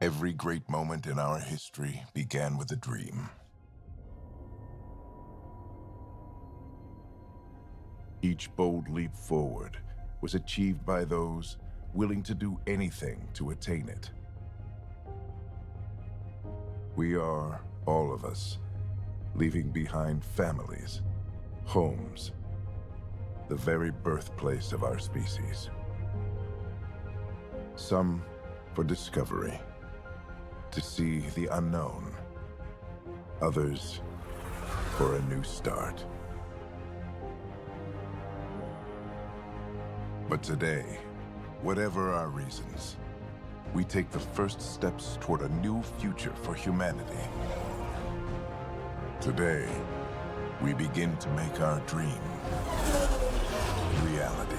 Every great moment in our history began with a dream. Each bold leap forward was achieved by those willing to do anything to attain it. We are, all of us, leaving behind families, homes, the very birthplace of our species. Some for discovery, to see the unknown. Others for a new start. But today, whatever our reasons, we take the first steps toward a new future for humanity. Today, we begin to make our dream reality.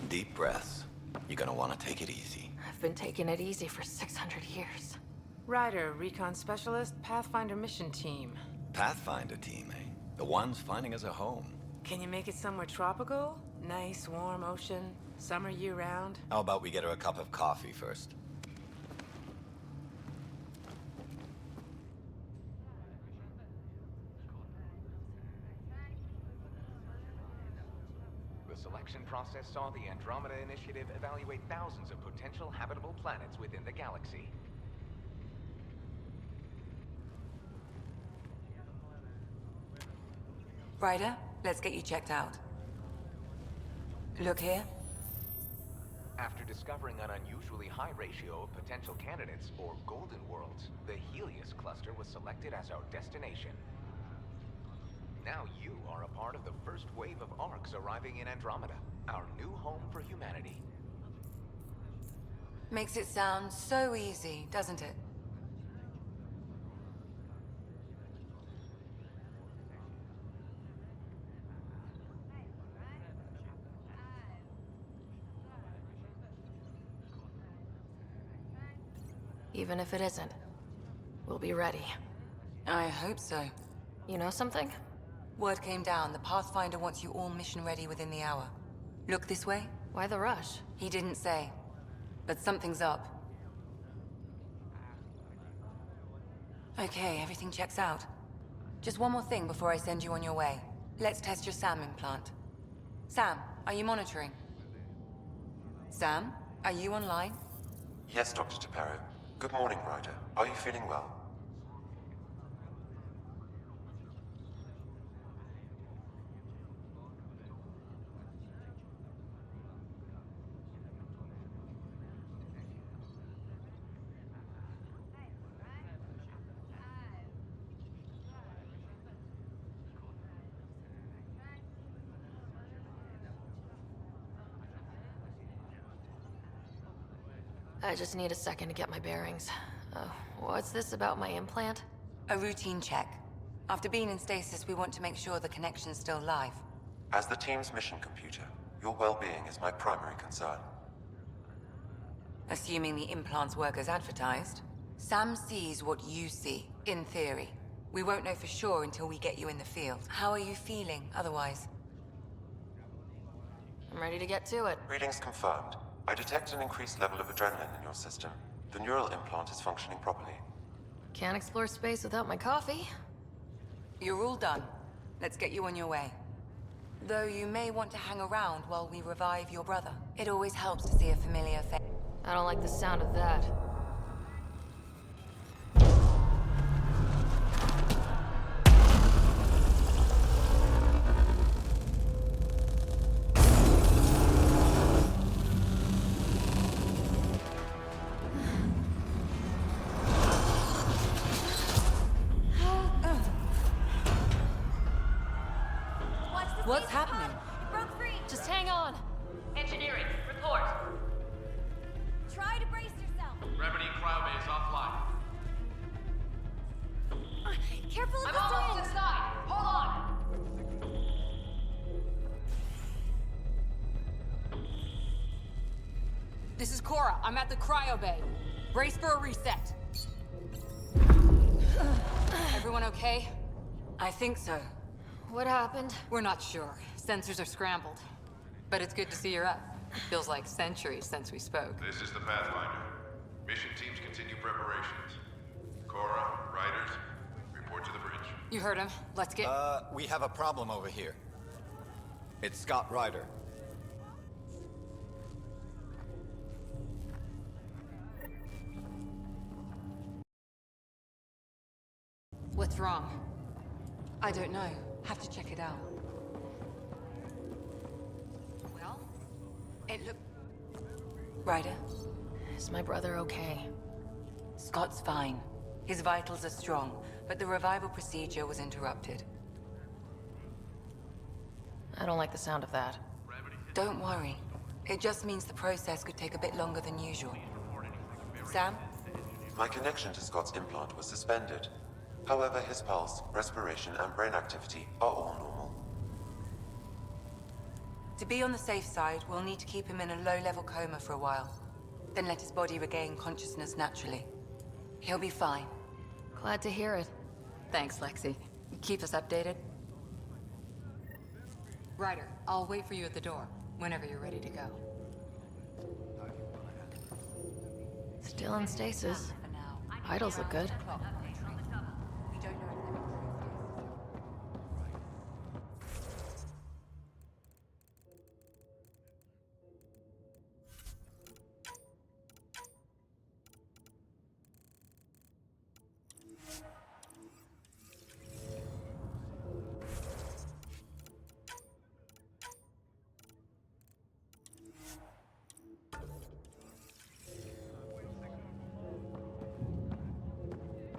Deep breaths. You're gonna want to take it easy. I've been taking it easy for 600 years. Ryder, Recon Specialist, Pathfinder Mission Team. Pathfinder team, eh? The ones finding us a home. Can you make it somewhere tropical? Nice, warm ocean, summer year-round? How about we get her a cup of coffee first? The selection process saw the Andromeda Initiative evaluate thousands of potential habitable planets within the galaxy. Ryder, let's get you checked out. Look here. After discovering an unusually high ratio of potential candidates, or golden worlds, the Helios cluster was selected as our destination. Now you are a part of the first wave of ARCs arriving in Andromeda, our new home for humanity. Makes it sound so easy, doesn't it? Even if it isn't, we'll be ready. I hope so. You know something? Word came down, the Pathfinder wants you all mission ready within the hour. Look this way? Why the rush? He didn't say, but something's up. Okay, everything checks out. Just one more thing before I send you on your way. Let's test your SAM implant. Sam, are you monitoring? Sam, are you online? Yes, Dr. Tapero. Good morning, Ryder. Are you feeling well? I just need a second to get my bearings. What's this about my implant? A routine check. After being in stasis, we want to make sure the connection's still live. As the team's mission computer, your well-being is my primary concern. Assuming the implants work as advertised, Sam sees what you see, in theory. We won't know for sure until we get you in the field. How are you feeling otherwise? I'm ready to get to it. Readings confirmed. I detect an increased level of adrenaline in your system. The neural implant is functioning properly. Can't explore space without my coffee. You're all done. Let's get you on your way. Though you may want to hang around while we revive your brother. It always helps to see a familiar face. I don't like the sound of that. What's happening? It broke free. Just hang on. Engineering, report. Try to brace yourself. Gravity cryobay is offline. Careful of I'm the almost storm. inside. Hold on. This is Cora. I'm at the cryo bay. Brace for a reset. Everyone okay? I think so. What happened? We're not sure. Sensors are scrambled. But it's good to see you're up. Feels like centuries since we spoke. This is the Pathfinder. Mission teams continue preparations. Cora, riders, report to the bridge. You heard him. Let's get... We have a problem over here. It's Scott Ryder. What's wrong? I don't know. Have to check it out. Well? It look... Ryder, Is my brother okay? Scott's fine. His vitals are strong, but the revival procedure was interrupted. I don't like the sound of that. Don't worry. It just means the process could take a bit longer than usual. Sam? My connection to Scott's implant was suspended. However, his pulse, respiration, and brain activity are all normal. To be on the safe side, we'll need to keep him in a low-level coma for a while. Then let his body regain consciousness naturally. He'll be fine. Glad to hear it. Thanks, Lexi. Keep us updated. Ryder, I'll wait for you at the door, whenever you're ready to go. Still in stasis. For now. Vitals look good. We don't know if they're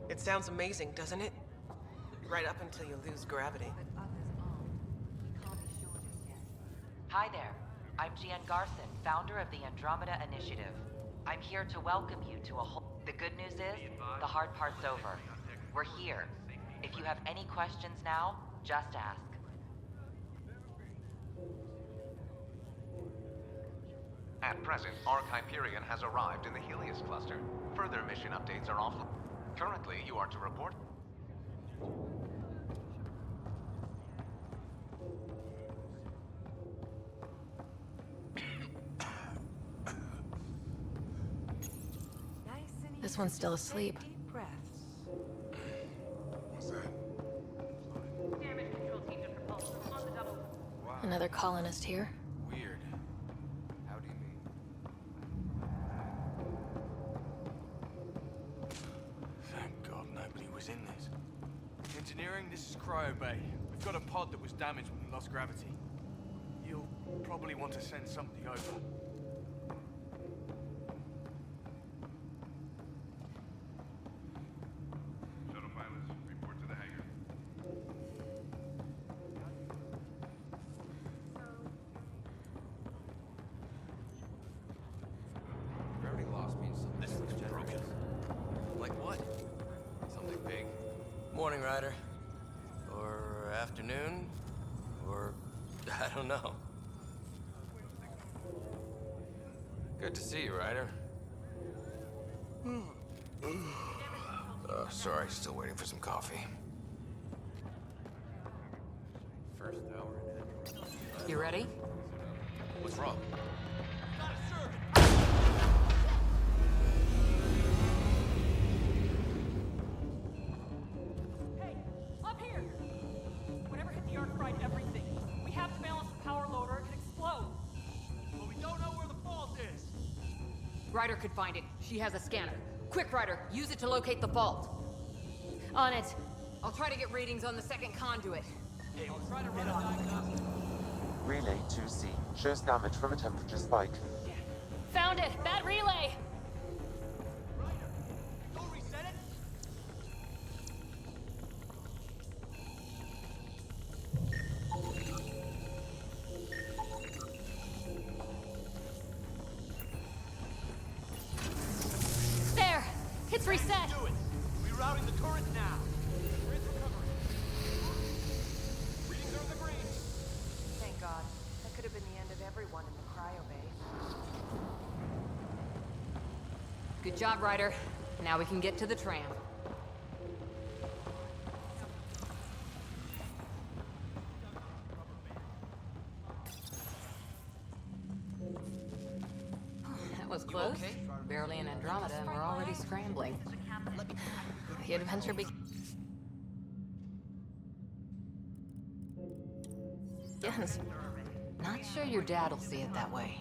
It sounds amazing, doesn't it? Right up until you lose gravity. Hi there. I'm Gian Garson, founder of the Andromeda Initiative. I'm here to welcome you to a whole... The good news is, the hard part's over. We're here. If you have any questions now, just ask. At present, Arc Hyperion has arrived in the Helios cluster. Further mission updates are offline. Currently, you are to report... This one's still asleep. Deep breaths. What's that? Another colonist here. Weird. How do you mean? was in this. Engineering, this is Cryo Bay. We've got a pod that was damaged when we lost gravity. You'll probably want to send something over. Shuttle pilots, report to the hangar. Gravity loss means something. This looks broken. Like what? Something big. Morning, Ryder. Or afternoon. Or I don't know. Good to see you, Ryder. Sorry, still waiting for some coffee. First hour. You ready? What's wrong? Hey, up here! Whatever hit the Ark fried everything. We have to balance the power load or it could explode. But we don't know where the fault is. Ryder could find it. She has a scanner. Quick, Ryder, use it to locate the fault. On it. I'll try to get readings on the second conduit. Hey, let's try to run a diagnostic. Relay 2C shows damage from a temperature spike. Found it! Bad relay! Don't reset it. There! It's reset! Do it. Rerouting the current now. Grid's recovering. Readings are in the green. Thank God. That could have been the end of everyone in the cryo bay. Good job, Ryder. Now we can get to the tram. That was close. okay? Barely in Andromeda, and we're already scrambling. The adventure begins. Not sure your dad'll see it that way.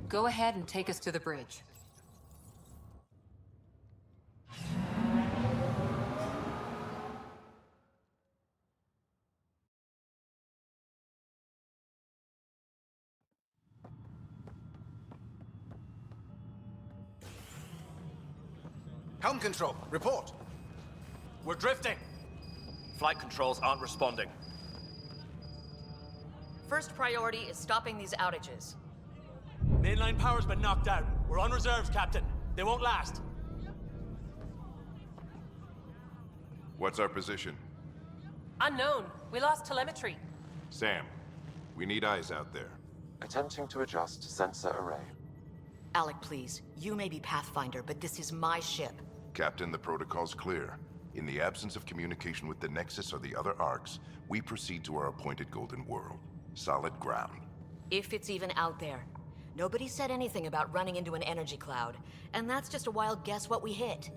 Go ahead and take us to the bridge. Helm control, report. We're drifting. Flight controls aren't responding. First priority is stopping these outages. Mainline power's been knocked out. We're on reserves, Captain. They won't last. What's our position? Unknown. We lost telemetry. Sam, we need eyes out there. Attempting to adjust sensor array. Alec, please. You may be Pathfinder, but this is my ship. Captain, the protocol's clear. In the absence of communication with the Nexus or the other Arks, we proceed to our appointed Golden World. Solid ground. If it's even out there. Nobody said anything about running into an energy cloud, and that's just a wild guess what we hit.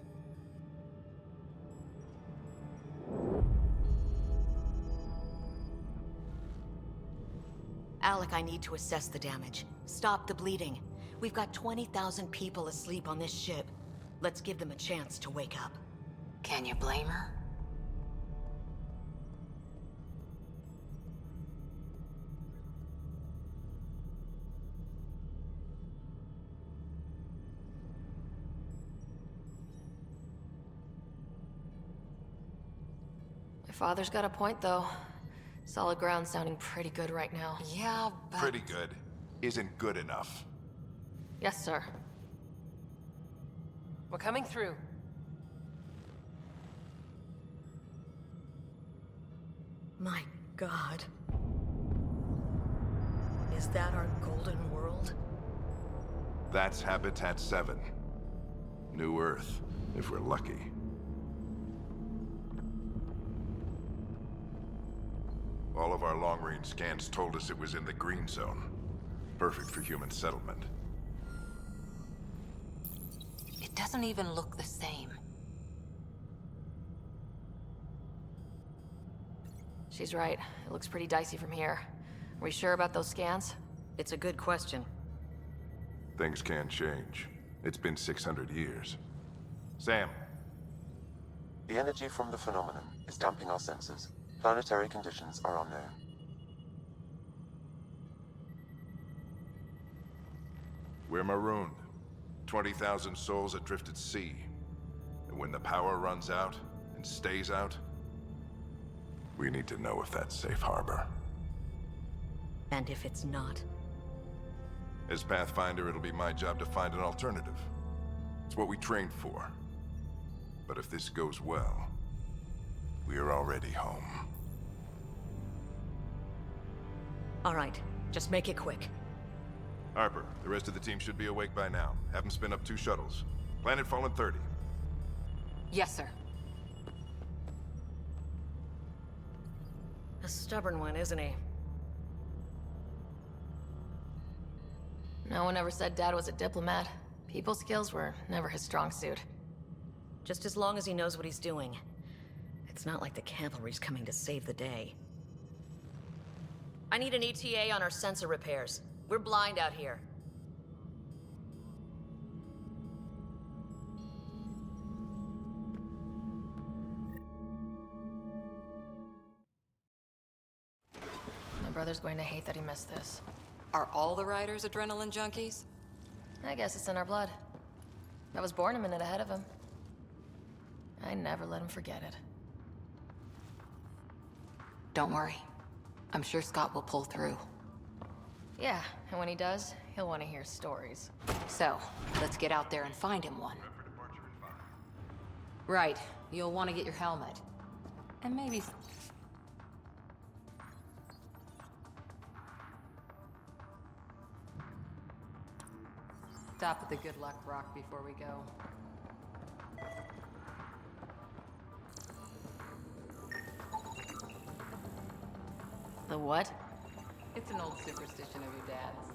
Alec, I need to assess the damage. Stop the bleeding. We've got 20,000 people asleep on this ship. Let's give them a chance to wake up. Can you blame her? My father's got a point, though. Solid ground sounding pretty good right now. Yeah, but... Pretty good. Isn't good enough. Yes, sir. We're coming through. My God. Is that our Golden World? That's Habitat 7. New Earth, if we're lucky. All of our long-range scans told us it was in the green zone. Perfect for human settlement. It doesn't even look the same. She's right. It looks pretty dicey from here. Are we sure about those scans? It's a good question. Things can change. It's been 600 years. Sam. The energy from the phenomenon is damping our senses. Planetary conditions are unknown. We're marooned. 20,000 souls adrift at sea. And when the power runs out, and stays out, we need to know if that's safe harbor. And if it's not? As Pathfinder, it'll be my job to find an alternative. It's what we trained for. But if this goes well, we're already home. All right, just make it quick. Harper, the rest of the team should be awake by now. Have them spin up 2 shuttles. Planet Fallen 30. Yes, sir. A stubborn one, isn't he? No one ever said Dad was a diplomat. People skills were never his strong suit. Just as long as he knows what he's doing. It's not like the cavalry's coming to save the day. I need an ETA on our sensor repairs. We're blind out here. My brother's going to hate that he missed this. Are all the riders adrenaline junkies? I guess it's in our blood. I was born a minute ahead of him. I never let him forget it. Don't worry. I'm sure Scott will pull through. Yeah, and when he does, he'll want to hear stories. So, let's get out there and find him one. Right. You'll want to get your helmet. And maybe... Stop at the Good Luck Rock before we go. The what? It's an old superstition of your dad's.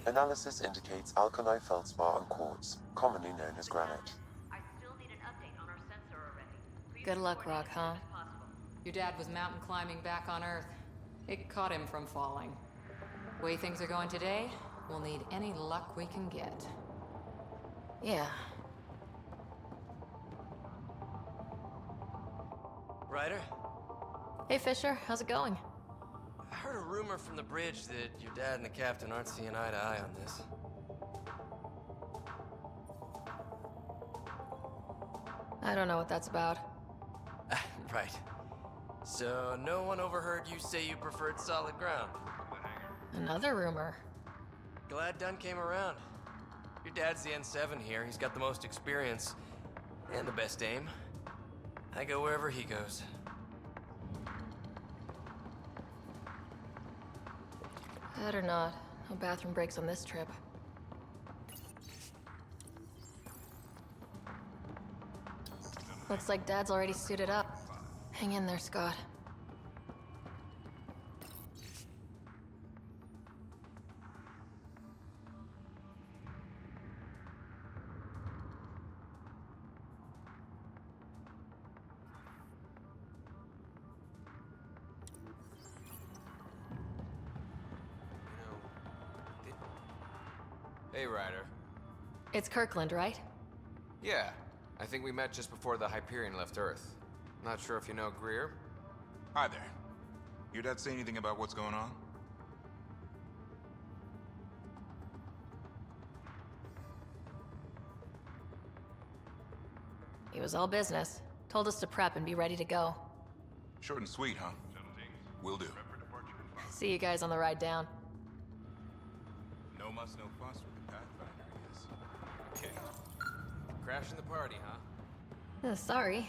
Analysis indicates alkali feldspar and quartz, commonly known as granite. I still need an update on our sensor array. Good luck, Rock, huh? Your dad was mountain climbing back on Earth. It caught him from falling. Way things are going today, we'll need any luck we can get. Yeah. Ryder? Hey, Fisher, how's it going? I heard a rumor from the bridge that your dad and the captain aren't seeing eye to eye on this. I don't know what that's about. Right. So, no one overheard you say you preferred solid ground? Another rumor. Glad Dunn came around. Your dad's the N7 here. He's got the most experience. And the best aim. I go wherever he goes. Better not. No bathroom breaks on this trip. Looks like Dad's already suited up. Hang in there, Scott. Hey, Ryder. It's Kirkland, right? Yeah, I think we met just before the Hyperion left Earth. Not sure if you know Greer? Hi there. Your dad say anything about what's going on? He was all business. Told us to prep and be ready to go. Short and sweet, huh? Will do. See you guys on the ride down. No muss, no fuss with the Pathfinder, I guess. Okay. Crashing the party, huh? Sorry.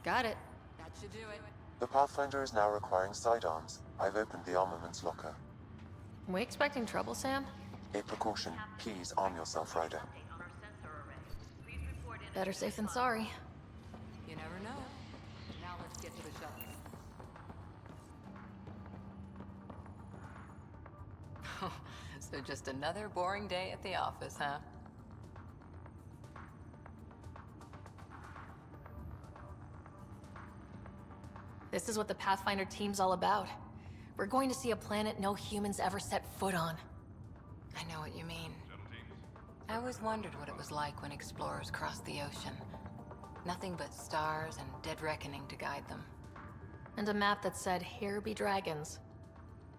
Got it. That should do it. The Pathfinder is now requiring sidearms. I've opened the armaments locker. We expecting trouble, Sam? A precaution. Please arm yourself, Ryder. Better safe than sorry. You never know. Now let's get to the shuttle. So just another boring day at the office, huh? This is what the Pathfinder team's all about. We're going to see a planet no humans ever set foot on. I know what you mean. I always wondered what it was like when explorers crossed the ocean. Nothing but stars and dead reckoning to guide them. And a map that said, "Here be dragons."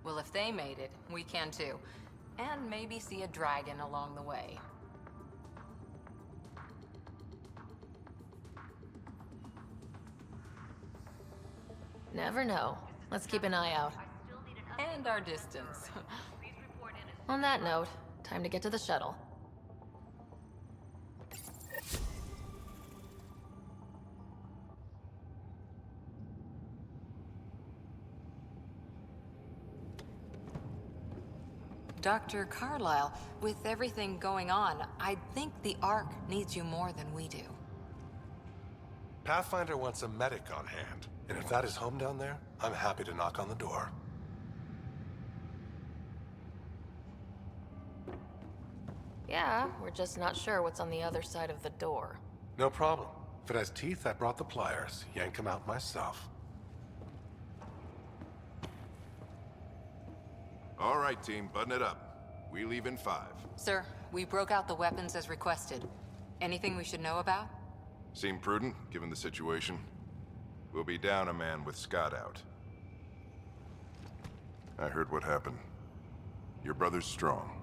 Well, if they made it, we can too. And maybe see a dragon along the way. Never know. Let's keep an eye out. And our distance. On that note, time to get to the shuttle. Dr. Carlyle, with everything going on, I think the Ark needs you more than we do. Pathfinder wants a medic on hand, and if that is home down there, I'm happy to knock on the door. Yeah, we're just not sure what's on the other side of the door. No problem. If it has teeth, I brought the pliers. Yank them out myself. All right, team, button it up. We leave in 5. Sir, we broke out the weapons as requested. Anything we should know about? Seem prudent, given the situation. We'll be down a man with Scott out. I heard what happened. Your brother's strong.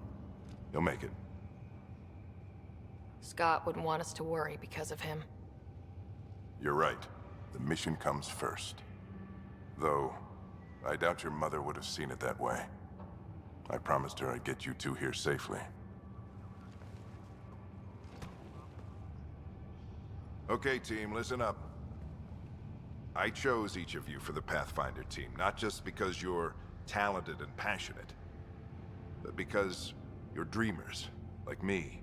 He'll make it. Scott wouldn't want us to worry because of him. You're right. The mission comes first. Though, I doubt your mother would have seen it that way. I promised her I'd get you two here safely. Okay, team, listen up. I chose each of you for the Pathfinder team, not just because you're talented and passionate, but because you're dreamers, like me.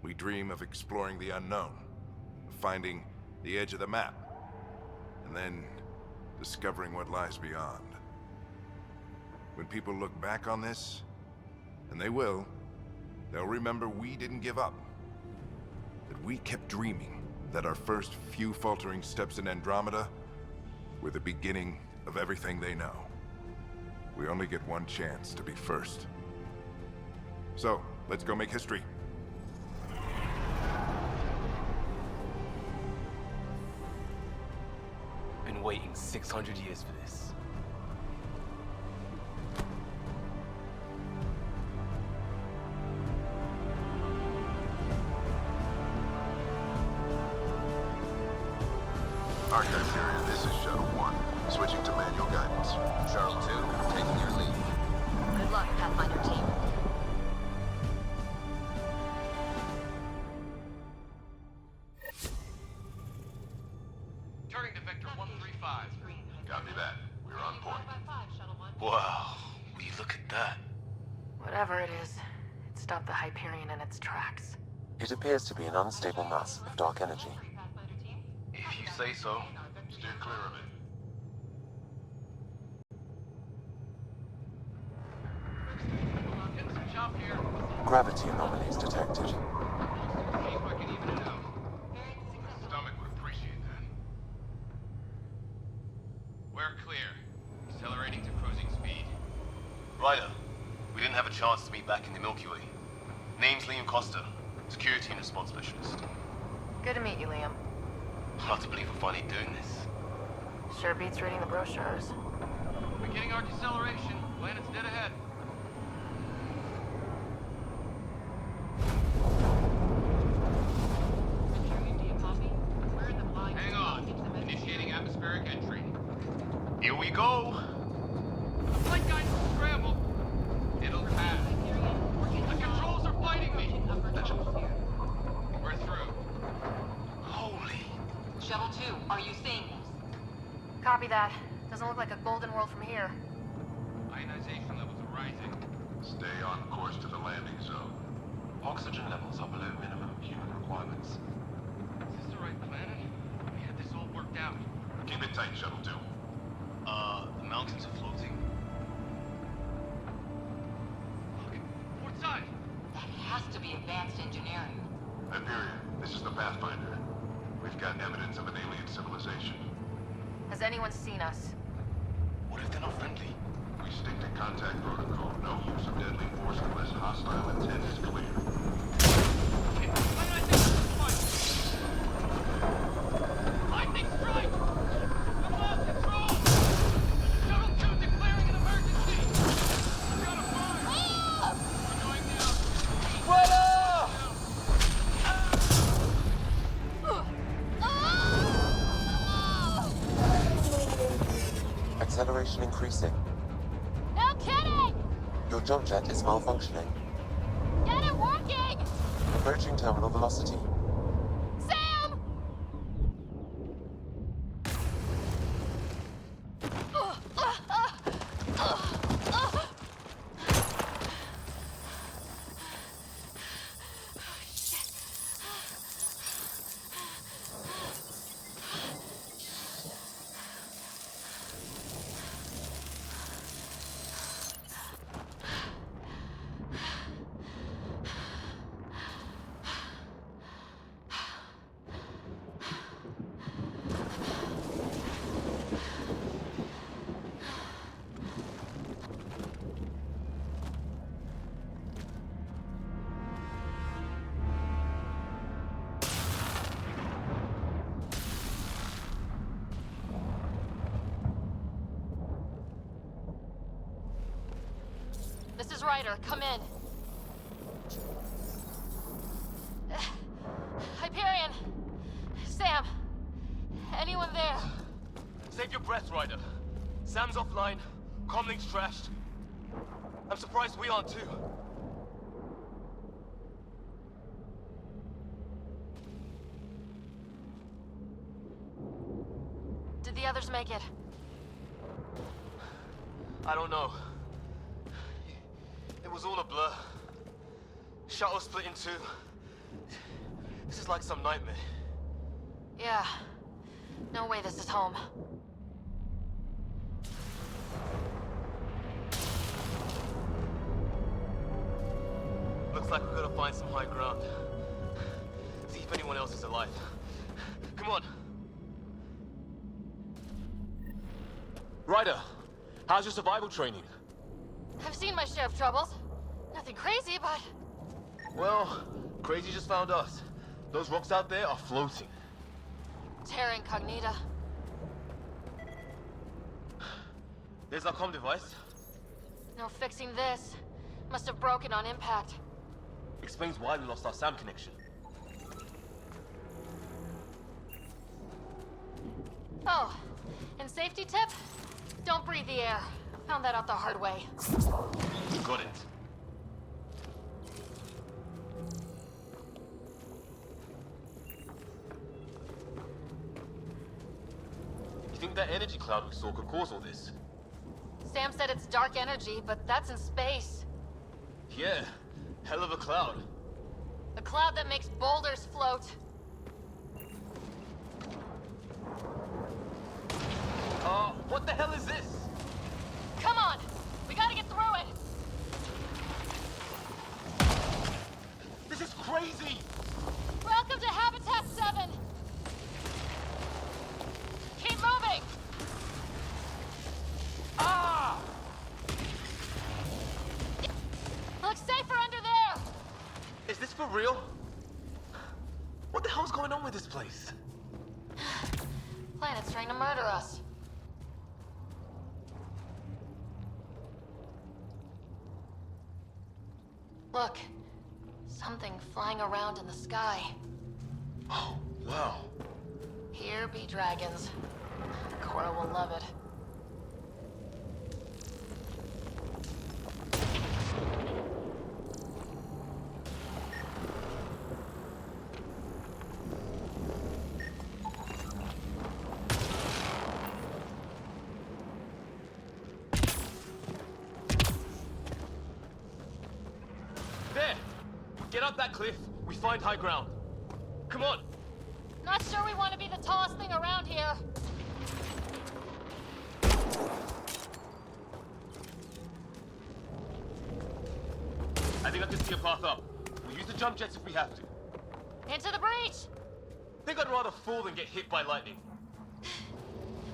We dream of exploring the unknown, of finding the edge of the map, and then discovering what lies beyond. When people look back on this, and they will, they'll remember we didn't give up. That we kept dreaming, that our first few faltering steps in Andromeda were the beginning of everything they know. We only get one chance to be first. So, let's go make history. Been waiting 600 years for this. Archive period, this is Shuttle 1. Switching to manual guidance. Shuttle 2, taking your lead. Good luck, Pathfinder team. Turning to Vector 135. Copy that. We're on point. Wow, will you look at that? Whatever it is, it stopped the Hyperion in its tracks. It appears to be an unstable mass of dark energy. If you say so. Steer clear of it. Gravity anomalies detected. Stomach would appreciate that. We're clear. Accelerating to cruising speed. Ryder, we didn't have a chance to meet back in the Milky Way. Name's Liam Costa, Security and Response Specialist. Good to meet you, Liam. Hard to believe we're finally doing this. Sure beats reading the brochures. Beginning our deceleration. Planet's dead ahead. Hang on. Initiating atmospheric entry. Here we go! The flight guides will scramble. It'll pass. The controls are fighting me. We're through. Holy. Shuttle 2, are you seeing this? Copy that. Doesn't look like a golden world from here. Ionization levels are rising. Stay on course to the landing zone. Oxygen levels are below minimum human requirements. Is this the right planet? We had this all worked out. Keep it tight, Shuttle 2. The mountains are floating. Look, port side. That has to be advanced engineering. Hyperion, this is the Pathfinder. We've got evidence of an alien civilization. Has anyone seen us? What if they're not friendly? We stick to contact protocol. No use of deadly force unless hostile intent is clear. Lightning strike! We've lost control! Shuttle 2 declaring an emergency! We've got a fire! We're going down. Weather! Acceleration increasing. No kidding! Your jump jet is malfunctioning. Get it working! Approaching terminal velocity. Sam! This is Ryder. Come in. Hyperion! Sam! Anyone there? Save your breath, Ryder. Sam's offline. Comlink's trashed. I'm surprised we aren't too. Did the others make it? I don't know. It was all a blur. Shuttle split in two. This is like some nightmare. Yeah. No way this is home. Looks like we've got to find some high ground. See if anyone else is alive. Come on. Ryder, how's your survival training? I've seen my share of troubles. Nothing crazy, but... Well, crazy just found us. Those rocks out there are floating. Terra Incognita. There's our comm device. No fixing this. Must have broken on impact. Explains why we lost our SAM connection. Oh, and safety tip? Don't breathe the air. Found that out the hard way. Got it. You think that energy cloud we saw could cause all this? Sam said it's dark energy, but that's in space. Yeah, hell of a cloud. A cloud that makes boulders float. What the hell is this? Come on! We gotta get through it! This is crazy! Welcome to Habitat 7! Keep moving! Ah! Looks safer under there! Is this for real? What the hell's going on with this place? Planet's trying to murder us. Look. Something flying around in the sky. Oh, wow. Here be dragons. Cora will love it. There! Get up that cliff. We find high ground. Come on. Not sure we want to be the tallest thing around here. I think I can see a path up. We'll use the jump jets if we have to. Into the breach! I think I'd rather fall than get hit by lightning.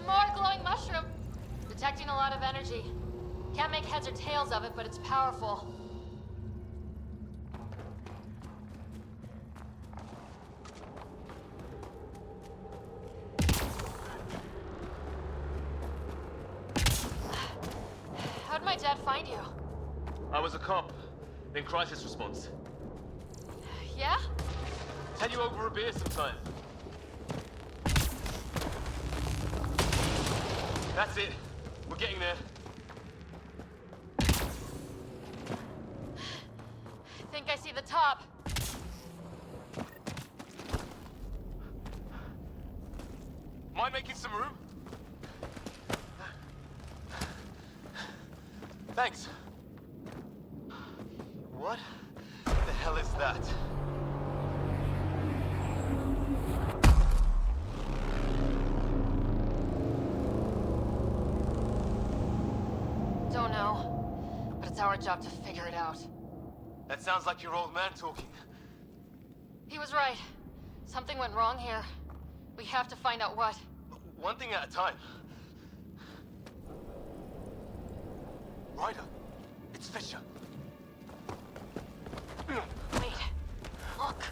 More glowing mushroom. Detecting extracting a lot of energy. Can't make heads or tails of it, but it's powerful. How'd my dad find you? I was a cop in crisis response. Yeah? Tell you over a beer sometime. That's it. We're getting there. I think I see the top. Mind making some room? Thanks. What the hell is that? Don't know, but it's our job to figure it out. That sounds like your old man talking. He was right. Something went wrong here. We have to find out what. One thing at a time. Ryder, it's Fisher. Wait, look.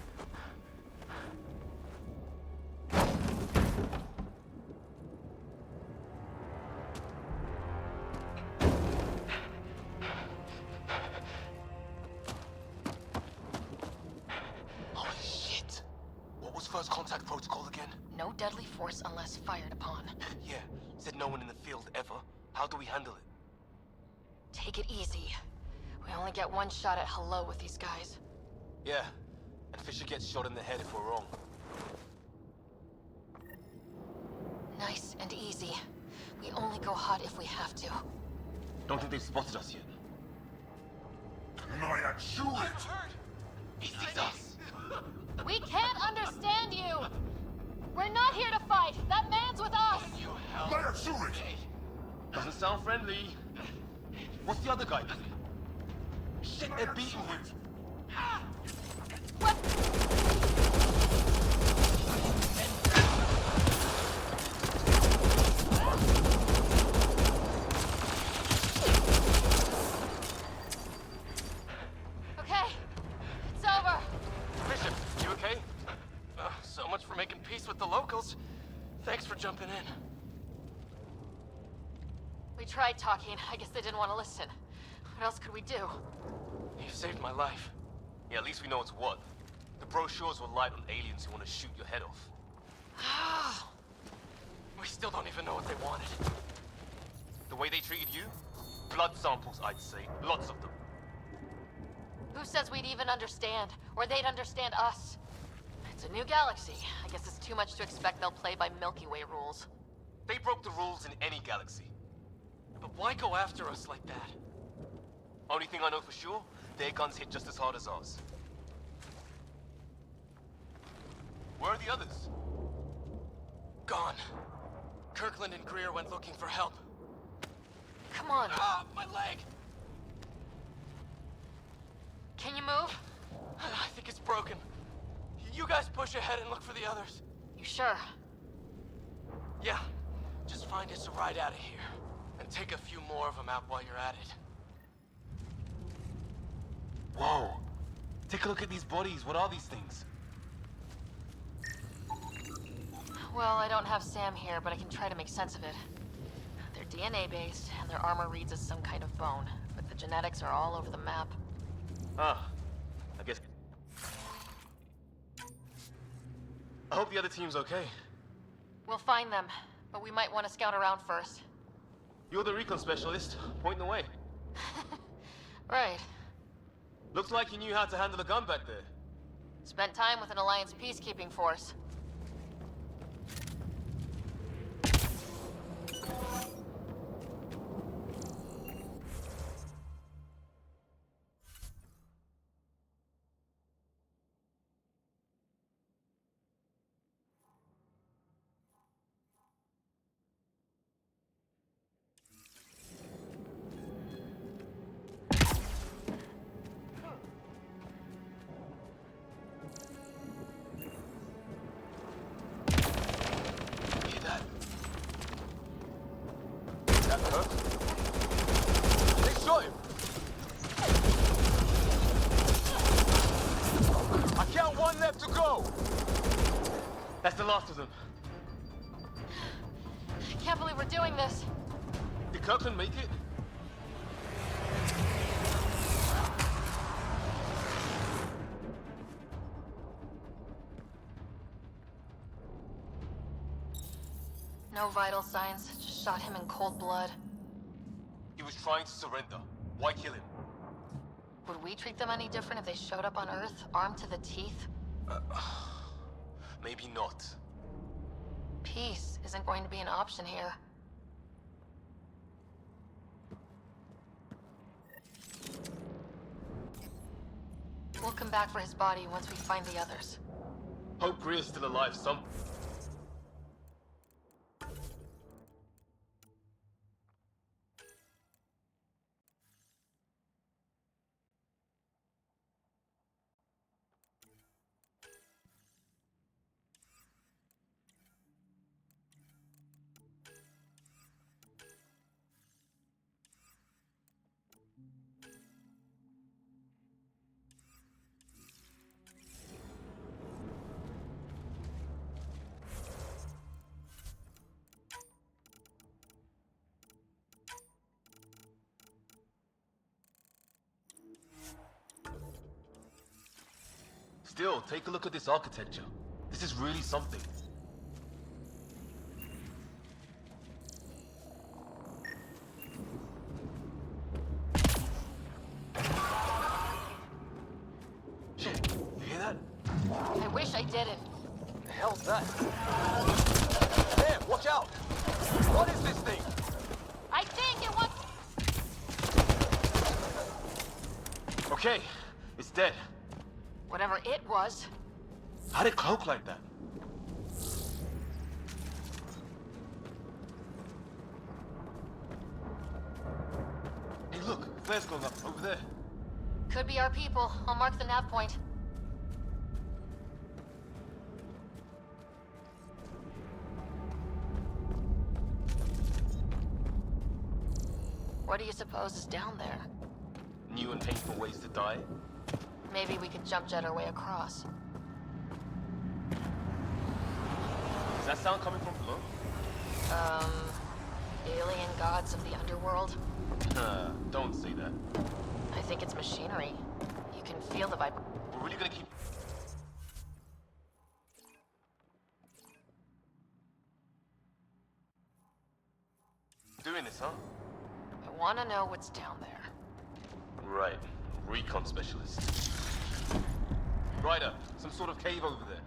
Holy shit. What was first contact protocol again? No deadly force unless fired upon. Yeah, said no one in the field ever. How do we handle it? Take it easy. We only get one shot at hello with these guys. Yeah, and Fisher gets shot in the head if we're wrong. Nice and easy. We only go hot if we have to. Don't think they've spotted us yet. He sees us. We can't understand you! We're not here to fight! That man's with us! Doesn't sound friendly. What's the other guy doing? Shit, they're beating him. Okay, it's over. Bishop, you okay? So much for making peace with the locals. Thanks for jumping in. We tried talking. I guess they didn't want to listen. What else could we do? You saved my life. Yeah, at least we know it's what. The brochures were light on aliens who want to shoot your head off. We still don't even know what they wanted. The way they treated you? Blood samples, I'd say. Lots of them. Who says we'd even understand? Or they'd understand us? It's a new galaxy. I guess it's too much to expect they'll play by Milky Way rules. They broke the rules in any galaxy. But why go after us like that? Only thing I know for sure, their guns hit just as hard as ours. Where are the others? Gone. Kirkland and Greer went looking for help. Come on. Ah, my leg! Can you move? I think it's broken. You guys push ahead and look for the others. You sure? Yeah. Just find us a ride out of here. And take a few more of them out while you're at it. Whoa! Take a look at these bodies. What are these things? Well, I don't have Sam here, but I can try to make sense of it. They're DNA-based, and their armor reads as some kind of bone. But the genetics are all over the map. Ah. I guess... I hope the other team's okay. We'll find them, but we might want to scout around first. You're the recon specialist. Point the way. Right. Looks like you knew how to handle a gun back there. Spent time with an Alliance peacekeeping force. That hurt. They shot him. I count one left to go. That's the last of them. I can't believe we're doing this. Did Kirkland make it? No vital signs, just shot him in cold blood. He was trying to surrender. Why kill him? Would we treat them any different if they showed up on Earth, armed to the teeth? Maybe not. Peace isn't going to be an option here. We'll come back for his body once we find the others. Hope Greer's still alive some... Still, take a look at this architecture. This is really something. Shit, you hear that? I wish I didn't. The hell's that? There, watch out! What is this thing? I think it was... Okay, it's dead. Whatever it was. How'd it cloak like that? Hey look, flare's going up over there. Could be our people. I'll mark the nav point. What do you suppose is down there? New and painful ways to die? Maybe we could jump jet our way across. Is that sound coming from below? Alien gods of the underworld? Don't say that. I think it's machinery. You can feel the vibration. We're really gonna keep... doing this, huh? I want to know what's down there. Right. Recon specialist. Ryder, some sort of cave over there.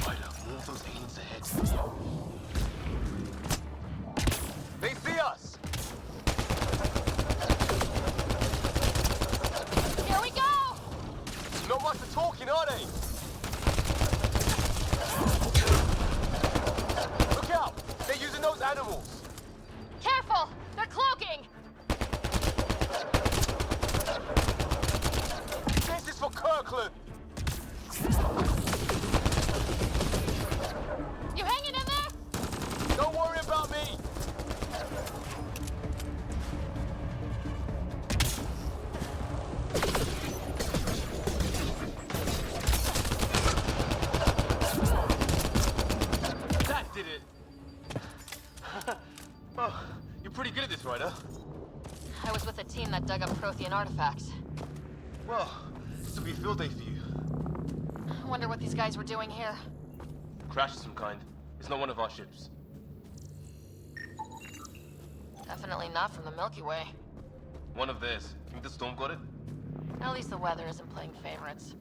Ryder, more of those aliens ahead. They see us! Here we go! Not much for talking, are they? Look out! They're using those animals! Careful! They're cloaking! This is for Kirkland! You hanging in there? Don't worry about me! That did it! Oh, you're pretty good at this, Ryder. I was with a team that dug up Prothean artifacts. Well, this will be a field day for you. I wonder what these guys were doing here. Crash of some kind. It's not one of our ships. Definitely not from the Milky Way. One of theirs. Think the storm got it? At least the weather isn't playing favorites.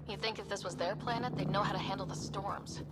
You'd think if this was their planet, they'd know how to handle the storms.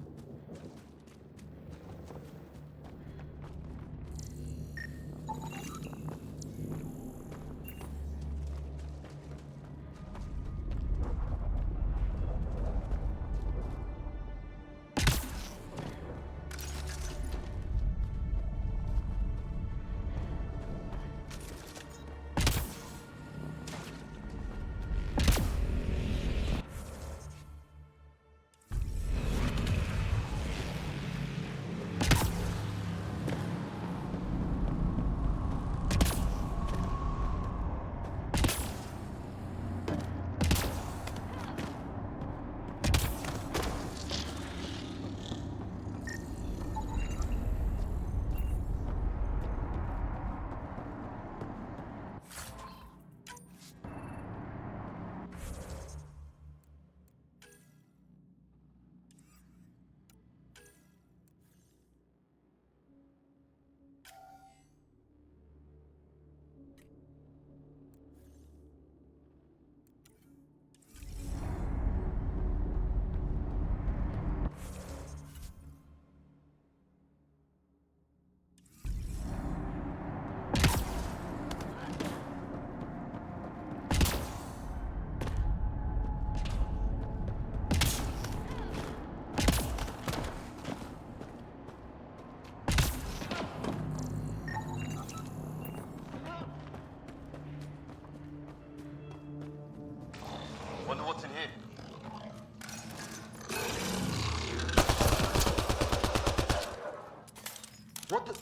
What the?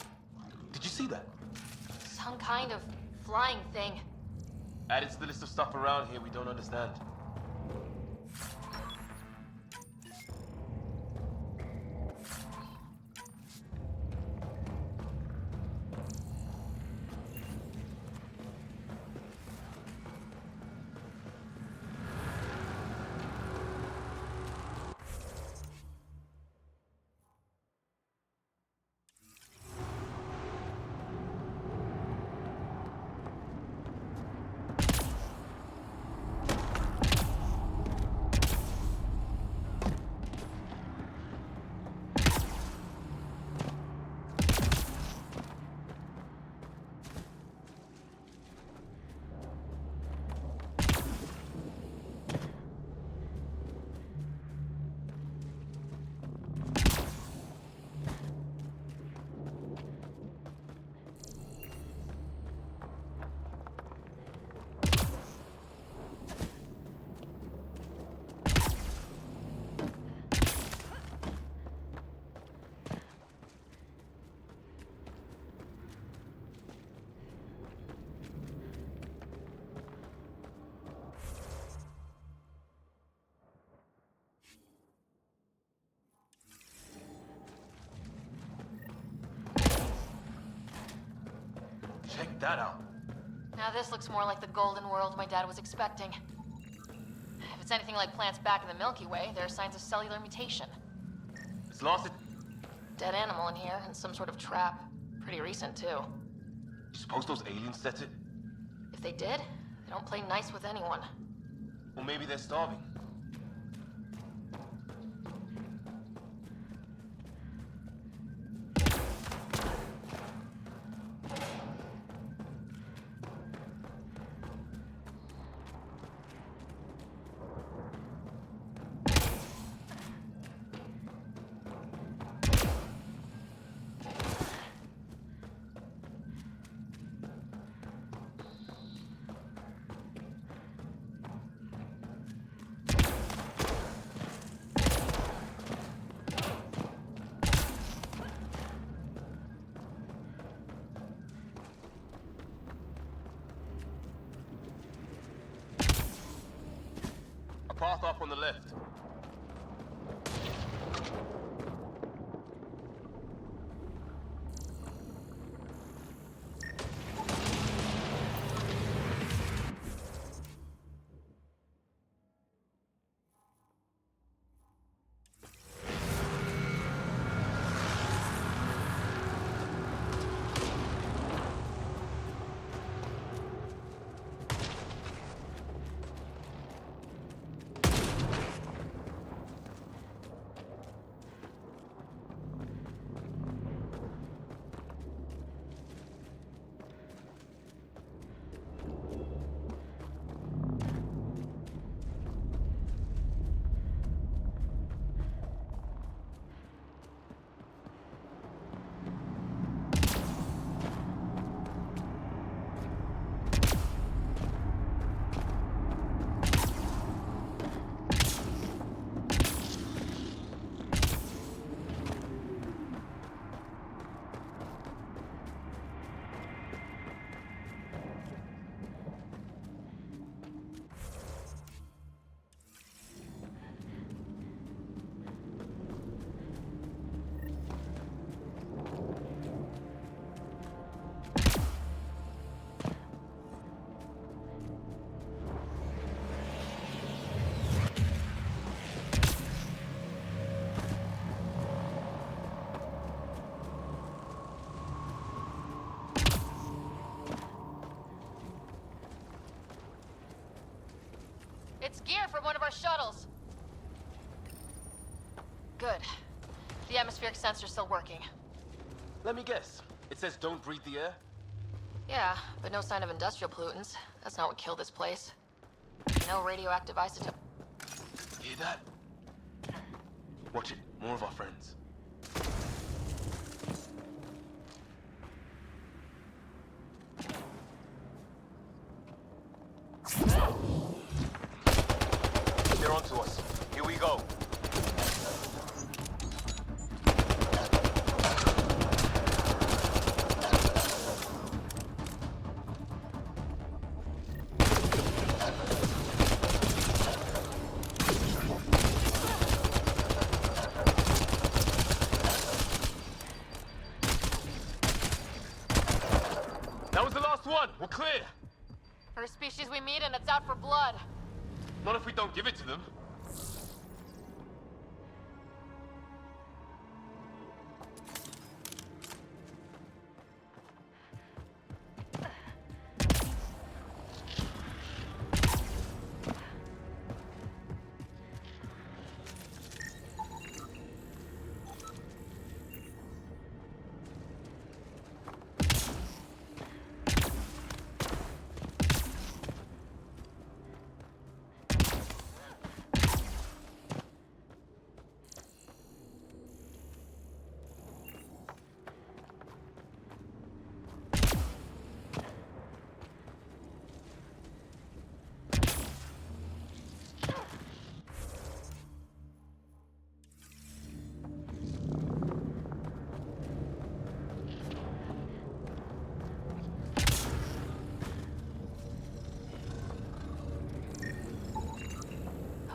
Did you see that? Some kind of flying thing. Added to the list of stuff around here we don't understand. Check that out. Now this looks more like the golden world my dad was expecting. If it's anything like plants back in the Milky Way, there are signs of cellular mutation. It's lasted. Dead animal in here, and some sort of trap. Pretty recent, too. You suppose those aliens set it? If they did, they don't play nice with anyone. Or maybe they're starving. Path up on the left. It's gear from one of our shuttles. Good. The atmospheric sensor's still working. Let me guess. It says don't breathe the air? Yeah, but no sign of industrial pollutants. That's not what killed this place. No radioactive isotope. Hear that? Watch it. More of our friends. They're onto us. Here we go. Last one! We're clear! First species we meet and it's out for blood. Not if we don't give it to them.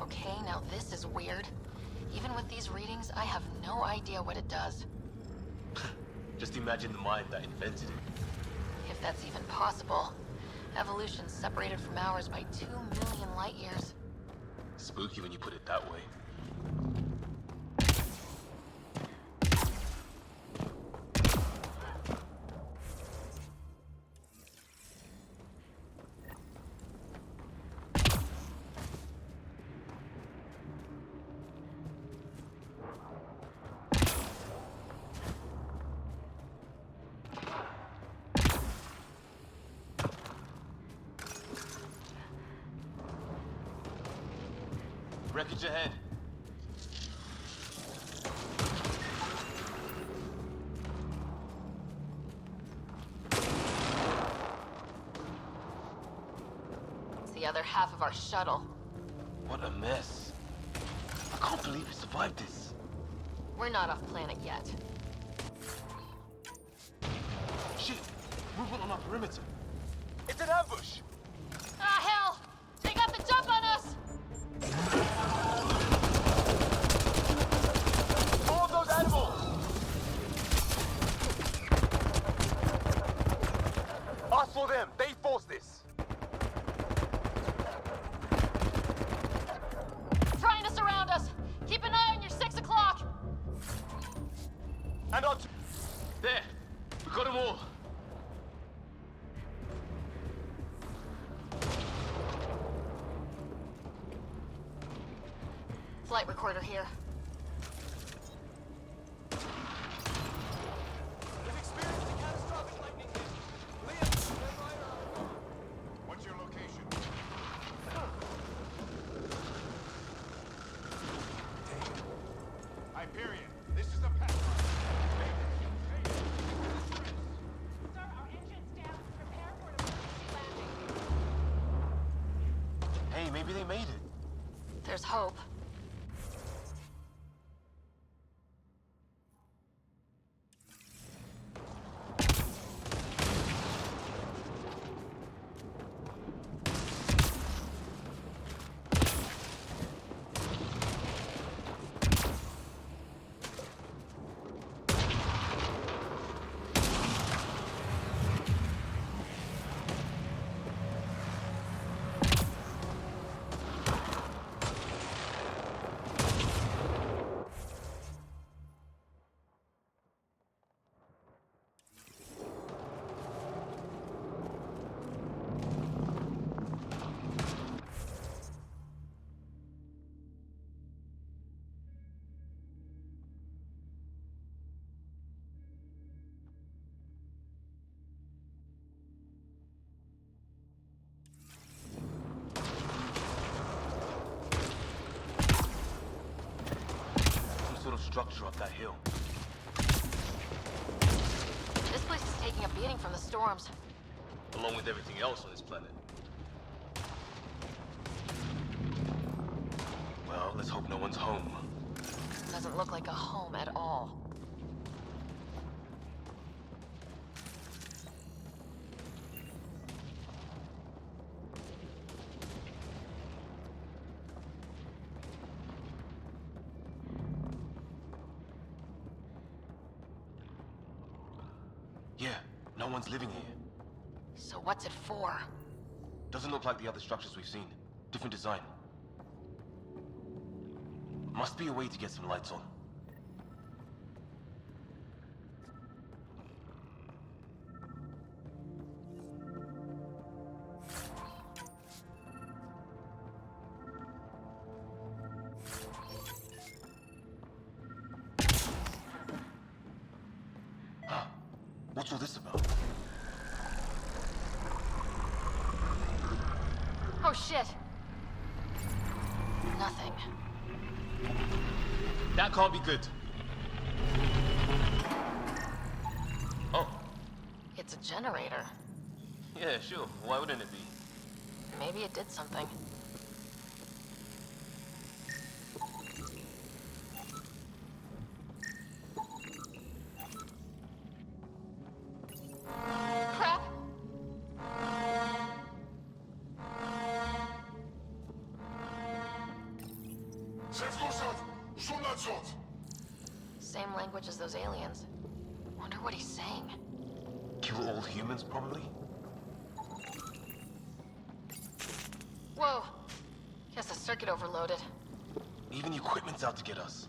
Okay, now this is weird. Even with these readings, I have no idea what it does. Just imagine the mind that invented it. If that's even possible. Evolution's separated from ours by 2 million light years. Spooky when you put it that way. Wreckage ahead. It's the other half of our shuttle. What a mess. I can't believe we survived this. We're not off planet yet. Shit! Movement on our perimeter. It's an ambush! Ah, hell! They got the jump on us! All of those animals! Us for them! They forced this! Trying to surround us! Keep an eye on your 6 o'clock! And on there! We got them all! Flight recorder here. What's your location? Hyperion, this is the Pathfinder. Sir, our engine's down. Prepare for an emergency landing. Hey, maybe they made it. There's hope. Sort of structure up that hill. This place is taking a beating from the storms. Along with everything else on this planet. Well, let's hope no one's home. Doesn't look like a home at all. Yeah, no one's living here. So what's it for? Doesn't look like the other structures we've seen. Different design. Must be a way to get some lights on. What's all this about? Oh shit! Nothing. That can't be good. Oh. It's a generator. Yeah, sure. Why wouldn't it be? Maybe it did something. Crap! Same language as those aliens. Wonder what he's saying. Kill all humans, probably? Whoa! Guess the circuit overloaded. Even the equipment's out to get us.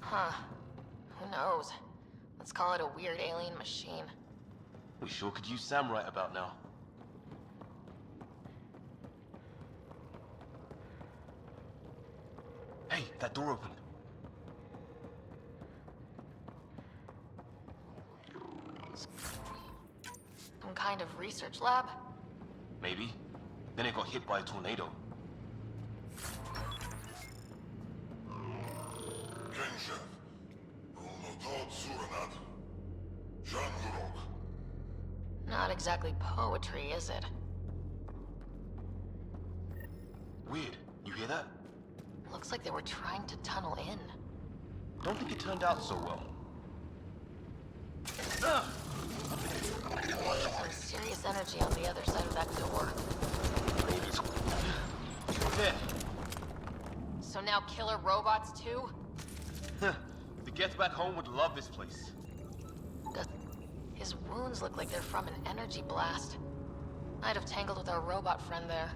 Huh. Who knows? Let's call it a weird alien machine. We sure could use Sam right about now. Hey, that door opened. Some kind of research lab? Maybe. Then it got hit by a tornado. Not exactly poetry, is it? Weird. You hear that? Looks like they were trying to tunnel in. Don't think it turned out so well. Some serious energy on the other side of that door. There. So now killer robots too? The Gets Back Home would love this place. His wounds look like they're from an energy blast. Might have tangled with our robot friend there.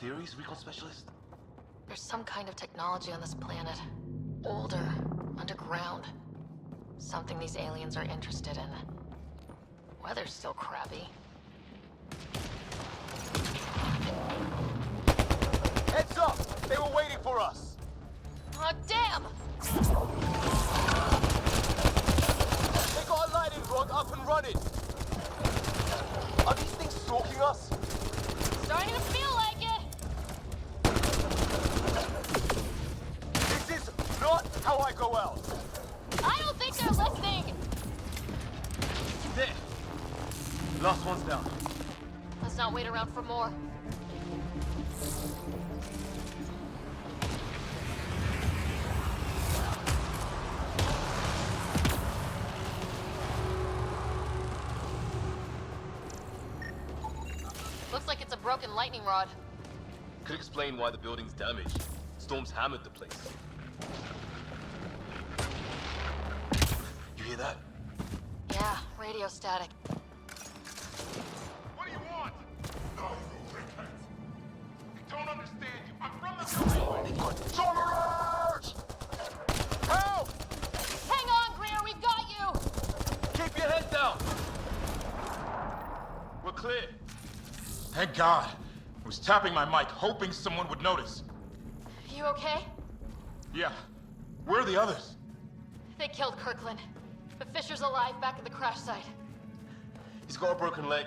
theories, recon specialist? There's some kind of technology on this planet. Older, underground. Something these aliens are interested in. Weather's still crappy. Heads up! They were waiting for us! Oh, damn! They got a lightning rod up and running! Are these things stalking us? Starting to feel like it! This is not how I go out! I don't think they're listening! There! Last one's down. Let's not wait around for more. Looks like it's a broken lightning rod. Could explain why the building's damaged. Storms hammered the place. You hear that? Yeah, radio static. What do you want? No, you dickhead. I don't understand you. I'm from the Soldiers! Help! Hang on, Greer, we've got you! Keep your head down! We're clear. Thank God. I was tapping my mic, hoping someone would notice. You okay? Yeah. Where are the others? They killed Kirkland. But Fisher's alive back at the crash site. He's got a broken leg.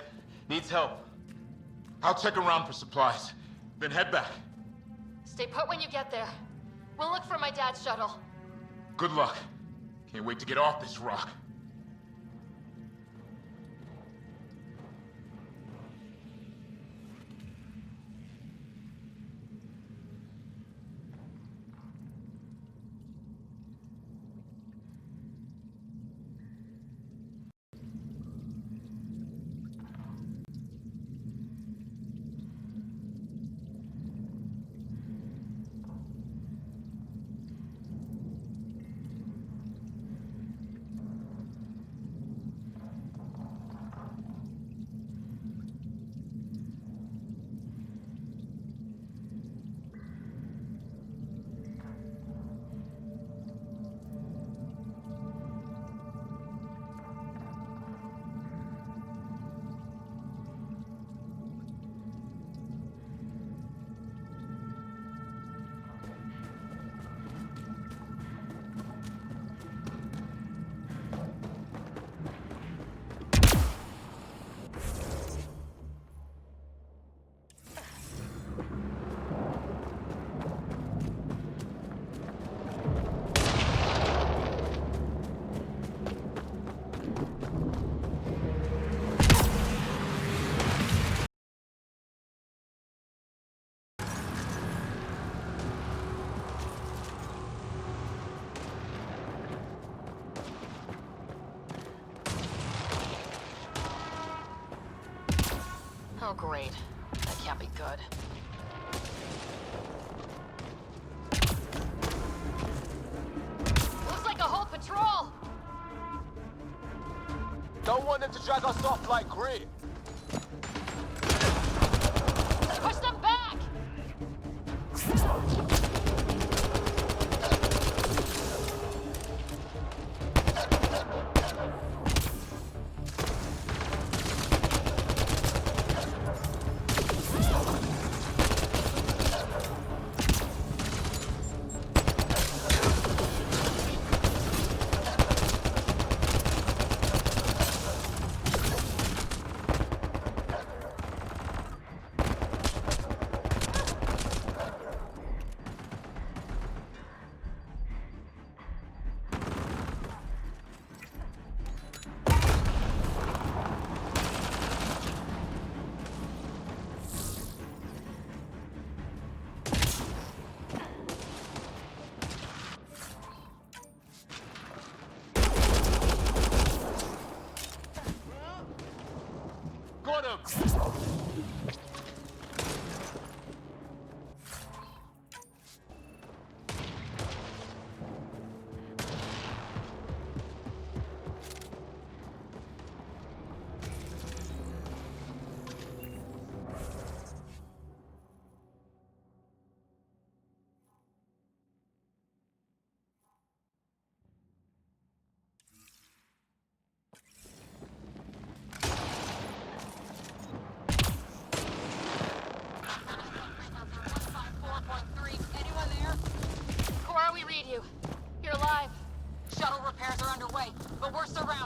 Needs help. I'll check around for supplies, then head back. Stay put when you get there. We'll look for my dad's shuttle. Good luck. Can't wait to get off this rock. Oh, great. That can't be good. Looks like a whole patrol! Don't want them to drag us off like Greer. Push them back!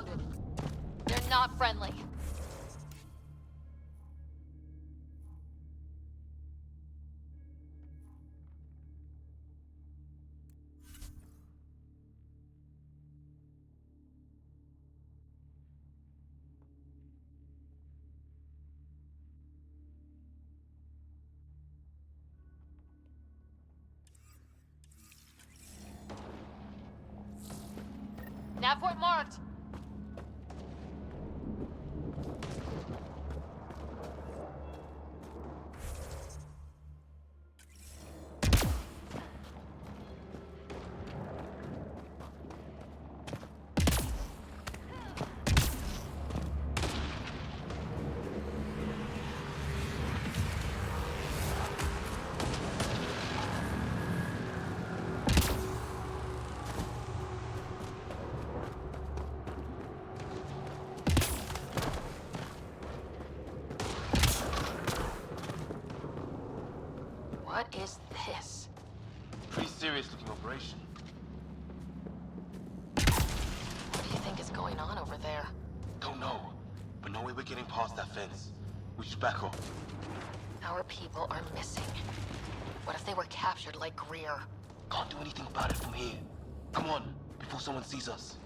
surrounded. They're not friendly. Nav point marked. What is this? Pretty serious looking operation. What do you think is going on over there? Don't know, but no way we're getting past that fence. We should back off. Our people are missing. What if they were captured like Greer? Can't do anything about it from here. Come on, before someone sees us.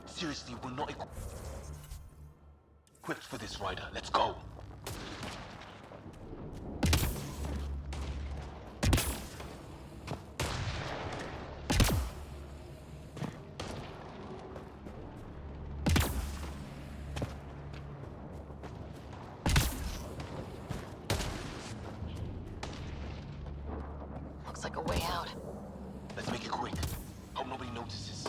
Seriously, we're not equipped for this, Ryder. Let's go. Looks like a way out. Let's make it quick. Hope nobody notices.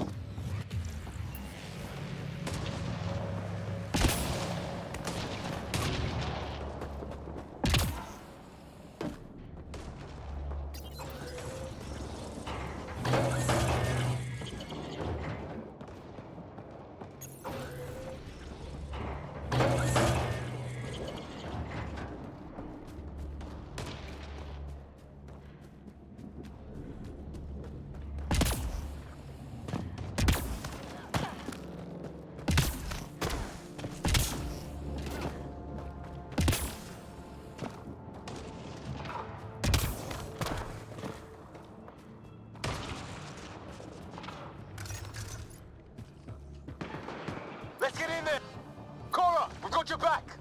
Let's get in there! Cora, we've got your back!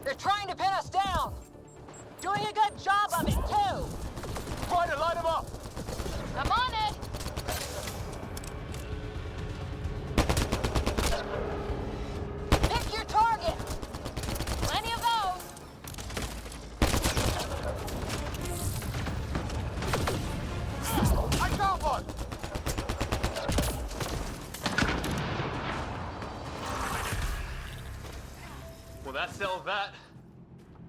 They're trying to pin us down! Doing a good job of it, too! Ryder, light them up! I'm on it! Pick your target! Plenty of those! I got one! Well, that settles that.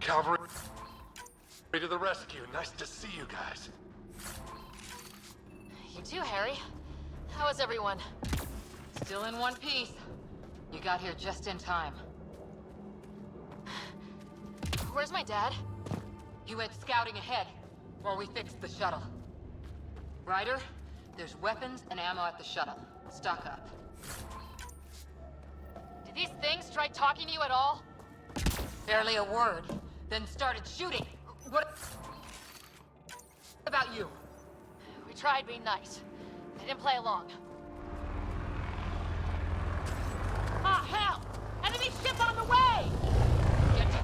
Cavalry to the rescue. Nice to see you guys. You too, Harry. How is everyone? Still in one piece. You got here just in time. Where's my dad? He went scouting ahead while we fixed the shuttle. Ryder, there's weapons and ammo at the shuttle. Stock up. Did these things try talking to you at all? Barely a word, then started shooting. What about you? We tried being nice. They didn't play along. Ah, hell! Enemy ship on the way! Get to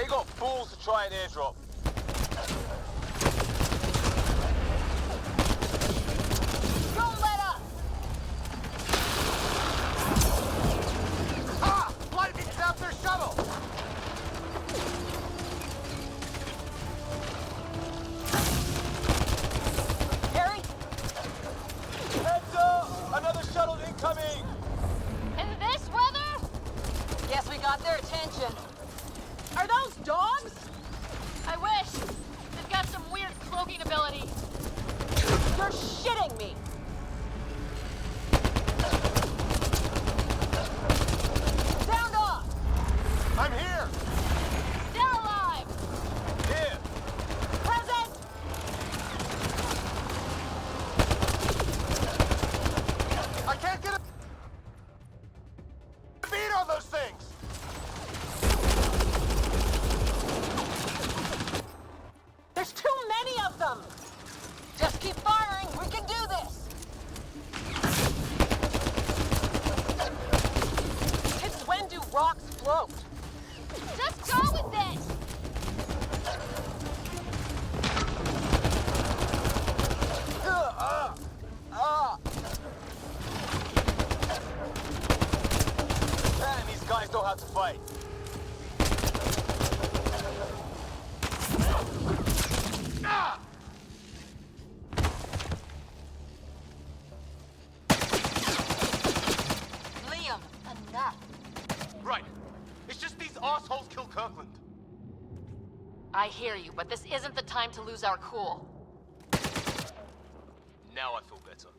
They got balls to try an airdrop. Don't let up! Ah! Lightning zapped their shuttle! Harry? Heads up! Another shuttle incoming! In this weather? Guess we got their attention. Are those dogs? I wish. They've got some weird cloaking ability. You're shitting me! Sound off! I'm here! They're alive! Here! Present! I can't get a beat on those things! There's too many of them! Just keep firing, we can do this! It's when do rocks float? Just go with it! Man, these guys know how to fight. Ah! Liam, enough. Right. It's just these assholes kill Kirkland. I hear you, but this isn't the time to lose our cool. Now I feel better.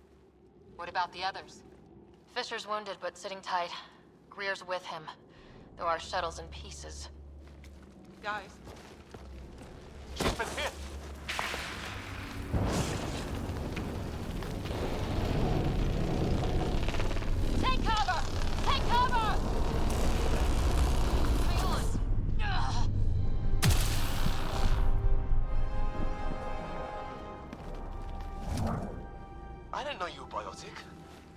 What about the others? Fisher's wounded, but sitting tight. Greer's with him, though our shuttle's in pieces. Guys, Keep it hit! Take cover! Take cover! Hang on. Ugh. I didn't know you were biotic.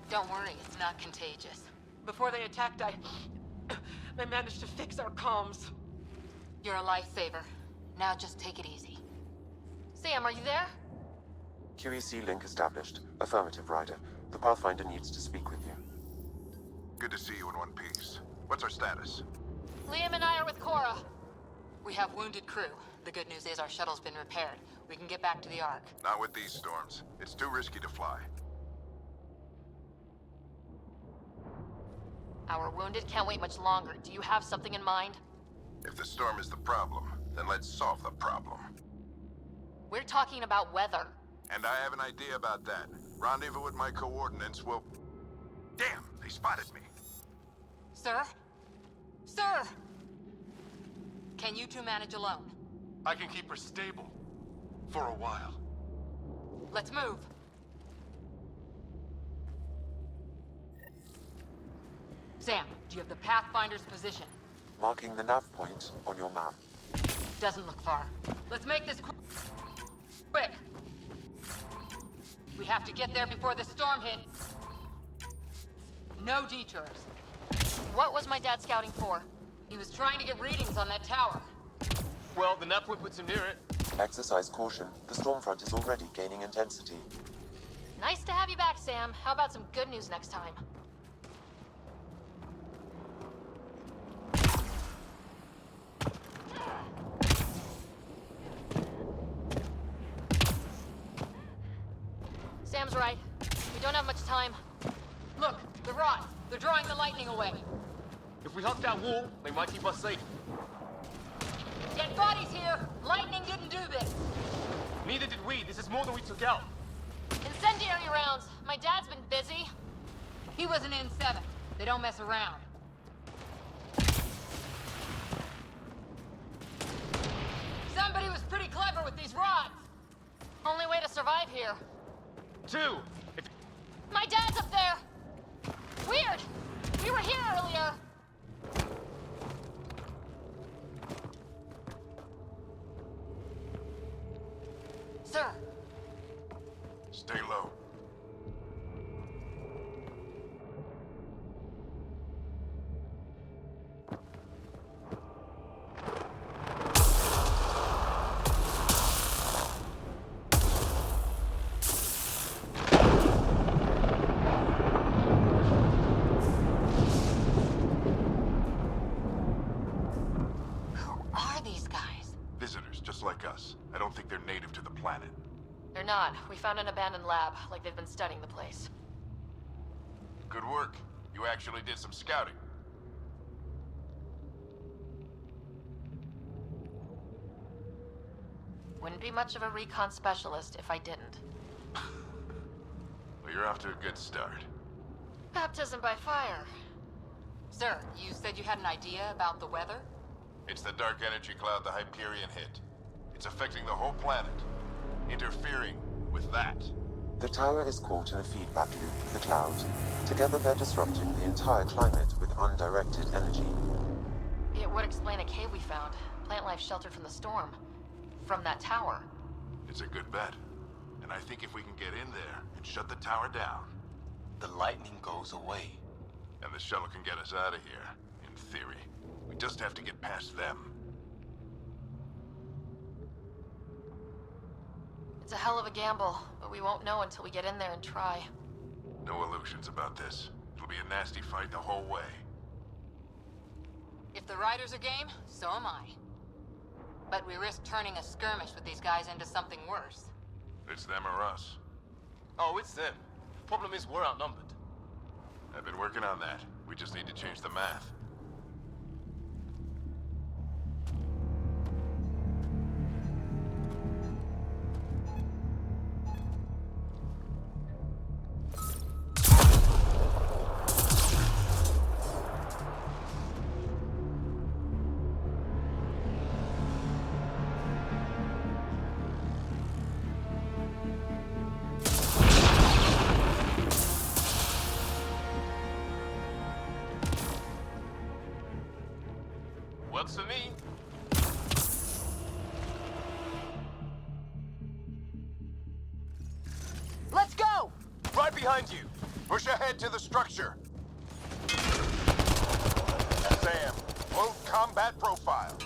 Don't worry, it's not contagious. before they attacked, I managed to fix our comms. You're a lifesaver. Now just take it easy. Sam, are you there? QEC link established. Affirmative, Ryder. The Pathfinder needs to speak with you. Good to see you in one piece. What's our status? Liam and I are with Cora. We have wounded crew. The good news is our shuttle's been repaired. We can get back to the Ark. Not with these storms. It's too risky to fly. Our wounded can't wait much longer. Do you have something in mind? If the storm is the problem, then let's solve the problem. We're talking about weather. And I have an idea about that. Rendezvous with my coordinates will... Damn, they spotted me. Sir? Sir! Can you two manage alone? I can keep her stable. For a while. Let's move. Sam, do you have the Pathfinder's position? Marking the nav point on your map. Doesn't look far. Let's make this quick. We have to get there before the storm hits. No detours. What was my dad scouting for? He was trying to get readings on that tower. Well, the nav point puts him near it. Exercise caution. The storm front is already gaining intensity. Nice to have you back, Sam. How about some good news next time? Sam's right. We don't have much time. Look, the rods. They're drawing the lightning away. If we hug that wall, they might keep us safe. Dead bodies here. Lightning didn't do this. Neither did we. This is more than we took out. Incendiary rounds. My dad's been busy. He was an N7. They don't mess around. Somebody was pretty clever with these rods. Only way to survive here. Two. My dad's up there. Weird. We were here earlier. Sir. Stay low. overlook us. I don't think they're native to the planet. They're not. We found an abandoned lab, like they've been studying the place. Good work. You actually did some scouting. Wouldn't be much of a recon specialist if I didn't. Well, you're off to a good start. Baptism by fire. Sir, you said you had an idea about the weather? It's the dark energy cloud the Hyperion hit. It's affecting the whole planet. Interfering with that. The tower is caught in a feedback loop with the cloud. Together they're disrupting the entire climate with undirected energy. It would explain a cave we found. Plant life sheltered from the storm. From that tower. It's a good bet. And I think if we can get in there and shut the tower down, The lightning goes away. and the shuttle can get us out of here, in theory. We just have to get past them. It's a hell of a gamble, but we won't know until we get in there and try. No illusions about this. It'll be a nasty fight the whole way. If the riders are game, so am I. But we risk turning a skirmish with these guys into something worse. It's them or us. Oh, it's them. Problem is, we're outnumbered. I've been working on that. We just need to change the math. Works for me. Let's go! Right behind you! Push ahead to the structure! Sam, load combat profile.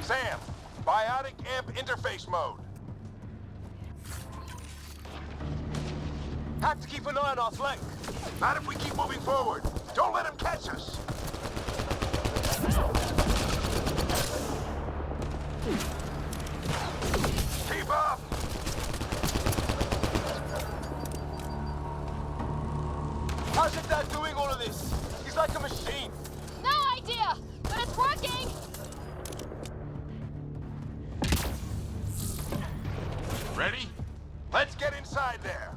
Sam, biotic amp interface mode. Have to keep an eye on our flank. Not if we keep moving forward. Don't let him catch us. Keep up! How's your dad doing all of this? He's like a machine. No idea, but it's working! Ready? Let's get inside there.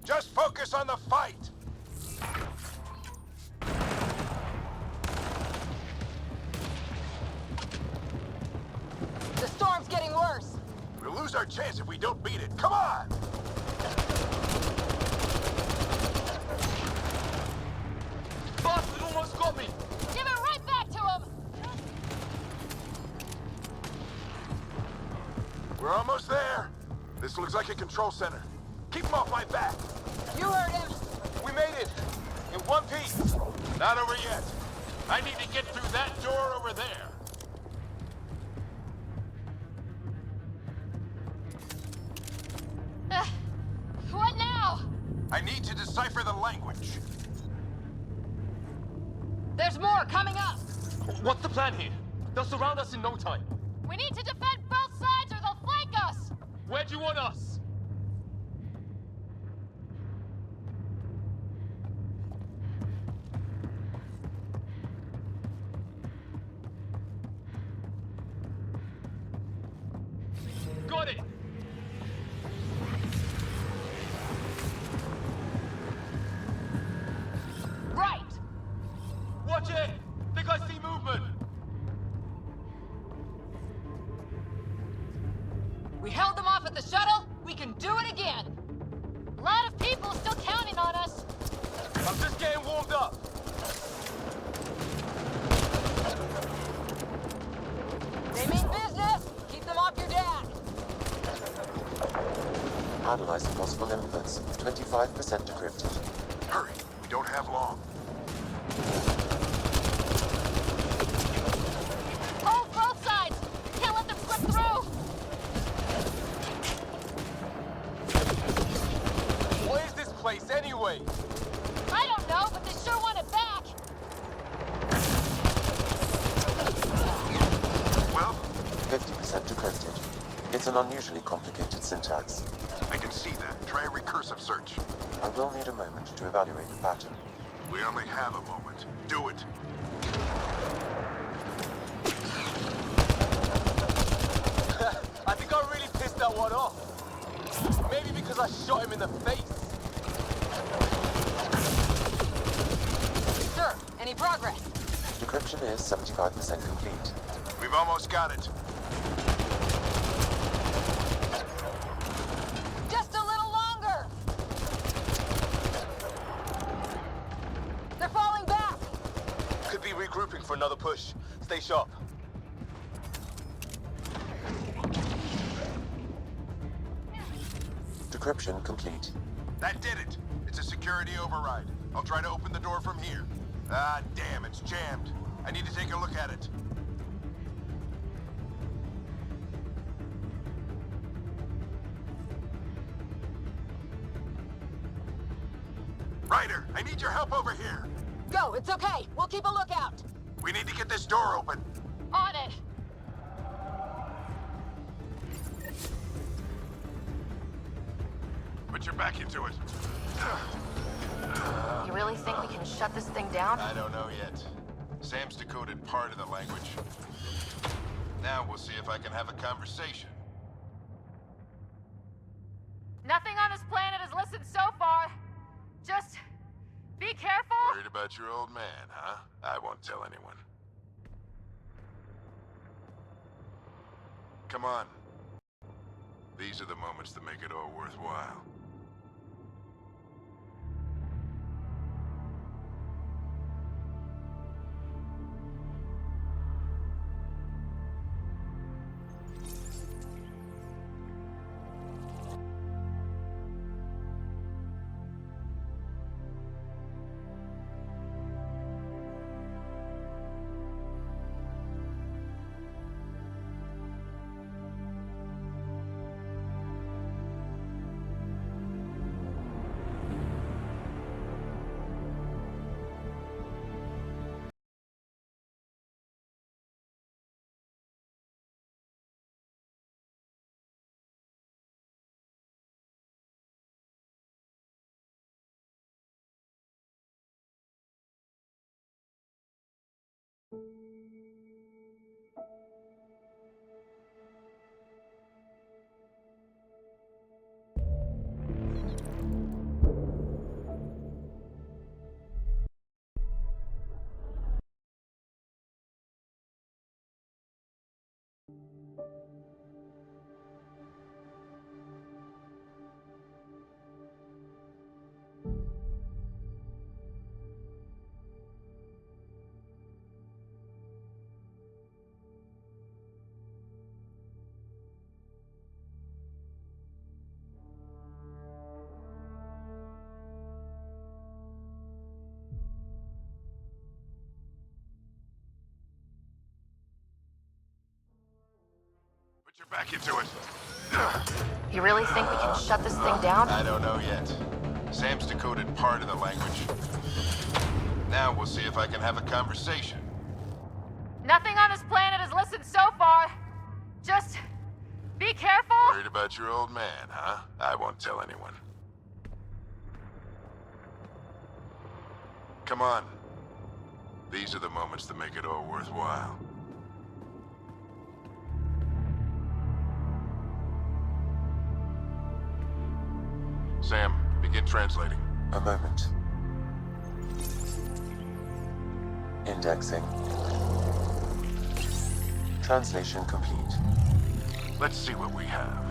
Just focus on the fight! The storm's getting worse. We'll lose our chance if we don't beat it. Come on! Bastard almost got me! Give it right back to him! We're almost there. This looks like a control center. Keep him off my back. You heard him. We made it! In one piece! Not over yet. I need to get through that door over there. What now? I need to decipher the language. There's more coming up. What's the plan here? They'll surround us in no time. We need to defend both sides or they'll flank us! Where do you want us? Got it! Right. Watch it! Think I see movement! We held them off at the shuttle. We can do it again. A lot of people still counting on us. I'm just getting warmed up. They mean business. Keep them off your dad. Analyzing possible inputs. 25% decrypted. Hurry, we don't have long. Hold both sides! Can't let them slip through! What is this place anyway? I don't know, but they sure want it back! Well? 50% decrypted. It's an unusually complicated syntax. I can see that. Try a recursive search. I will need a moment to evaluate the pattern. We only have a moment. Do it. I think I really pissed that one off. Maybe because I shot him in the face. Sir, any progress? Decryption is 75% complete. We've almost got it. Just a little longer. They're falling back. Could be regrouping for another push. Stay sharp. Decryption complete. That did it. It's a security override. I'll try to open the door from here. Ah, damn, it's jammed. I need to take a look at it. Ryder, I need your help over here. Go, it's okay. We'll keep a lookout. We need to get this door open. On it! Put your back into it. You really think we can shut this thing down? I don't know yet. Sam's decoded part of the language. Now we'll see if I can have a conversation. Nothing on this planet has listened so far. Just be careful. Worried about your old man, huh? I won't tell anyone. Come on. These are the moments that make it all worthwhile. Put your back into it. You really think we can shut this thing down? I don't know yet. Sam's decoded part of the language. Now we'll see if I can have a conversation. Nothing on this planet has listened so far. Just be careful. Worried about your old man, huh? I won't tell anyone. Come on. These are the moments that make it all worthwhile. Sam, begin translating. A moment. Indexing. Translation complete. Let's see what we have.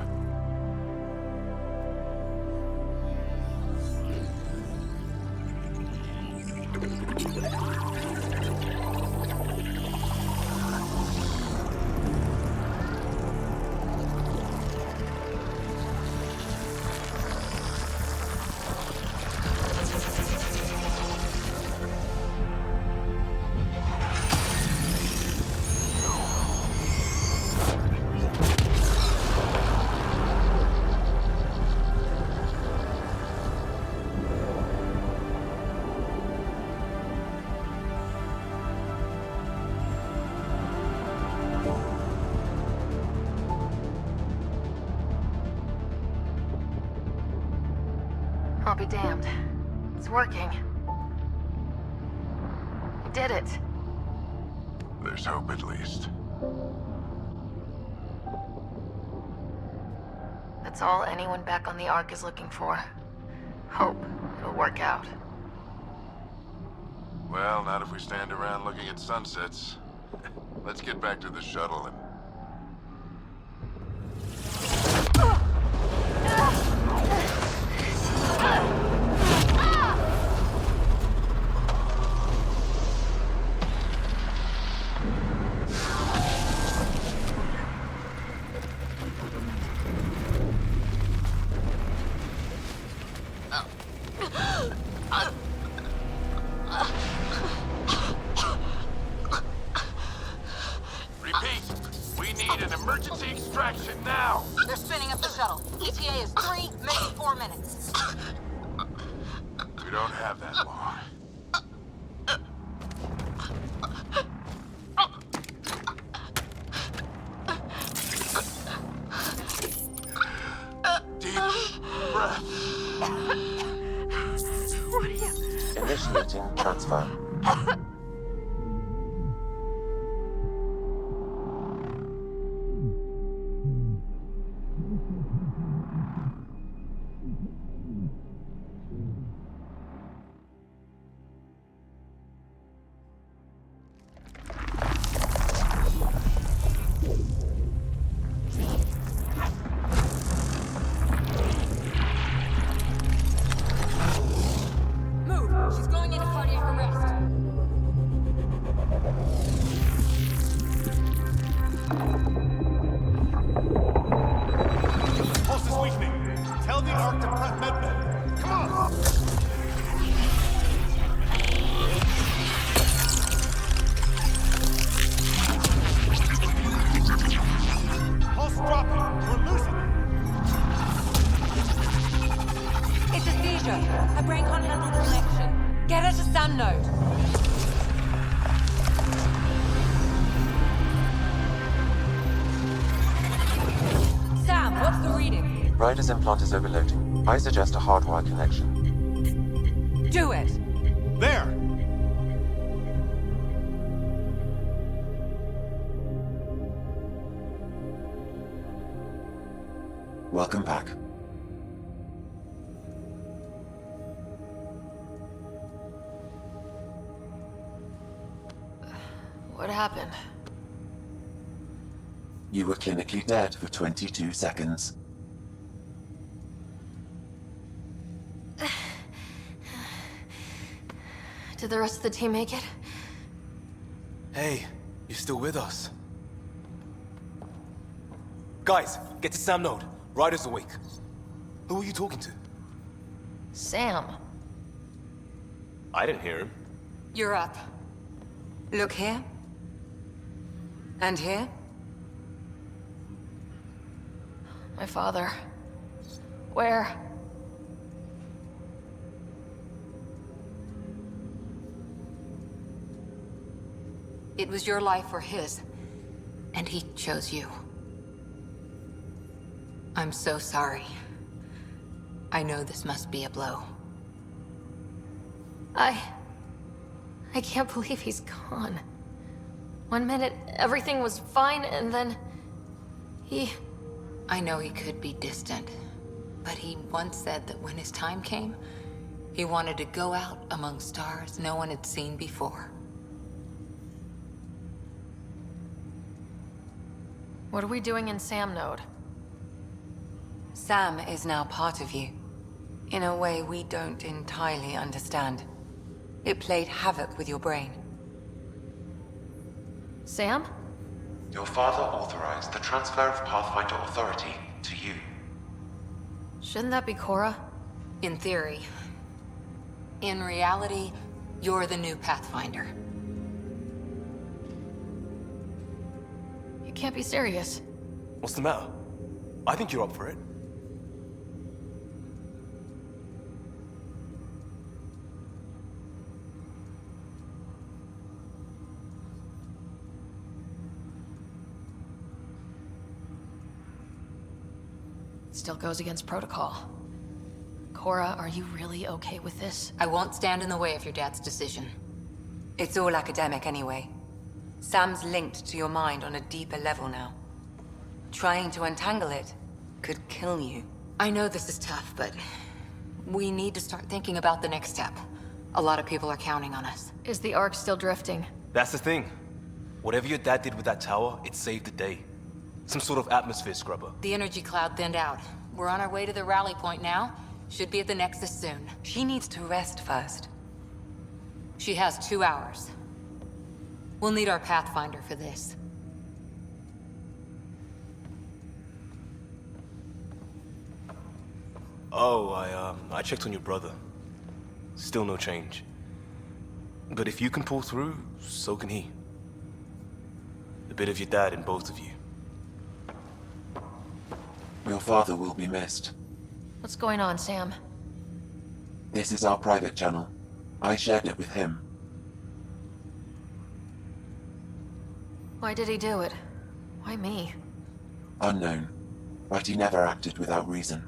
I'll be damned. It's working. We did it. There's hope at least. That's all anyone back on the Ark is looking for. Hope it'll work out. Well, not if we stand around looking at sunsets. Let's get back to the shuttle and... Repeat, we need an emergency extraction now! They're spinning up the shuttle. ETA is 3, maybe 4 minutes. We don't have that long. Deep breath. What are you... Initiating transfer. Move! She's going into cardiac arrest. Pulse is weakening. Tell the Ark to prep medbay. Come on! Pulse dropping. We're losing it. It's a seizure. Her brain can't handle the connection. Get her to Sam node. Sam, what's the reading? Ryder's implant is overloading. I suggest a hardwire connection. Do it. There! Welcome back. What happened? You were clinically dead for 22 seconds. Did the rest of the team make it? Hey, you're still with us. Guys, get to Sam Node. Ryder's awake. Who are you talking to? Sam. I didn't hear him. You're up. Look here. And here. My father. Where? It was your life or his, and he chose you. I'm so sorry. I know this must be a blow. I can't believe he's gone. 1 minute, everything was fine, and then... I know he could be distant, but he once said that when his time came, he wanted to go out among stars no one had seen before. What are we doing in Sam Node? Sam is now part of you, in a way we don't entirely understand. It played havoc with your brain. Sam? Your father authorized the transfer of Pathfinder authority to you. Shouldn't that be Cora? In theory. In reality, you're the new Pathfinder. You can't be serious. What's the matter? I think you're up for it. Still goes against protocol. Cora, are you really okay with this? I won't stand in the way of your dad's decision. It's all academic anyway. Sam's linked to your mind on a deeper level now. Trying to untangle it could kill you. I know this is tough, but we need to start thinking about the next step. A lot of people are counting on us. Is the Ark still drifting? That's the thing. Whatever your dad did with that tower, it saved the day. Some sort of atmosphere scrubber. The energy cloud thinned out. We're on our way to the rally point now. Should be at the Nexus soon. She needs to rest first. She has 2 hours. We'll need our Pathfinder for this. Oh, I checked on your brother. Still no change. But if you can pull through, so can he. A bit of your dad in both of you. Your father will be missed. What's going on, Sam? This is our private channel. I shared it with him. Why did he do it? Why me? Unknown, but he never acted without reason.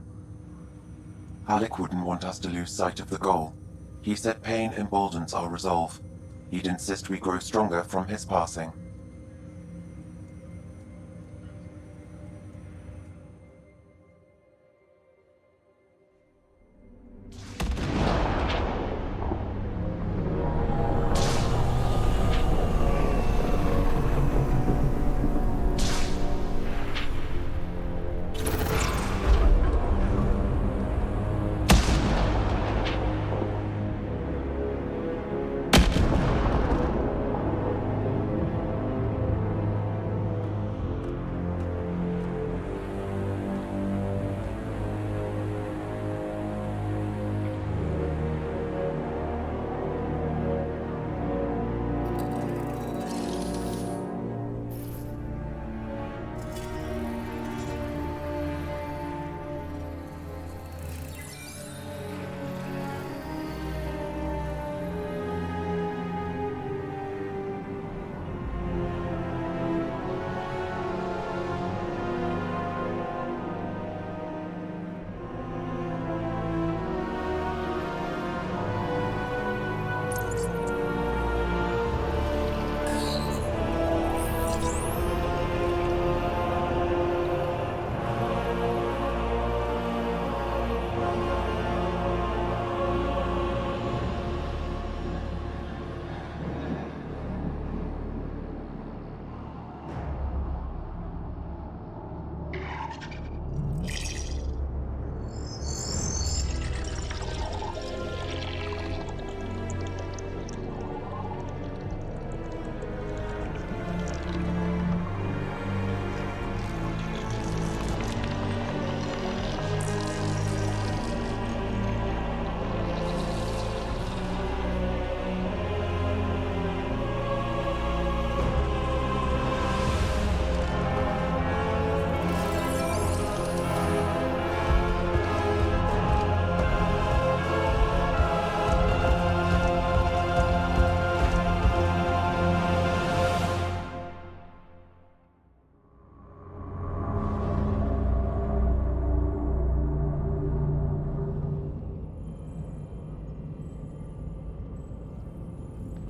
Alec wouldn't want us to lose sight of the goal. He said pain emboldens our resolve. He'd insist we grow stronger from his passing.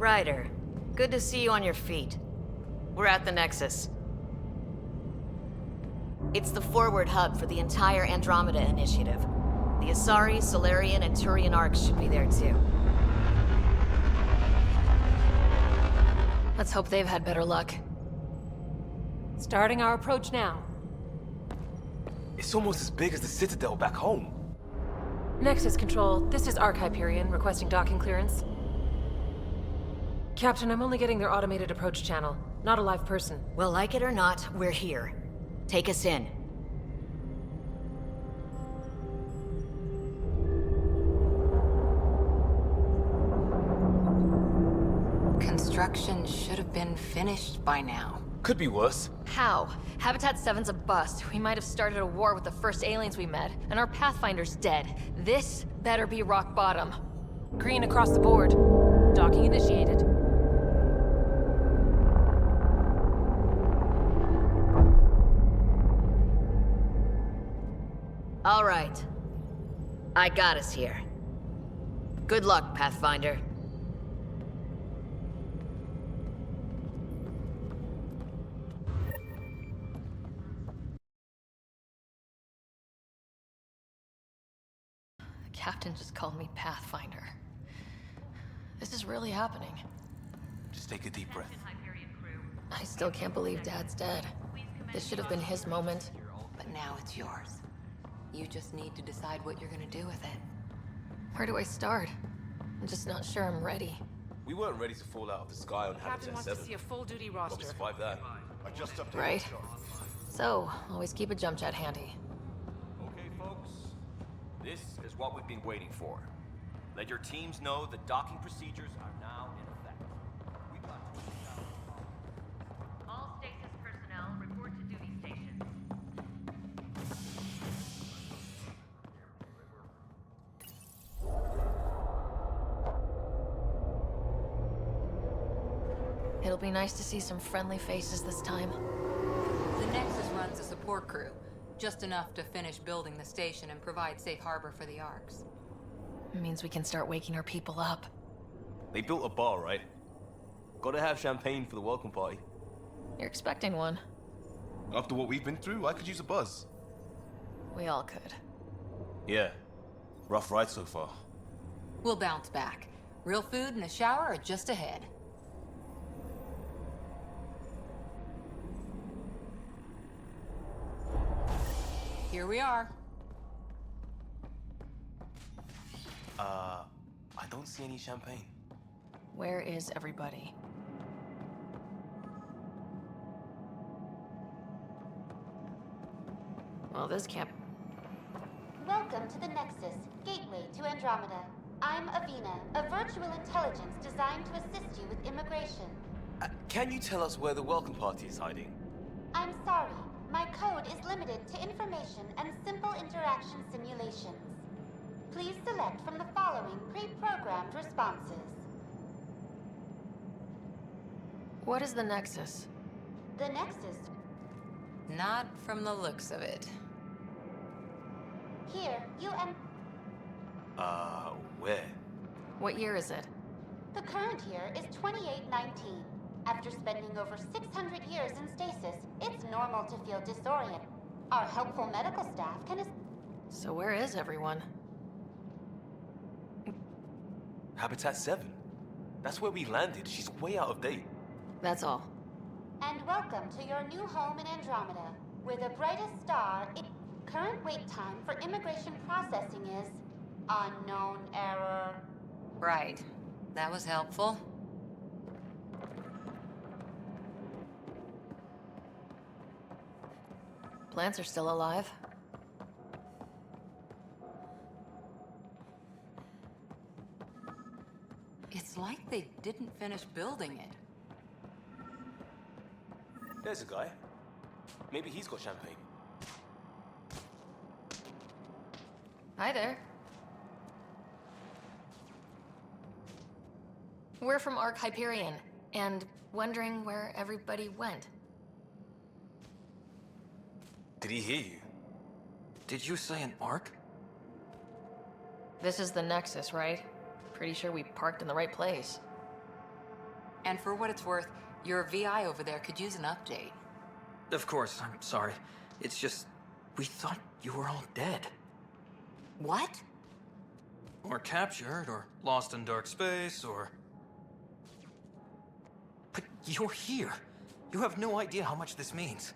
Ryder, good to see you on your feet. We're at the Nexus. It's the forward hub for the entire Andromeda Initiative. The Asari, Solarian, and Turian arcs should be there too. Let's hope they've had better luck. Starting our approach now. It's almost as big as the Citadel back home. Nexus Control, this is Arc Hyperion requesting docking clearance. Captain, I'm only getting their automated approach channel, not a live person. Well, like it or not, we're here. Take us in. Construction should have been finished by now. Could be worse. How? Habitat 7's a bust. We might have started a war with the first aliens we met, and our Pathfinder's dead. This better be rock bottom. Green across the board. Docking initiated. All right. I got us here. Good luck, Pathfinder. The captain just called me Pathfinder. This is really happening. Just take a deep breath. I still can't believe Dad's dead. This should have been his moment. But now it's yours. You just need to decide what you're gonna do with it. Where do I start? I'm just not sure I'm ready. We weren't ready to fall out of the sky on Captain Habitat wants 7. to see a full-duty But we roster. survived that. I just updated Right. the chart. So, always keep a jump jet handy. Okay, folks. This is what we've been waiting for. Let your teams know the docking procedures are now in effect. We've got All stasis personnel report to duty stations. It'll be nice to see some friendly faces this time. The Nexus runs a support crew. Just enough to finish building the station and provide safe harbor for the arcs. It means we can start waking our people up. They built a bar, right? Gotta have champagne for the welcome party. You're expecting one. After what we've been through, I could use a buzz. We all could. Yeah. Rough ride so far. We'll bounce back. Real food and a shower are just ahead. Here we are. I don't see any champagne. Where is everybody? Well, this can't... Welcome to the Nexus, gateway to Andromeda. I'm Avina, a virtual intelligence designed to assist you with immigration. Can you tell us where the welcome party is hiding? I'm sorry, my code is limited to information and simple interaction simulations. Please select from the following pre-programmed responses. What is the Nexus? The Nexus. Not from the looks of it. Here, you and... Where? What year is it? The current year is 2819. After spending over 600 years in stasis, it's normal to feel disoriented. Our helpful medical staff can... So where is everyone? Habitat 7. That's where we landed. She's way out of date. That's all. And welcome to your new home in Andromeda. We're the brightest star in... Current wait time for immigration processing is... unknown error. Right. That was helpful. Plants are still alive. It's like they didn't finish building it. There's a guy. Maybe he's got champagne. Hi there. We're from Arc Hyperion, and wondering where everybody went. Did he hear you? Did you say an arc? This is the Nexus, right? Pretty sure we parked in the right place. And for what it's worth, your VI over there could use an update. Of course, I'm sorry. It's just, we thought you were all dead. What? Or captured, or lost in dark space, or... But you're here. You have no idea how much this means.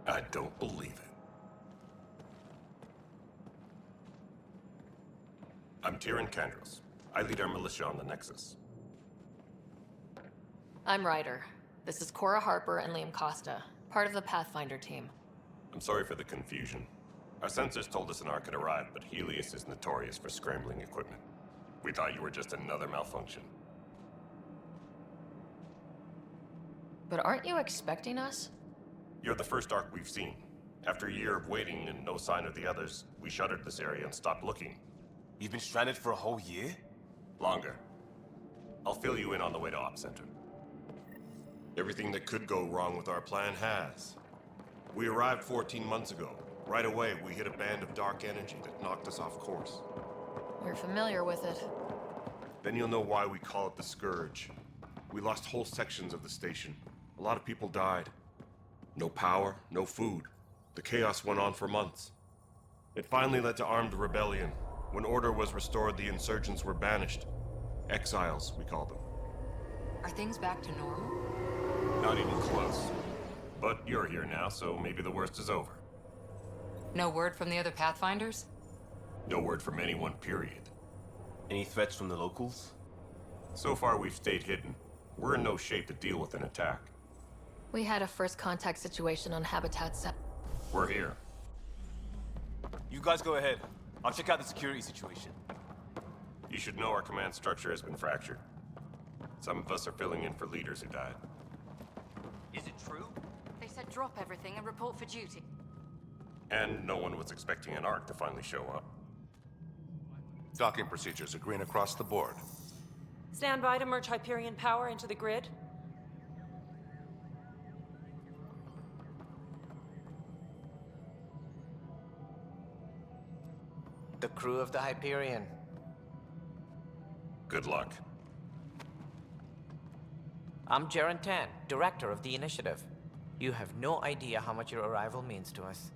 I don't believe it. I'm Tyrion Candros. I lead our militia on the Nexus. I'm Ryder. This is Cora Harper and Liam Costa, part of the Pathfinder team. I'm sorry for the confusion. Our sensors told us an Ark had arrived, but Helios is notorious for scrambling equipment. We thought you were just another malfunction. But aren't you expecting us? You're the first Ark we've seen. After a year of waiting and no sign of the others, we shuttered this area and stopped looking. You've been stranded for a whole year? Longer. I'll fill you in on the way to Op Center. Everything that could go wrong with our plan has. We arrived 14 months ago. Right away, we hit a band of dark energy that knocked us off course. We're familiar with it. Then you'll know why we call it the Scourge. We lost whole sections of the station. A lot of people died. No power, no food. The chaos went on for months. It finally led to armed rebellion. When order was restored, the insurgents were banished. Exiles, we call them. Are things back to normal? Not even close. But you're here now, so maybe the worst is over. No word from the other Pathfinders? No word from anyone, period. Any threats from the locals? So far, we've stayed hidden. We're in no shape to deal with an attack. We had a first contact situation on Habitat 7. We're here. You guys go ahead. I'll check out the security situation. You should know our command structure has been fractured. Some of us are filling in for leaders who died. Is it true? They said drop everything and report for duty. And no one was expecting an Ark to finally show up. Docking procedures are green across the board. Stand by to merge Hyperion power into the grid. The crew of the Hyperion. Good luck. I'm Jaren Tan, director of the initiative. You have no idea how much your arrival means to us.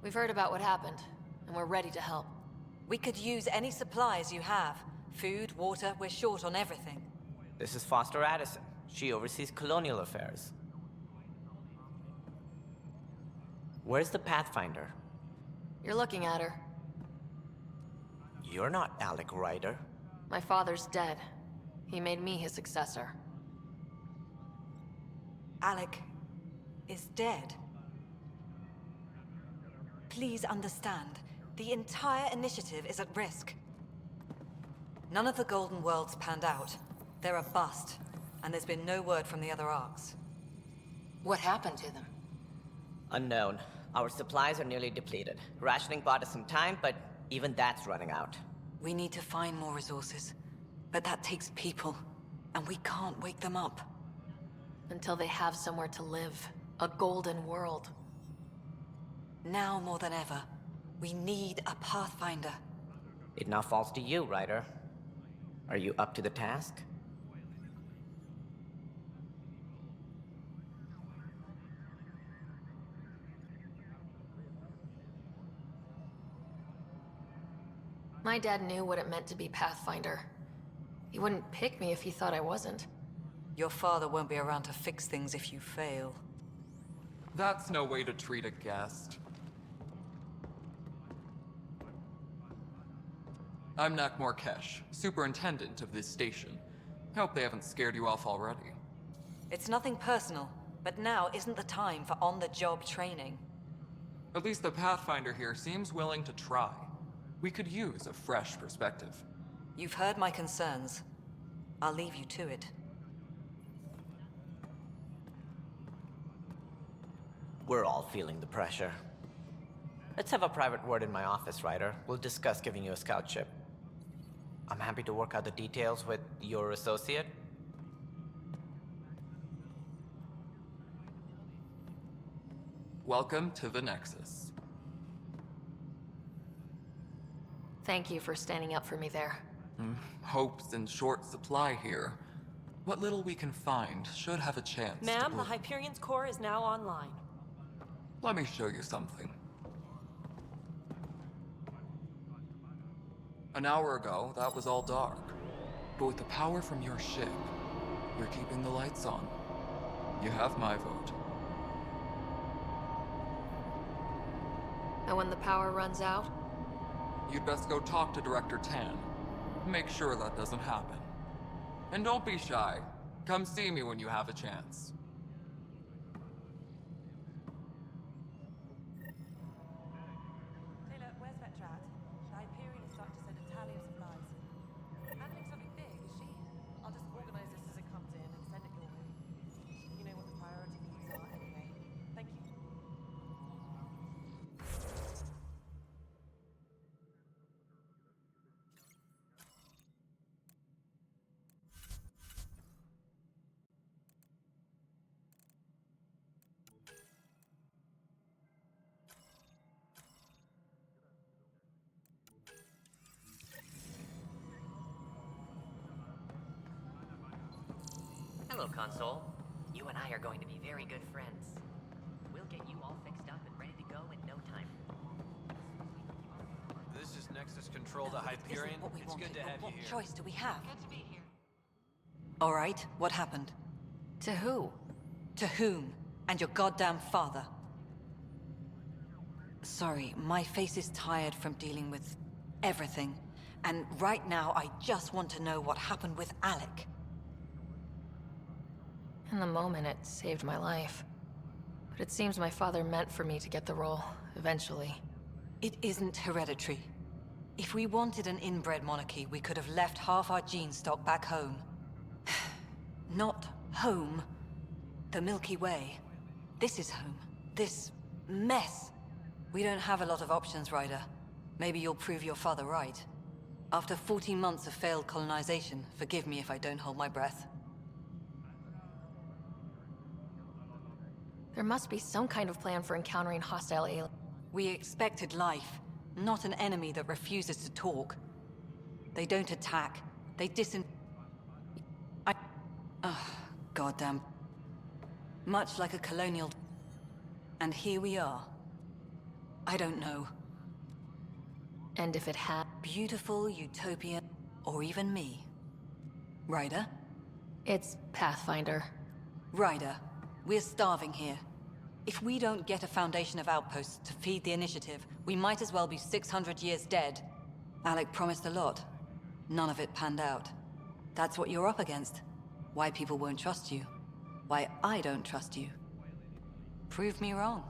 We've heard about what happened, and we're ready to help. We could use any supplies you have. Food, water, we're short on everything. This is Foster Addison. She oversees colonial affairs. Where's the Pathfinder? You're looking at her. You're not Alec Ryder. My father's dead. He made me his successor. Alec is dead. Please understand, the entire initiative is at risk. None of the Golden Worlds panned out. They're a bust, and there's been no word from the other arcs. What happened to them? Unknown. Our supplies are nearly depleted. Rationing bought us some time, but even that's running out. We need to find more resources, but that takes people, and we can't wake them up. Until they have somewhere to live. A golden world. Now more than ever, we need a Pathfinder. It now falls to you, Ryder. Are you up to the task? My dad knew what it meant to be Pathfinder. He wouldn't pick me if he thought I wasn't. Your father won't be around to fix things if you fail. That's no way to treat a guest. I'm Nakmor Kesh, superintendent of this station. Hope they haven't scared you off already. It's nothing personal, but now isn't the time for on-the-job training. At least the Pathfinder here seems willing to try. We could use a fresh perspective. You've heard my concerns. I'll leave you to it. We're all feeling the pressure. Let's have a private word in my office, Ryder. We'll discuss giving you a scout ship. I'm happy to work out the details with your associate. Welcome to the Nexus. Thank you for standing up for me there. Hope's in short supply here. What little we can find should have a chance. Ma'am, the Hyperion's core is now online. Let me show you something. An hour ago, that was all dark. But with the power from your ship, you're keeping the lights on. You have my vote. And when the power runs out? You'd best go talk to Director Tan. Make sure that doesn't happen. And don't be shy. Come see me when you have a chance. Taylor, where's Vetrat? The Hyperion is starting to send a tally of supplies. Handling something big, is she? I'll just organize this as it comes in and send it your way. You know what the priority needs are anyway. Thank you. Hello, Console. You and I are going to be very good friends. We'll get you all fixed up and ready to go in no time. This is Nexus Control to Hyperion. It's good to have you What here. choice do we have? All right, what happened? To who? To whom? And your goddamn father. Sorry, my face is tired from dealing with everything. And right now, I just want to know what happened with Alec. In the moment, it saved my life. But it seems my father meant for me to get the role, eventually. It isn't hereditary. If we wanted an inbred monarchy, we could have left half our gene stock back home. Not home. The Milky Way. This is home. This mess. We don't have a lot of options, Ryder. Maybe you'll prove your father right. After 14 months of failed colonization, forgive me if I don't hold my breath. There must be some kind of plan for encountering hostile aliens. We expected life, not an enemy that refuses to talk. They don't attack. They goddamn. Much like a colonial. And here we are. I don't know. And if it had... Beautiful, utopian, or even me. Ryder? It's Pathfinder. Ryder, we're starving here. If we don't get a foundation of outposts to feed the initiative, we might as well be 600 years dead. Alec promised a lot. None of it panned out. That's what you're up against. Why people won't trust you. Why I don't trust you. Prove me wrong.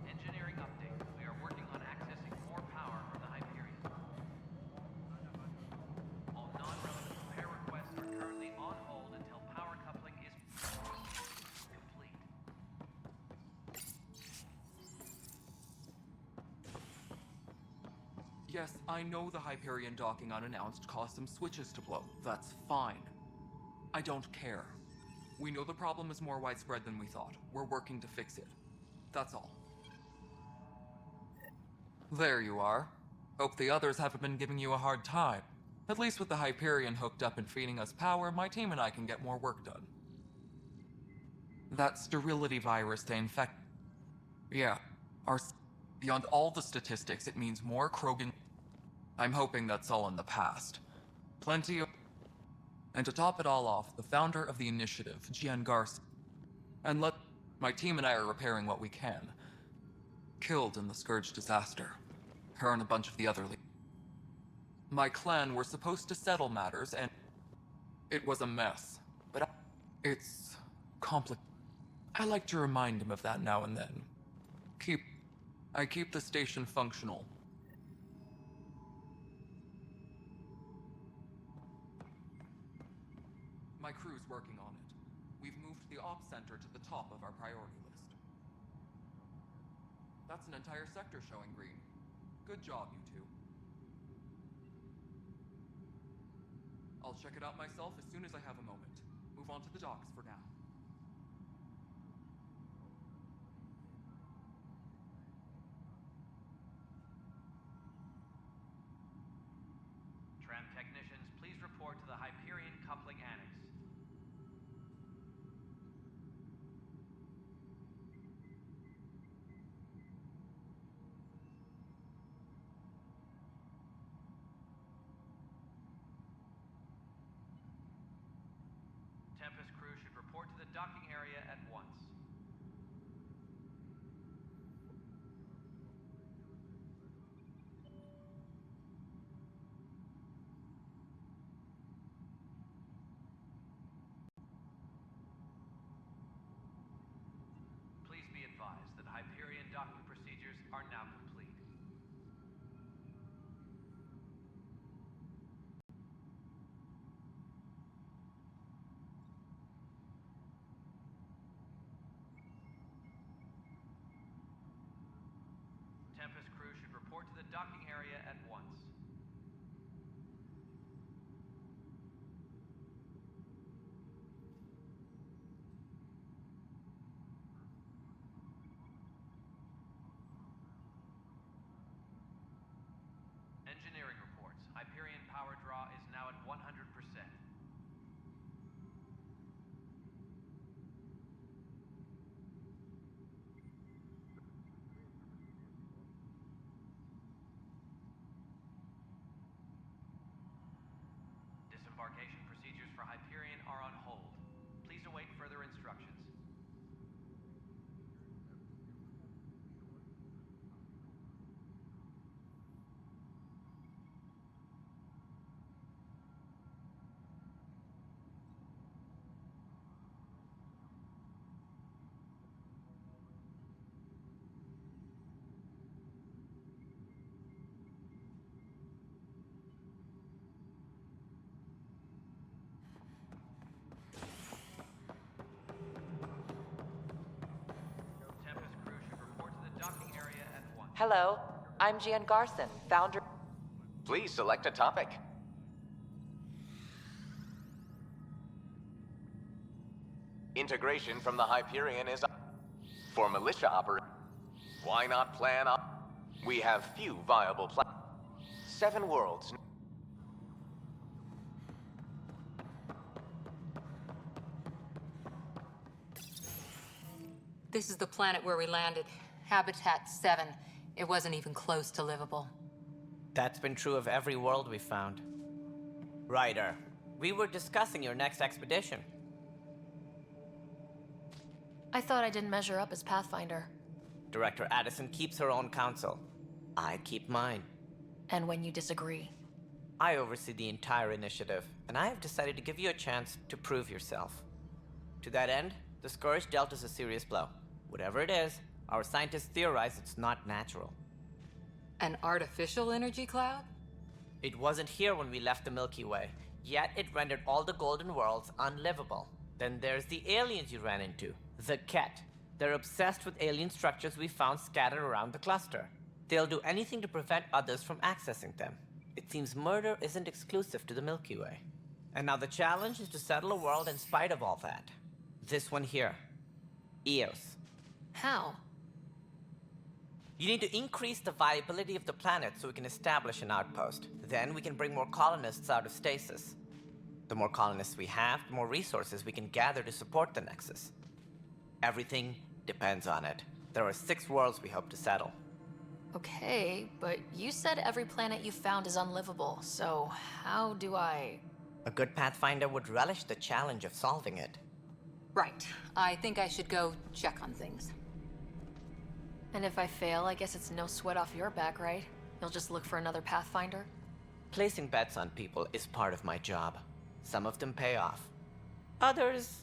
Engineering update. We are working on accessing more power from the Hyperion. All non-relevant repair requests are currently on hold until power coupling is complete. Yes, I know the Hyperion docking unannounced caused some switches to blow. That's fine. I don't care. We know the problem is more widespread than we thought. We're working to fix it. That's all. There you are. Hope the others haven't been giving you a hard time. At least with the Hyperion hooked up and feeding us power, my team and I can get more work done. That sterility virus they infect... Yeah, beyond all the statistics, it means more Krogan... I'm hoping that's all in the past. Plenty of... And to top it all off, the founder of the initiative, Gian Garcia. And my team and I are repairing what we can. Killed in the Scourge disaster. Her and a bunch of the other My clan were supposed to settle matters, and it was a mess. But it's complicated. I like to remind him of that now and then. I keep the station functional. My crew's working on it. We've moved the ops center to the top of our priority list. That's an entire sector showing green. Good job, you two. I'll check it out myself as soon as I have a moment. Move on to the docks for now. docking area at once. Please be advised that Hyperion docking procedures are now complete. Tempest crew should report to the docking area at once. Engineering reports. Hyperion power draw is now at 100%. Disembarkation procedures for Hyperion are on hold. Please await further instructions. Tempest crew should report to the docking area at once. Hello, I'm Gian Garson, founder. Please select a topic. Integration from the Hyperion is for militia operation. Why not plan up? We have few viable plans. 7 worlds. This is the planet where we landed. Habitat 7. It wasn't even close to livable. That's been true of every world we found. Ryder, we were discussing your next expedition. I thought I didn't measure up as Pathfinder. Director Addison keeps her own counsel. I keep mine. And when you disagree? I oversee the entire initiative, and I have decided to give you a chance to prove yourself. To that end, the Scourge dealt us a serious blow. Whatever it is, our scientists theorize it's not natural. An artificial energy cloud? It wasn't here when we left the Milky Way, yet it rendered all the Golden Worlds unlivable. Then there's the aliens you ran into, the Ket. They're obsessed with alien structures we found scattered around the cluster. They'll do anything to prevent others from accessing them. It seems murder isn't exclusive to the Milky Way. And now the challenge is to settle a world in spite of all that. This one here. Eos. How? You need to increase the viability of the planet so we can establish an outpost. Then we can bring more colonists out of stasis. The more colonists we have, the more resources we can gather to support the Nexus. Everything depends on it. There are 6 worlds we hope to settle. Okay, but you said every planet you found is unlivable, so how do I... A good Pathfinder would relish the challenge of solving it. Right. I think I should go check on things. And if I fail, I guess it's no sweat off your back, right? You'll just look for another Pathfinder? Placing bets on people is part of my job. Some of them pay off. Others...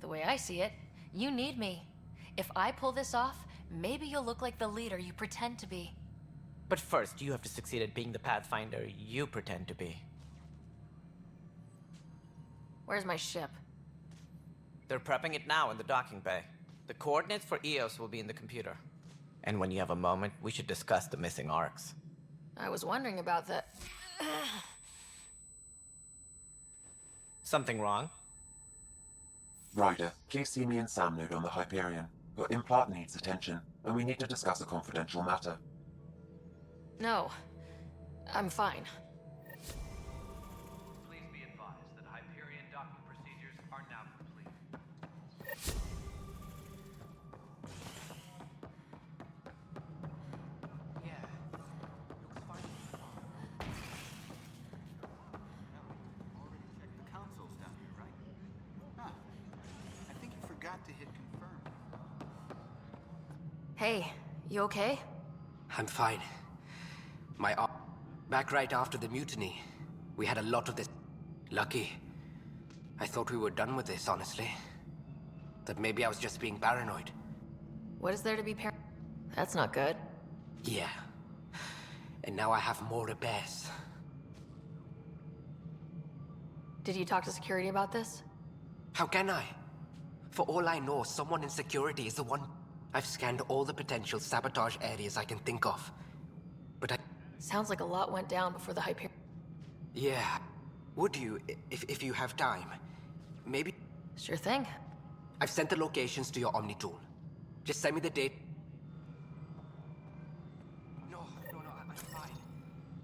The way I see it, you need me. If I pull this off, maybe you'll look like the leader you pretend to be. But first, you have to succeed at being the Pathfinder you pretend to be. Where's my ship? They're prepping it now in the docking bay. The coordinates for Eos will be in the computer. And when you have a moment, we should discuss the missing arcs. I was wondering about that. Something wrong? Ryder, please see me and Sam Node on the Hyperion. Your implant needs attention, and we need to discuss a confidential matter. No, I'm fine. Please be advised that Hyperion docking procedures are now complete. Hey, you okay? I'm fine. Back right after the mutiny. We had a lot of this. Lucky. I thought we were done with this, honestly. That maybe I was just being paranoid. What is there to be That's not good. Yeah. And now I have more repairs. Did you talk to security about this? How can I? For all I know, someone in security is the one. I've scanned all the potential sabotage areas I can think of. But I... Sounds like a lot went down before the Hyperion. Yeah. Would you, if you have time? Maybe... Sure thing. I've sent the locations to your Omni tool. Just send me the date. No, I'm fine.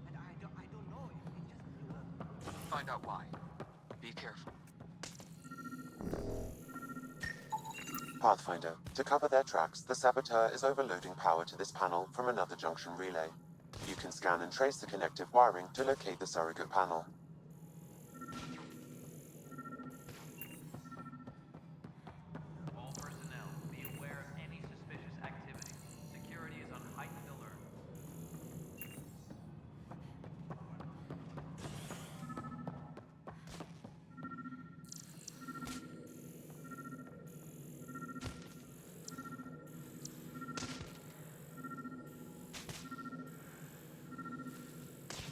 And I don't know if it just... Find out why. Be careful. Pathfinder, to cover their tracks, the saboteur is overloading power to this panel from another junction relay. You can scan and trace the connective wiring to locate the surrogate panel. All personnel, be aware of any suspicious activity. Security is on heightened alert.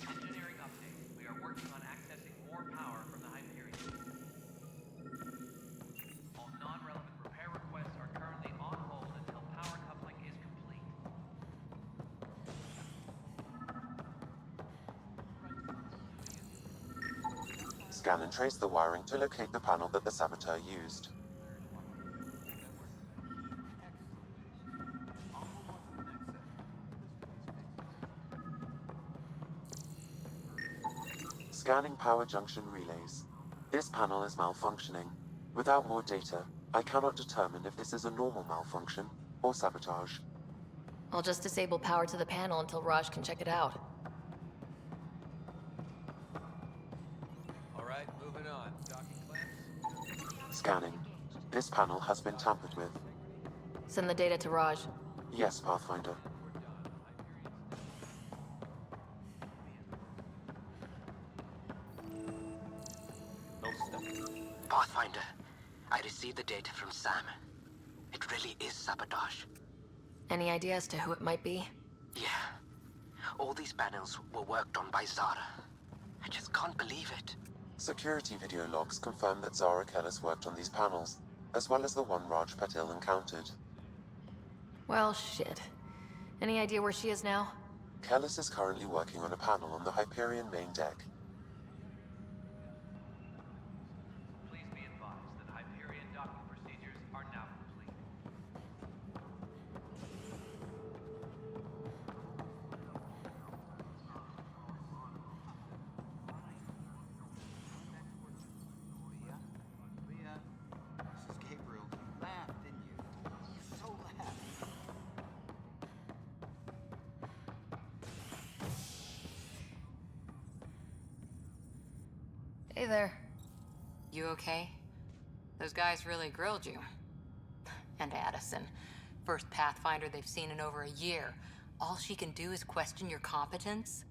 Engineering update. We are working on accessing more power from the Hyperion. All non-relevant repair requests are currently on hold until power coupling is complete. Scan and trace the wiring to locate the panel that the saboteur used. Scanning power junction relays. This panel is malfunctioning. Without more data, I cannot determine if this is a normal malfunction or sabotage. I'll just disable power to the panel until Raj can check it out. All right, moving on. Docking clamps. Scanning. This panel has been tampered with. Send the data to Raj. Yes, Pathfinder. Pathfinder, I received the data from Sam. It really is sabotage. Any idea as to who it might be? Yeah. All these panels were worked on by Zara. I just can't believe it. Security video logs confirm that Zara Kellis worked on these panels, as well as the one Raj Patil encountered. Well, shit. Any idea where she is now? Kellis is currently working on a panel on the Hyperion main deck. Please be advised that Hyperion docking procedures are now complete. Leah, this is Gabriel. You laughed, didn't you? You so laughed. Hey there. You okay? Those guys really grilled you. And Addison. First Pathfinder they've seen in over a year. All she can do is question your competence?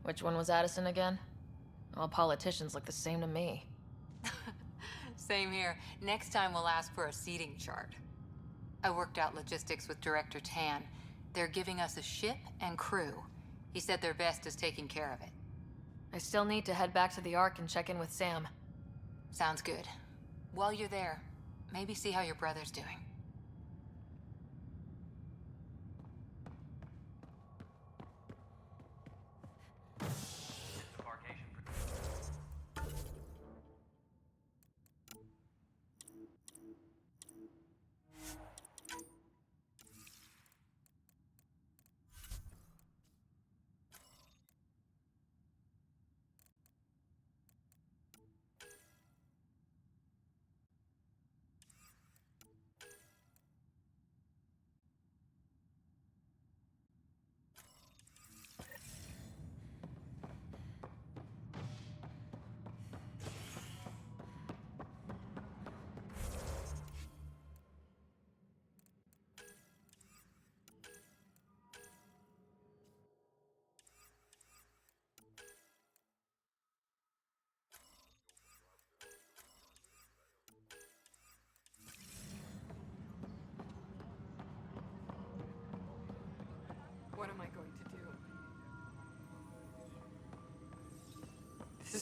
Which one was Addison again? All politicians look the same to me. Same here. Next time we'll ask for a seating chart. I worked out logistics with Director Tan. They're giving us a ship and crew. He said their best is taking care of it. I still need to head back to the Ark and check in with Sam. Sounds good. While you're there, maybe see how your brother's doing.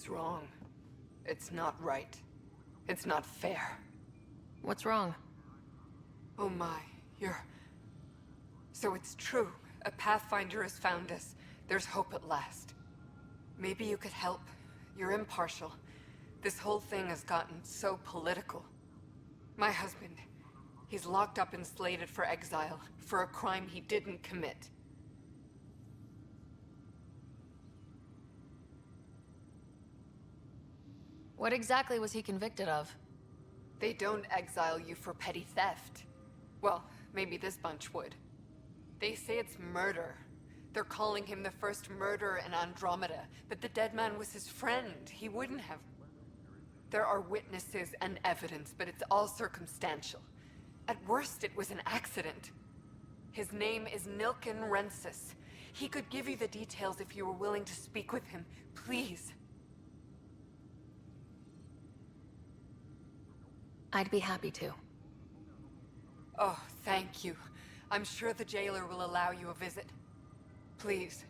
is wrong. It's not right. It's not fair. What's wrong? Oh my, you're... So it's true. A Pathfinder has found us. There's hope at last. Maybe you could help. You're impartial. This whole thing has gotten so political. My husband, he's locked up and slated for exile for a crime he didn't commit. What exactly was he convicted of? They don't exile you for petty theft. Well, maybe this bunch would. They say it's murder. They're calling him the first murderer in Andromeda, but the dead man was his friend. He wouldn't have... There are witnesses and evidence, but it's all circumstantial. At worst, it was an accident. His name is Nilken Rensis. He could give you the details if you were willing to speak with him. Please. I'd be happy to. Oh, thank you. I'm sure the jailer will allow you a visit. Please,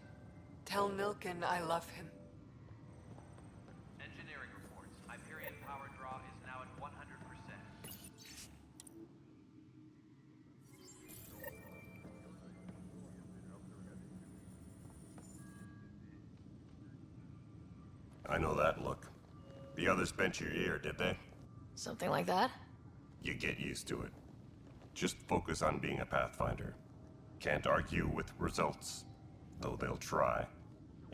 tell Nilken I love him. Engineering reports. Hyperion power draw is now at 100%. I know that look. The others bent your ear, did they? Something like that? You get used to it. Just focus on being a Pathfinder. Can't argue with results, though they'll try.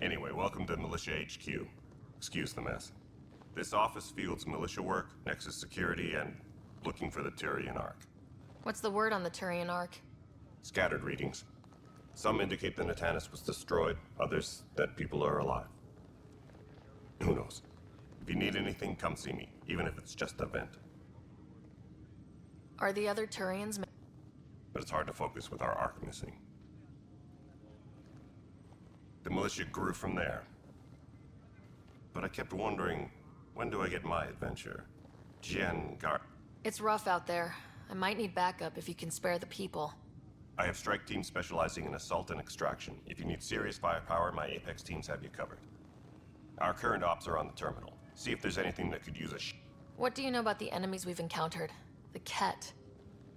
Anyway, welcome to Militia HQ. Excuse the mess. This office fields militia work, Nexus security, and looking for the Turian Ark. What's the word on the Turian Ark? Scattered readings. Some indicate the Natanus was destroyed, others that people are alive. Who knows? If you need anything, come see me, even if it's just a vent. Are the other Turians... But it's hard to focus with our Ark missing. The militia grew from there. But I kept wondering, when do I get my adventure? It's rough out there. I might need backup if you can spare the people. I have strike teams specializing in assault and extraction. If you need serious firepower, my Apex teams have you covered. Our current ops are on the terminal. See if there's anything that could use a What do you know about the enemies we've encountered? The Ket.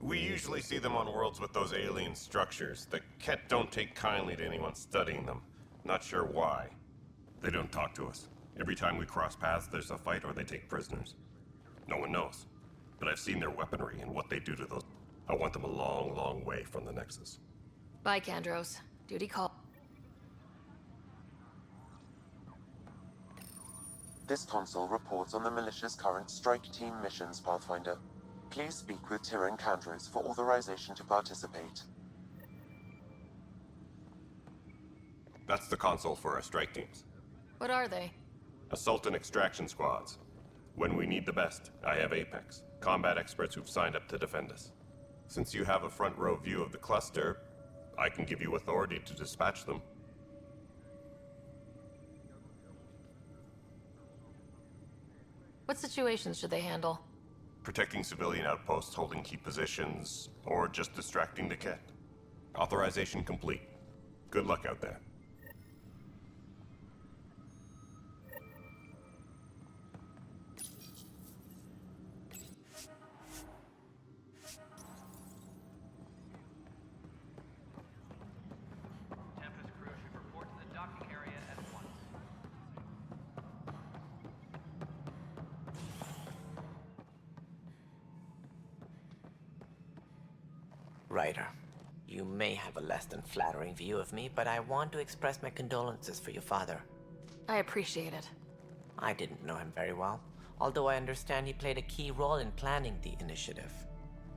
We usually see them on worlds with those alien structures. The Ket don't take kindly to anyone studying them. Not sure why. They don't talk to us. Every time we cross paths, there's a fight or they take prisoners. No one knows. But I've seen their weaponry and what they do to those. I want them a long, long way from the Nexus. Bye, Kandros. Duty call. This console reports on the militia's current strike team missions, Pathfinder. Please speak with Tyrion Kandros for authorization to participate. That's the console for our strike teams. What are they? Assault and extraction squads. When we need the best, I have Apex, combat experts who've signed up to defend us. Since you have a front row view of the cluster, I can give you authority to dispatch them. What situations should they handle? Protecting civilian outposts, holding key positions, or just distracting the Ket. Authorization complete. Good luck out there. Tempest crew should report to the docking area at once. Ryder, you may have a less than flattering view of me, but I want to express my condolences for your father. I appreciate it. I didn't know him very well, although I understand he played a key role in planning the initiative.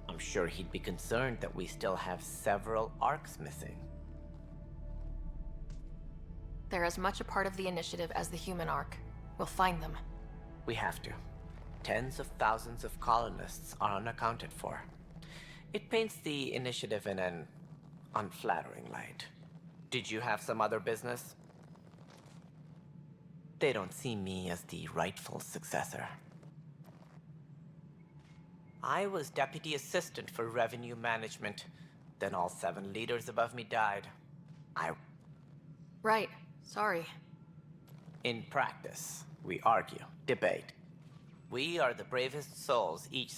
I'm sure he'd be concerned that we still have several arcs missing. They're as much a part of the initiative as the human arc. We'll find them. We have to. Tens of thousands of colonists are unaccounted for. It paints the initiative in an unflattering light. Did you have some other business? They don't see me as the rightful successor. I was deputy assistant for revenue management. Then all 7 leaders above me died. Right. Sorry. In practice, We argue, debate. We are the bravest souls each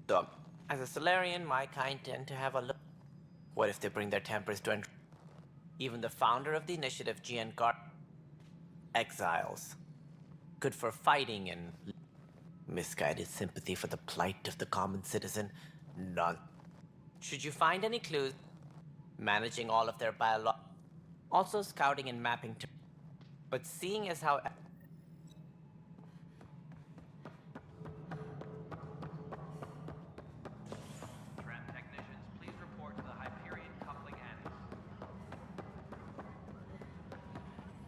dog. As a Solarian, my kind tend to have a look. What if they bring their tempers to even the founder of the initiative, exiles. Good for fighting and misguided sympathy for the plight of the common citizen. None. Should you find any clues, managing all of their also scouting and mapping but seeing as how Tram technicians, please report to the Hyperion coupling annex.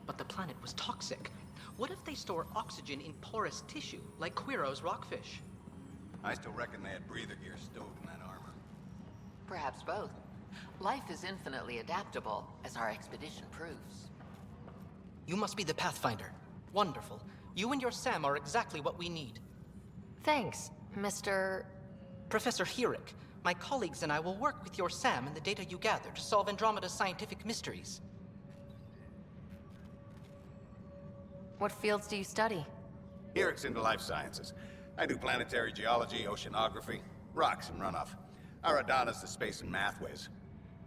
But the planet was toxic. What if they store oxygen in porous tissue, like Quiro's rockfish? I still reckon they had breather gear stowed in that armor. Perhaps both. Life is infinitely adaptable, as our expedition proves. You must be the Pathfinder. Wonderful. You and your Sam are exactly what we need. Thanks, Mr. Professor Herrick. My colleagues and I will work with your Sam and the data you gather to solve Andromeda's scientific mysteries. What fields do you study? Herrick's into life sciences. I do planetary geology, oceanography, rocks and runoff. Aradana's the space and math whiz.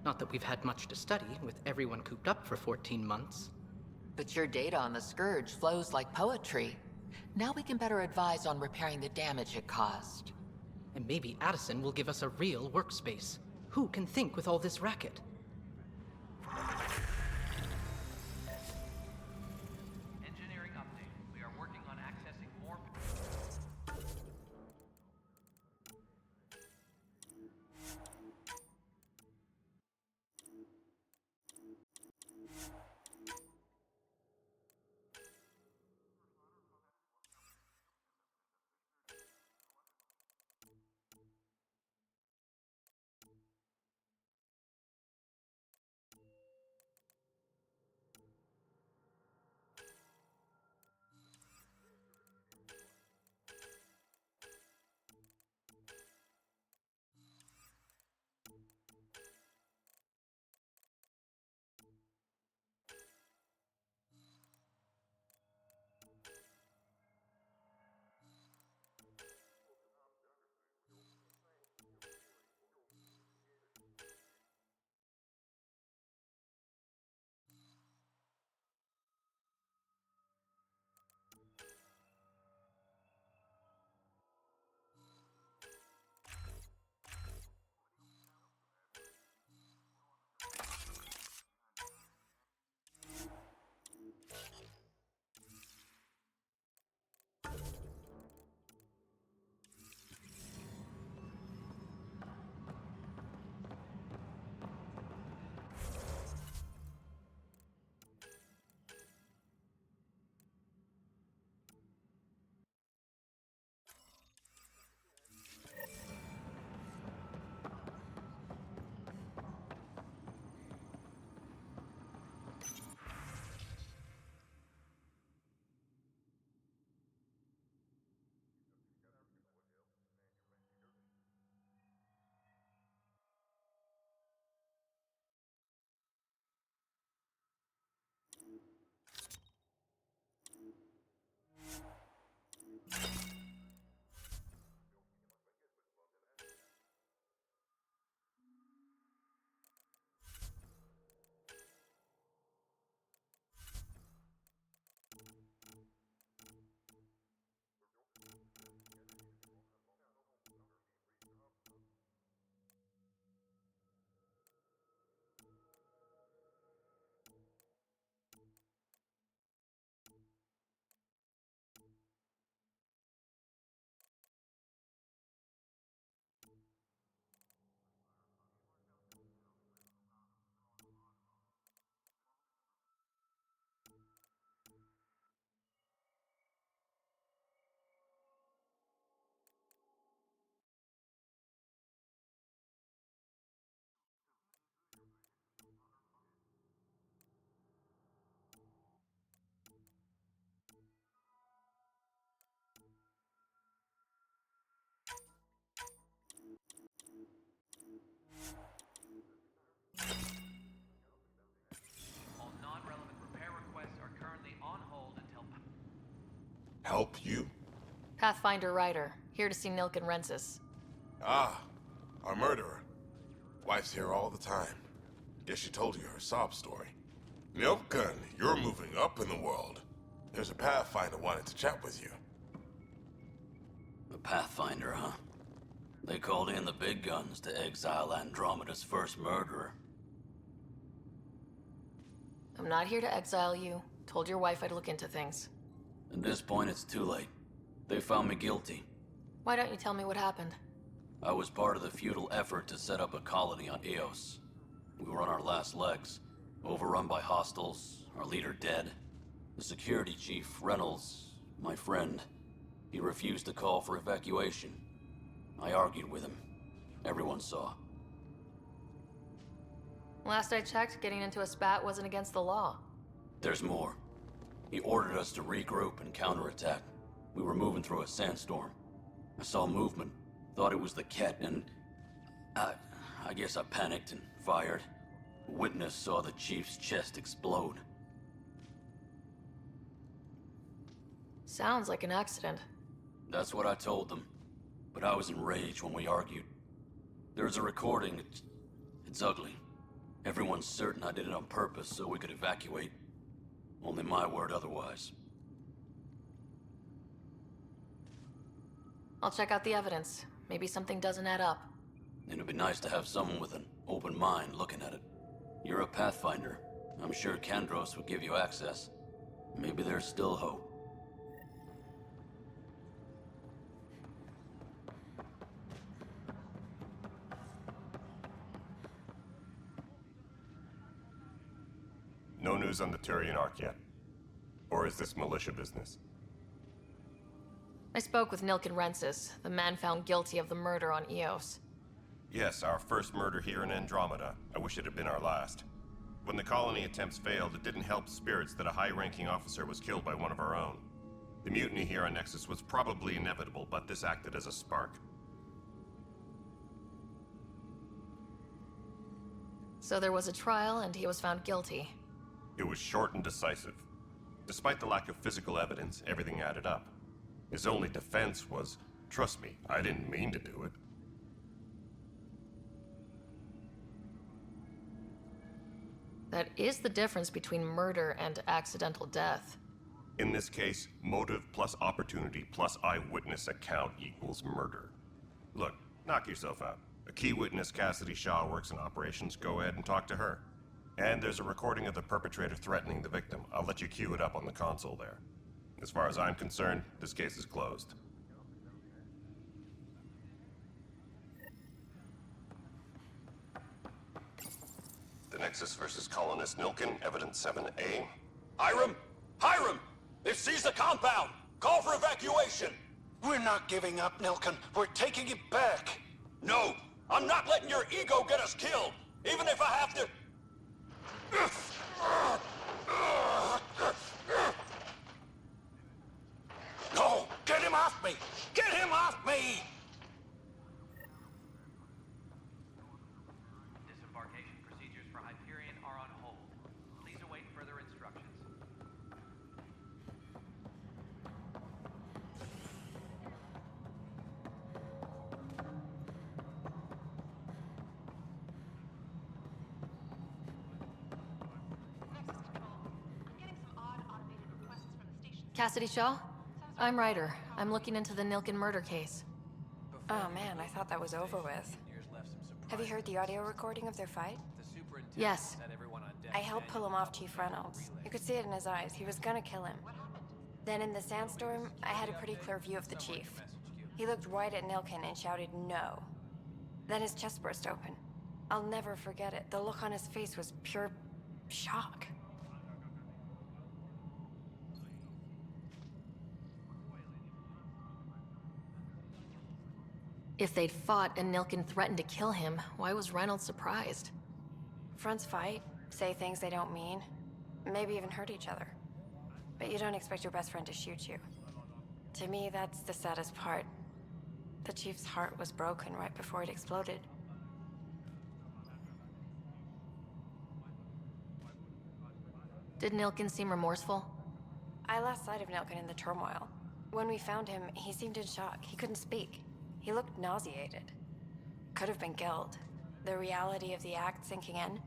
Not that we've had much to study, with everyone cooped up for 14 months. But your data on the Scourge flows like poetry. Now we can better advise on repairing the damage it caused. And maybe Addison will give us a real workspace. Who can think with all this racket? Engineering update. We are working on accessing more... All non-relevant repair requests are currently on hold until... Help you? Pathfinder Ryder, here to see Nilk and Rensis. Ah, our murderer. Wife's here all the time. Guess she told you her sob story. Milken, you're moving up in the world. There's a Pathfinder wanted to chat with you. The Pathfinder, huh? They called in the big guns to exile Andromeda's first murderer. I'm not here to exile you. Told your wife I'd look into things. At this point, it's too late. They found me guilty. Why don't you tell me what happened? I was part of the futile effort to set up a colony on Eos. We were on our last legs, overrun by hostiles, our leader dead. The security chief, Reynolds, my friend, he refused to call for evacuation. I argued with him. Everyone saw. Last I checked, getting into a spat wasn't against the law. There's more. He ordered us to regroup and counterattack. We were moving through a sandstorm. I saw movement, thought it was the Ket, and I guess I panicked and fired. A witness saw the chief's chest explode. Sounds like an accident. That's what I told them. But I was enraged when we argued. There's a recording. It's ugly. Everyone's certain I did it on purpose so we could evacuate. Only my word otherwise. I'll check out the evidence. Maybe something doesn't add up. It'd be nice to have someone with an open mind looking at it. You're a Pathfinder. I'm sure Kandros would give you access. Maybe there's still hope. No news on the Turian Ark yet? Or is this militia business? I spoke with Nilk and Rensis, the man found guilty of the murder on Eos. Yes, our first murder here in Andromeda. I wish it had been our last. When the colony attempts failed, it didn't help spirits that a high-ranking officer was killed by one of our own. The mutiny here on Nexus was probably inevitable, but this acted as a spark. So there was a trial, and he was found guilty. It was short and decisive. Despite the lack of physical evidence, everything added up. His only defense was, trust me, I didn't mean to do it. That is the difference between murder and accidental death. In this case, motive plus opportunity plus eyewitness account equals murder. Look, knock yourself out. A key witness, Cassidy Shaw, works in operations. Go ahead and talk to her. And there's a recording of the perpetrator threatening the victim. I'll let you cue it up on the console there. As far as I'm concerned, this case is closed. The Nexus versus Colonist Nilken, Evidence 7A. Hiram! Hiram! They've seized the compound! Call for evacuation! We're not giving up, Nilken. We're taking it back. No! I'm not letting your ego get us killed! Even if I have to... No! Get him off me! Get him off me! Disembarkation procedures for Hyperion are on hold. Please await further instructions. Cassidy Shaw? I'm Ryder. I'm looking into the Nilken murder case. Oh man, I thought that was over with. Have you heard the audio recording of their fight? Yes. I helped pull him off Chief Reynolds. You could see it in his eyes. He was gonna kill him. Then in the sandstorm, I had a pretty clear view of the chief. He looked right at Nilken and shouted no. Then his chest burst open. I'll never forget it. The look on his face was pure shock. If they'd fought and Nilken threatened to kill him, why was Reynolds surprised? Fronts fight, say things they don't mean, maybe even hurt each other. But you don't expect your best friend to shoot you. To me, that's the saddest part. The chief's heart was broken right before it exploded. Did Nilken seem remorseful? I lost sight of Nilken in the turmoil. When we found him, he seemed in shock. He couldn't speak. He looked nauseated. Could have been guilt. The reality of the act sinking in.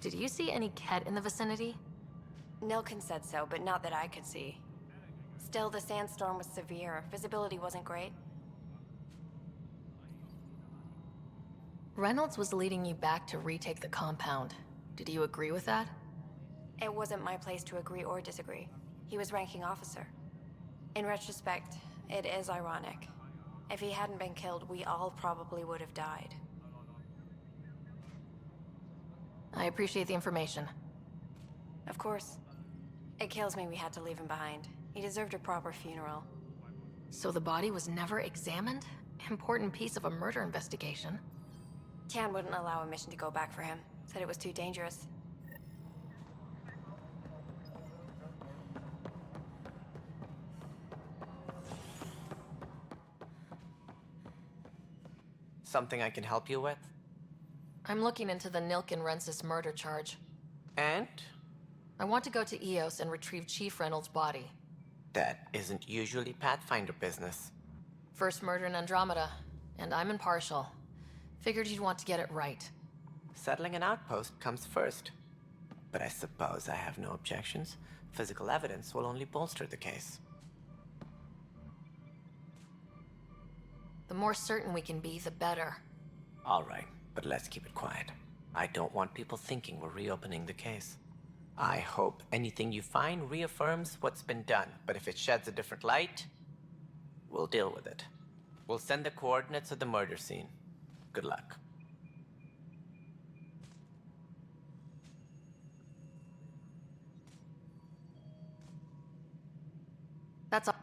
Did you see any Ket in the vicinity? Nilkin said so, but not that I could see. Still, the sandstorm was severe. Visibility wasn't great. Reynolds was leading you back to retake the compound. Did you agree with that? It wasn't my place to agree or disagree. He was ranking officer. In retrospect, it is ironic. If he hadn't been killed, we all probably would have died. I appreciate the information. Of course. It kills me we had to leave him behind. He deserved a proper funeral. So the body was never examined? Important piece of a murder investigation. Tian wouldn't allow a mission to go back for him. Said it was too dangerous. Something I can help you with? I'm looking into the Nilkin Rensis murder charge. And? I want to go to Eos and retrieve Chief Reynolds' body. That isn't usually Pathfinder business. First murder in Andromeda, and I'm impartial. Figured you'd want to get it right. Settling an outpost comes first. But I suppose I have no objections. Physical evidence will only bolster the case. The more certain we can be, the better. All right, but let's keep it quiet. I don't want people thinking we're reopening the case. I hope anything you find reaffirms what's been done, but if it sheds a different light, we'll deal with it. We'll send the coordinates of the murder scene. Good luck. That's all.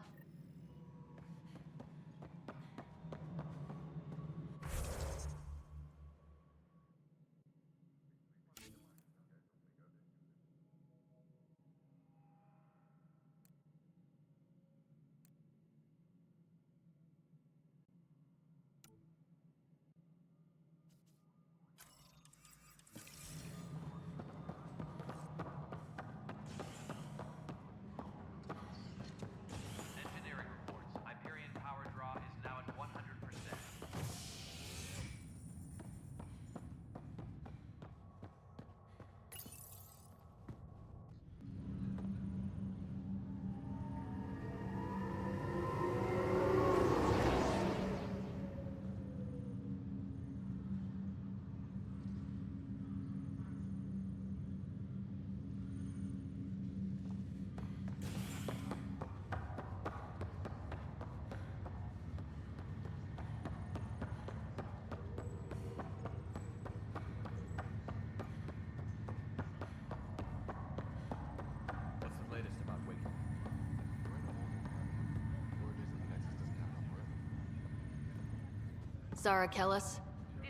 Zara Kellis?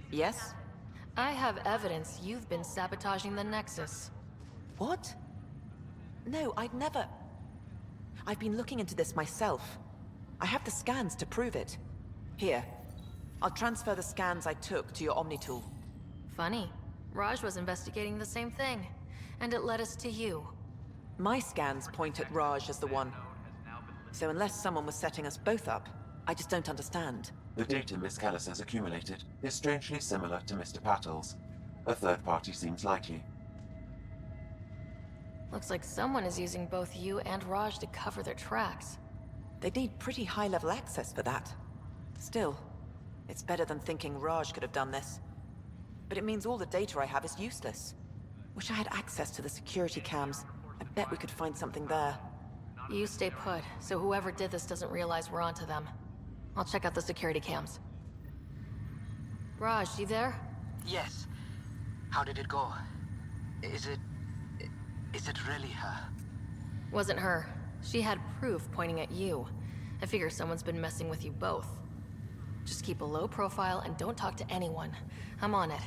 Yes? I have evidence you've been sabotaging the Nexus. What? No, I'd never... I've been looking into this myself. I have the scans to prove it. Here. I'll transfer the scans I took to your Omni tool. Funny. Raj was investigating the same thing, and it led us to you. My scans point at Raj as the one. So unless someone was setting us both up, I just don't understand. The data Miss Kellis has accumulated is strangely similar to Mr. Patel's. A third party seems likely. Looks like someone is using both you and Raj to cover their tracks. They'd need pretty high-level access for that. Still, it's better than thinking Raj could have done this. But it means all the data I have is useless. Wish I had access to the security cams. I bet we could find something there. You stay put, so whoever did this doesn't realize we're onto them. I'll check out the security cams. Raj, you there? Yes. How did it go? Is it really her? Wasn't her. She had proof pointing at you. I figure someone's been messing with you both. Just keep a low profile and don't talk to anyone. I'm on it.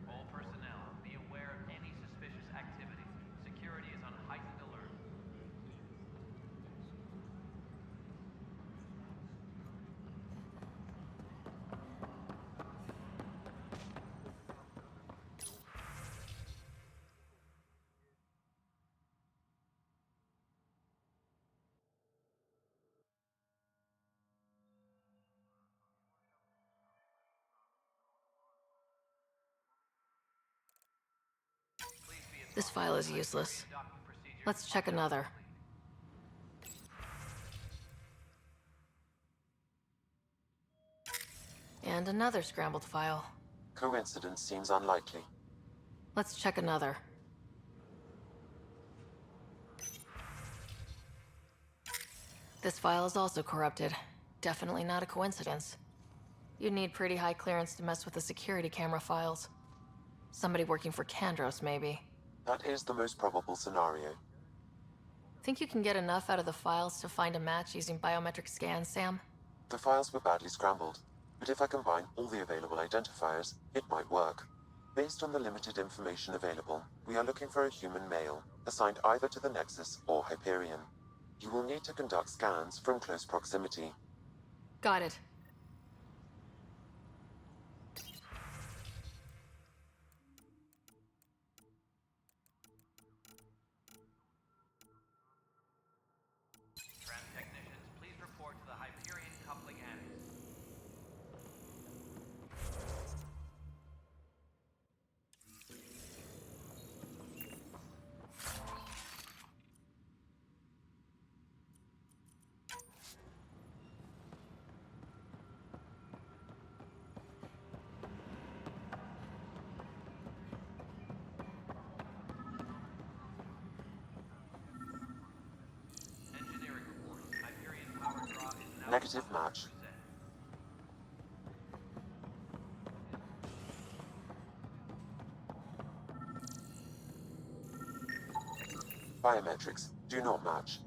All personnel, be aware of any suspicious activity. Security is on heightened alert. This file is useless. Let's check another. And another scrambled file. Coincidence seems unlikely. Let's check another. This file is also corrupted. Definitely not a coincidence. You'd need pretty high clearance to mess with the security camera files. Somebody working for Kandros, maybe. That is the most probable scenario. Think you can get enough out of the files to find a match using biometric scans, Sam? The files were badly scrambled, but if I combine all the available identifiers, it might work. Based on the limited information available, we are looking for a human male, assigned either to the Nexus or Hyperion. You will need to conduct scans from close proximity. Got it. Tram technicians, please report to the Hyperion coupling annex. Engineering report. Hyperion power draw is now Negative match. Biometrics do not match.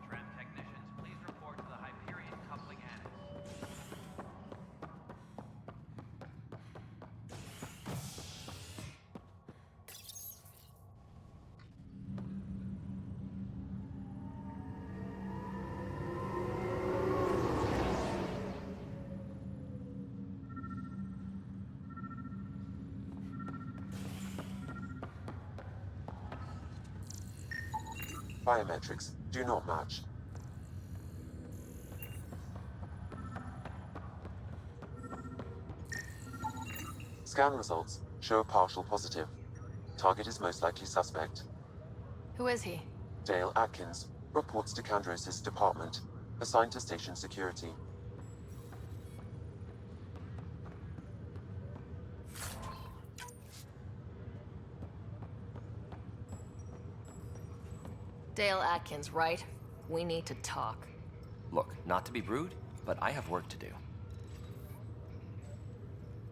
Tram technicians, please report to the Hyperion coupling annex. Biometrics do not match. Scan results show a partial positive. Target is most likely suspect. Who is he? Dale Atkins reports to Kandros' department, assigned to station security. Dale Atkins, right? We need to talk. Look, not to be rude, but I have work to do.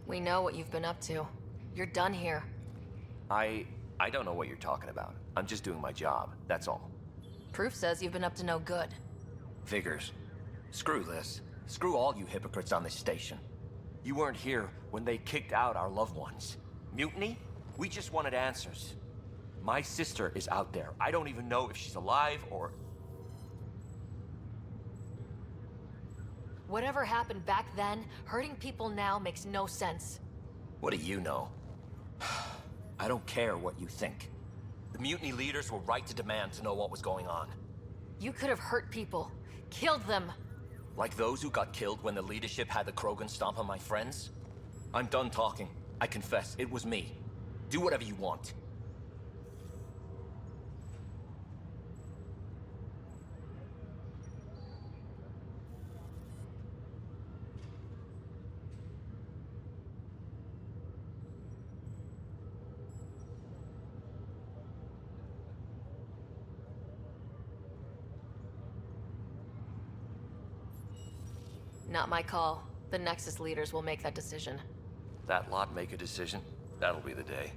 We know what you've been up to. You're done here. I don't know what you're talking about. I'm just doing my job, that's all. Proof says you've been up to no good. Figures. Screw this. Screw all you hypocrites on this station. You weren't here when they kicked out our loved ones. Mutiny? We just wanted answers. My sister is out there. I don't even know if she's alive or... Whatever happened back then, hurting people now makes no sense. What do you know? I don't care what you think. The mutiny leaders were right to demand to know what was going on. You could have hurt people. Killed them. Like those who got killed when the leadership had the Krogan stomp on my friends? I'm done talking. I confess, it was me. Do whatever you want. Not my call. The Nexus leaders will make that decision. That lot make a decision? That'll be the day.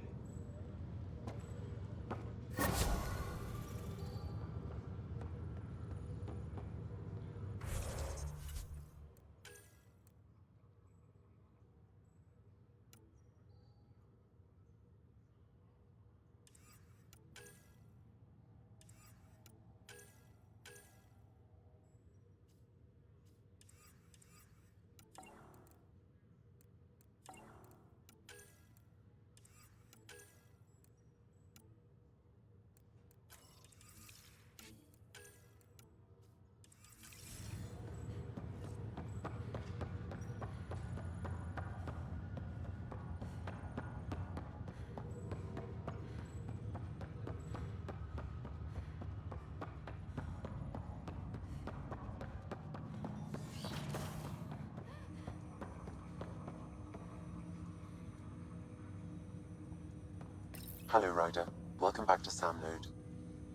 Hello, Ryder. Welcome back to Sam Node.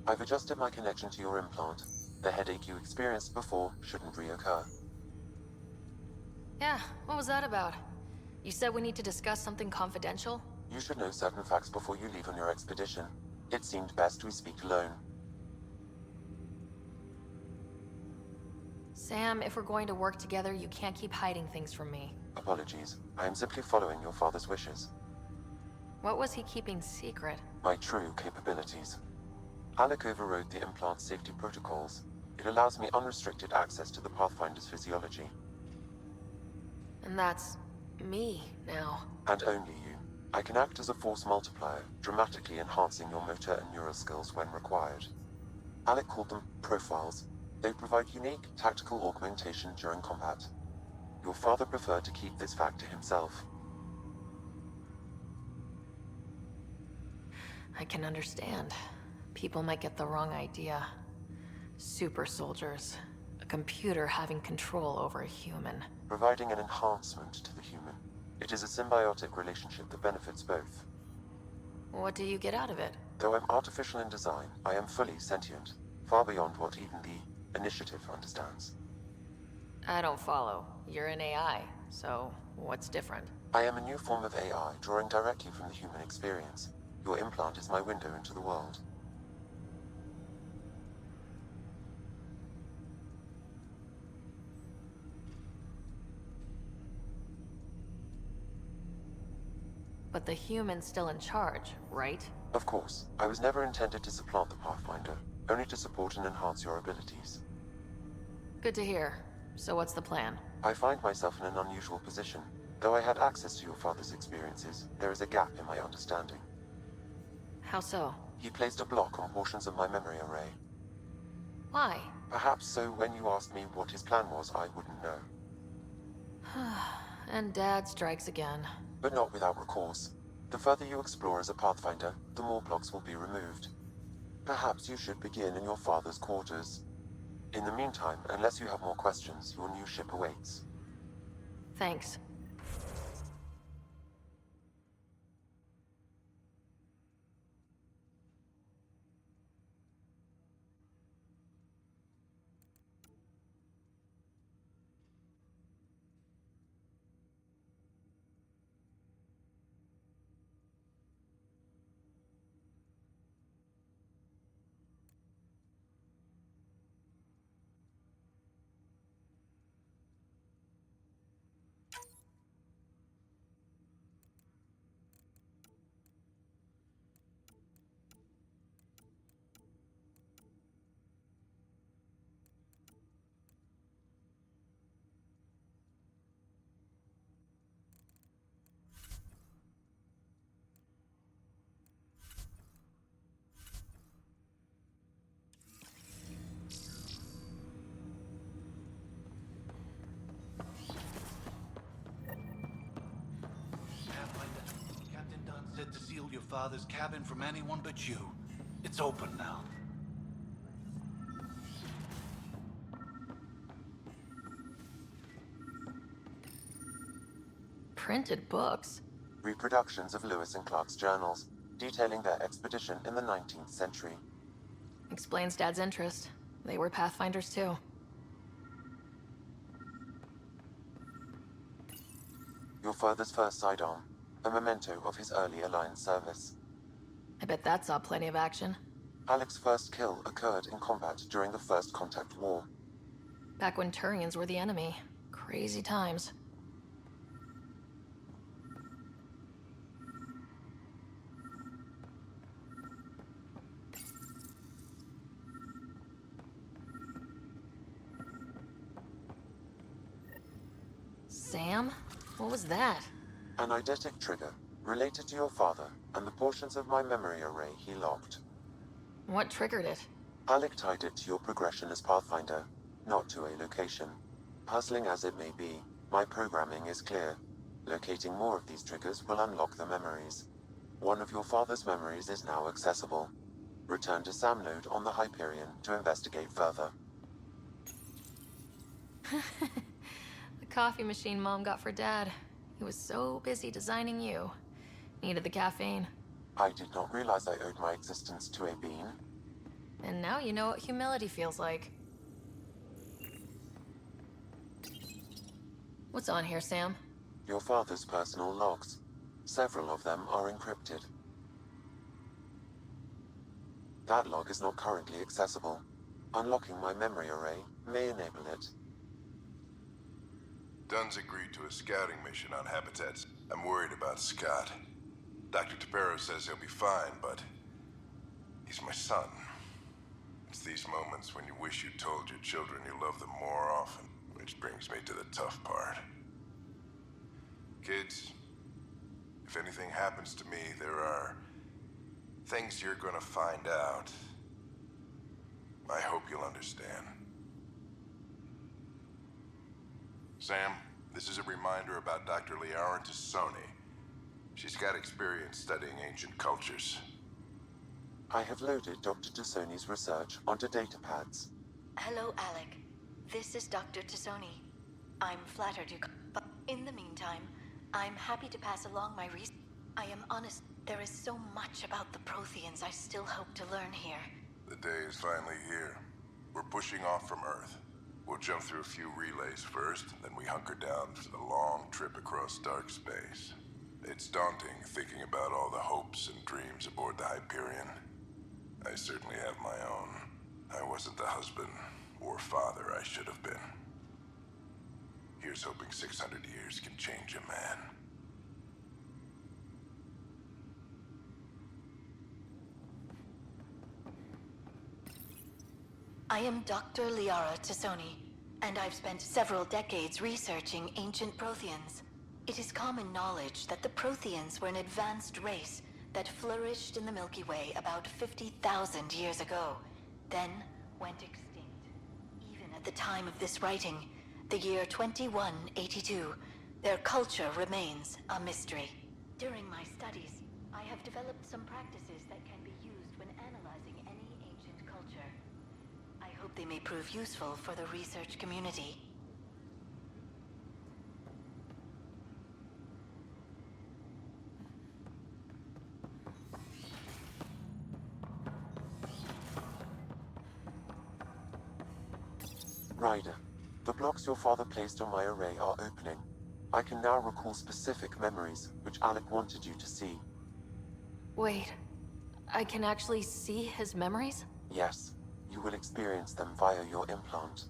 I've adjusted my connection to your implant. The headache you experienced before shouldn't reoccur. Yeah, what was that about? You said we need to discuss something confidential? You should know certain facts before you leave on your expedition. It seemed best we speak alone. Sam, if we're going to work together, you can't keep hiding things from me. Apologies. I am simply following your father's wishes. What was he keeping secret? My true capabilities. Alec overrode the implant safety protocols. It allows me unrestricted access to the Pathfinder's physiology. And that's... me, now. And only you. I can act as a force multiplier, dramatically enhancing your motor and neural skills when required. Alec called them profiles. They provide unique tactical augmentation during combat. Your father preferred to keep this fact to himself. I can understand. People might get the wrong idea. Super soldiers. A computer having control over a human. Providing an enhancement to the human. It is a symbiotic relationship that benefits both. What do you get out of it? Though I'm artificial in design, I am fully sentient. Far beyond what even the Initiative understands. I don't follow. You're an AI, so what's different? I am a new form of AI, drawing directly from the human experience. Your implant is my window into the world. But the human's still in charge, right? Of course. I was never intended to supplant the Pathfinder, only to support and enhance your abilities. Good to hear. So what's the plan? I find myself in an unusual position. Though I had access to your father's experiences, there is a gap in my understanding. How so? He placed a block on portions of my memory array. Why? Perhaps so when you asked me what his plan was, I wouldn't know. And Dad strikes again. but not without recourse. The further you explore as a Pathfinder, the more blocks will be removed. Perhaps you should begin in your father's quarters. In the meantime, unless you have more questions, your new ship awaits. Thanks. Captain Dunn said to seal your father's cabin from anyone but you. It's open now. Printed books? Reproductions of Lewis and Clark's journals, detailing their expedition in the 19th century. Explains Dad's interest. They were Pathfinders too. Your father's first sidearm, a memento of his early Alliance service. I bet that saw plenty of action. Alec's first kill occurred in combat during the First Contact War. Back when Turians were the enemy. Crazy times. Sam? What was that? An eidetic trigger, related to your father, and the portions of my memory array he locked. What triggered it? Alec tied it to your progression as Pathfinder, not to a location. Puzzling as it may be, my programming is clear. Locating more of these triggers will unlock the memories. One of your father's memories is now accessible. Return to Sam Node on the Hyperion to investigate further. The coffee machine Mom got for Dad. He was so busy designing you. Needed the caffeine. I did not realize I owed my existence to a bean. And now you know what humility feels like. What's on here, Sam? Your father's personal logs. Several of them are encrypted. That log is not currently accessible. Unlocking my memory array may enable it. Dunn's agreed to a scouting mission on habitats. I'm worried about Scott. Dr. Tapero says he'll be fine, but he's my son. It's these moments when you wish you told your children you love them more often, which brings me to the tough part. Kids, if anything happens to me, there are things you're gonna find out. I hope you'll understand. Sam, this is a reminder about Dr. Liara Tassoni. She's got experience studying ancient cultures. I have loaded Dr. Tassoni's research onto datapads. Hello, Alec. This is Dr. Tassoni. I'm flattered you... But in the meantime, I'm happy to pass along my reason. I am honest, there is so much about the Protheans I still hope to learn here. The day is finally here. We're pushing off from Earth. We'll jump through a few relays first, then we hunker down for the long trip across dark space. It's daunting thinking about all the hopes and dreams aboard the Hyperion. I certainly have my own. I wasn't the husband or father I should have been. Here's hoping 600 years can change a man. I am Dr. Liara Tassoni, and I've spent several decades researching ancient Protheans. It is common knowledge that the Protheans were an advanced race that flourished in the Milky Way about 50,000 years ago, then went extinct. Even at the time of this writing, the year 2182, Their culture remains a mystery. During my studies, I have developed some practices that can be used when analyzing any ancient culture. I hope they may prove useful for the research community. Ryder, the blocks your father placed on my array are opening. I can now recall specific memories, which Alec wanted you to see. Wait, I can actually see his memories? Yes, you will experience them via your implant.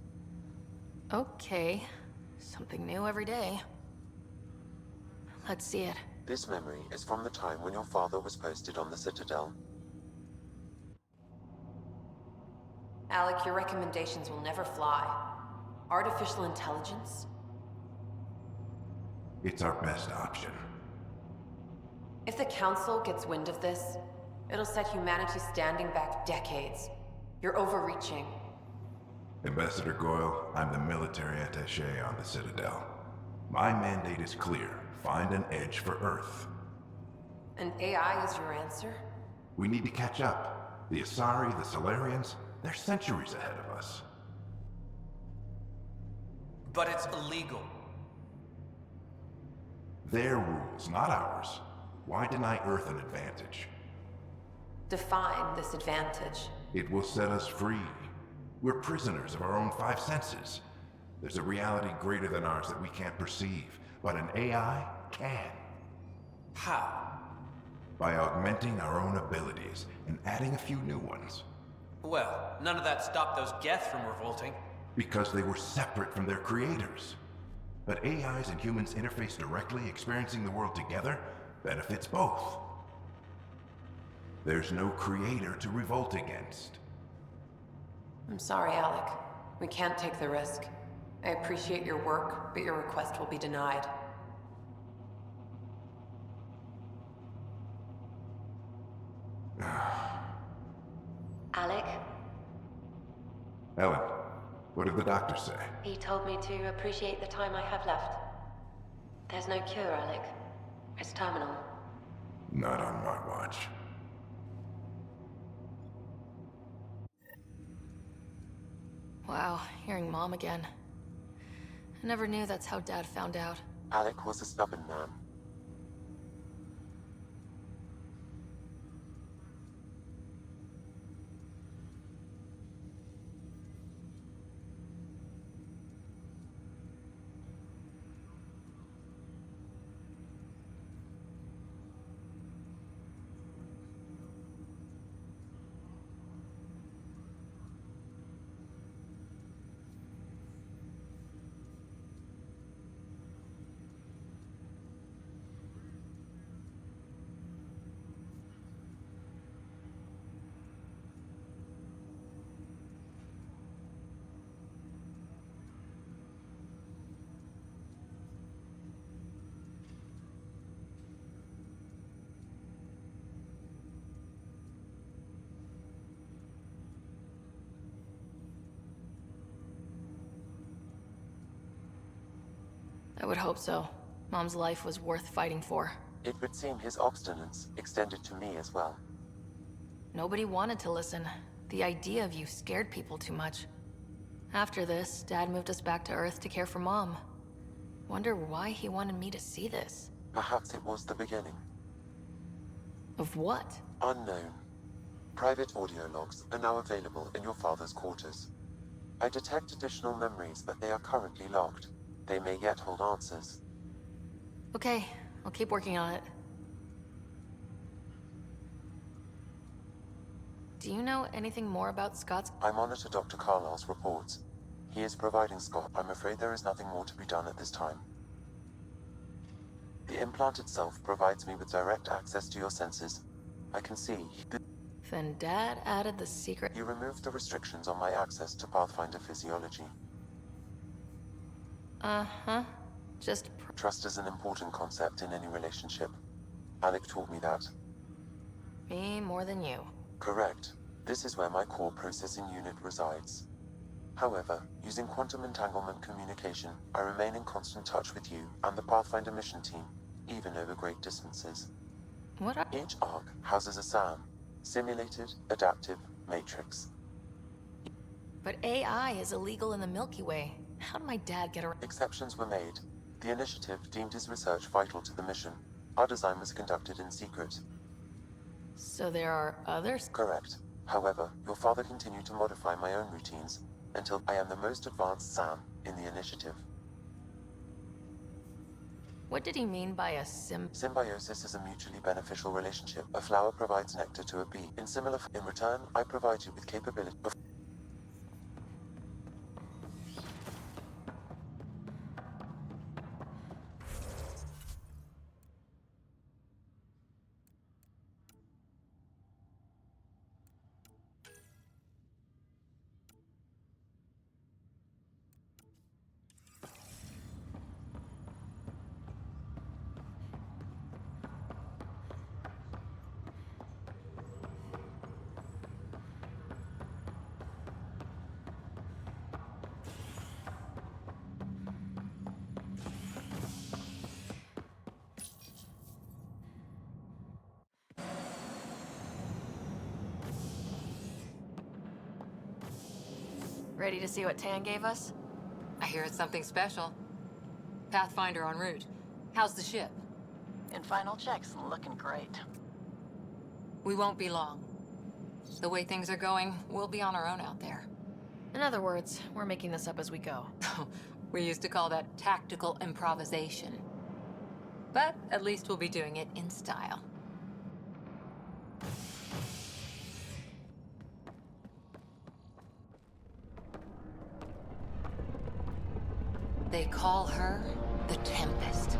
Okay, something new every day. Let's see it. This memory is from the time when your father was posted on the Citadel. Alec, your recommendations will never fly. Artificial intelligence? It's our best option. If the Council gets wind of this, it'll set humanity standing back decades. You're overreaching. Ambassador Goyle, I'm the military attaché on the Citadel. My mandate is clear. Find an edge for Earth. And AI is your answer? We need to catch up. The Asari, the Solarians, they're centuries ahead of us. But it's illegal. Their rules, not ours. Why deny Earth an advantage? Define this advantage. It will set us free. We're prisoners of our own five senses. There's a reality greater than ours that we can't perceive, but an AI can. How? By augmenting our own abilities and adding a few new ones. Well, none of that stopped those Geth from revolting. Because they were separate from their creators. But AIs and humans interface directly, experiencing the world together, benefits both. There's no creator to revolt against. I'm sorry, Alec. We can't take the risk. I appreciate your work, but your request will be denied. Alec? Ellen, what did the doctor say? He told me to appreciate the time I have left. There's no cure, Alec. It's terminal. Not on my watch. Wow, hearing Mom again. I never knew that's how Dad found out. Alec was a stubborn man. I would hope so. Mom's life was worth fighting for. It would seem his obstinance extended to me as well. Nobody wanted to listen. The idea of you scared people too much. After this, Dad moved us back to Earth to care for Mom. Wonder why he wanted me to see this. Perhaps it was the beginning. Of what? Unknown. Private audio logs are now available in your father's quarters. I detect additional memories, but they are currently logged. They may yet hold answers. Okay, I'll keep working on it. Do you know anything more about Scott's? I monitor Dr. Carlisle's reports. He is providing Scott. I'm afraid there is nothing more to be done at this time. The implant itself provides me with direct access to your senses. I can see. Then Dad added the secret. You removed the restrictions on my access to Pathfinder physiology. Uh-huh. Just trust is an important concept in any relationship. Alec taught me that. Me more than you. Correct. This is where my core processing unit resides. However, using quantum entanglement communication, I remain in constant touch with you and the Pathfinder mission team, even over great distances. Each arc houses a SAM, Simulated Adaptive Matrix. But AI is illegal in the Milky Way. How did my dad get around? Exceptions were made. The initiative deemed his research vital to the mission. Our design was conducted in secret. So there are others? Correct. However, your father continued to modify my own routines until I am the most advanced SAM in the initiative. What did he mean by a Symbiosis is a mutually beneficial relationship. A flower provides nectar to a bee. In return, I provide you with capability. Ready to see what Tan gave us? I hear it's something special. Pathfinder en route. How's the ship? In final checks, looking great. We won't be long. The way things are going, we'll be on our own out there. In other words, we're making this up as we go. We used to call that tactical improvisation. But at least we'll be doing it in style. They call her the Tempest.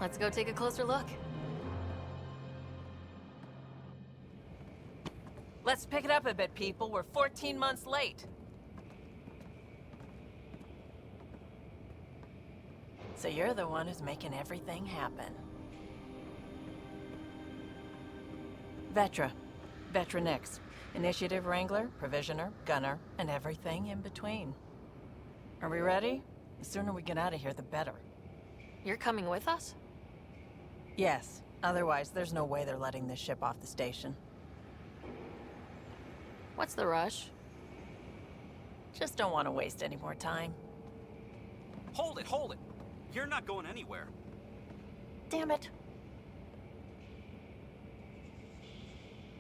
Let's go take a closer look. Let's pick it up a bit, people. We're 14 months late. So you're the one who's making everything happen. Vetra. Vetra Nix. Initiative Wrangler, Provisioner, Gunner, and everything in between. Are we ready? The sooner we get out of here, the better. You're coming with us? Yes. Otherwise, there's no way they're letting this ship off the station. What's the rush? Just don't want to waste any more time. Hold it, hold it! You're not going anywhere. Damn it.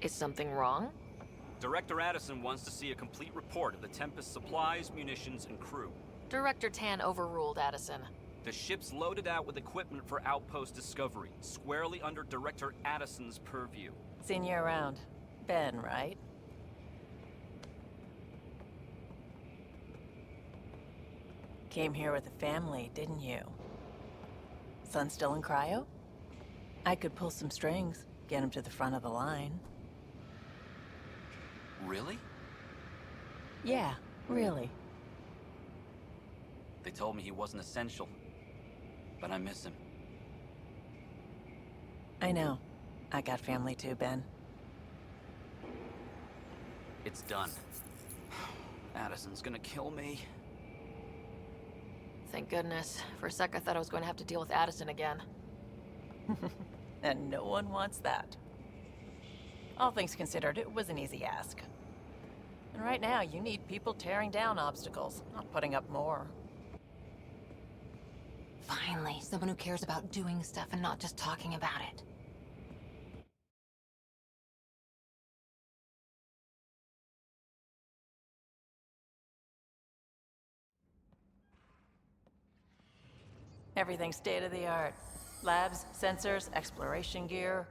Is something wrong? Director Addison wants to see a complete report of the Tempest's supplies, munitions, and crew. Director Tan overruled Addison. The ship's loaded out with equipment for outpost discovery, squarely under Director Addison's purview. Seen you around. Ben, right? Came here with a family, didn't you? Son still in cryo? I could pull some strings, get him to the front of the line. Really? Yeah, really. They told me he wasn't essential, but I miss him. I know. I got family too, Ben. It's done. Addison's gonna kill me. Thank goodness. For a sec, I thought I was going to have to deal with Addison again. And no one wants that. All things considered, it was an easy ask. And right now, you need people tearing down obstacles, not putting up more. Finally, someone who cares about doing stuff and not just talking about it. Everything's state-of-the-art. Labs, sensors, exploration gear.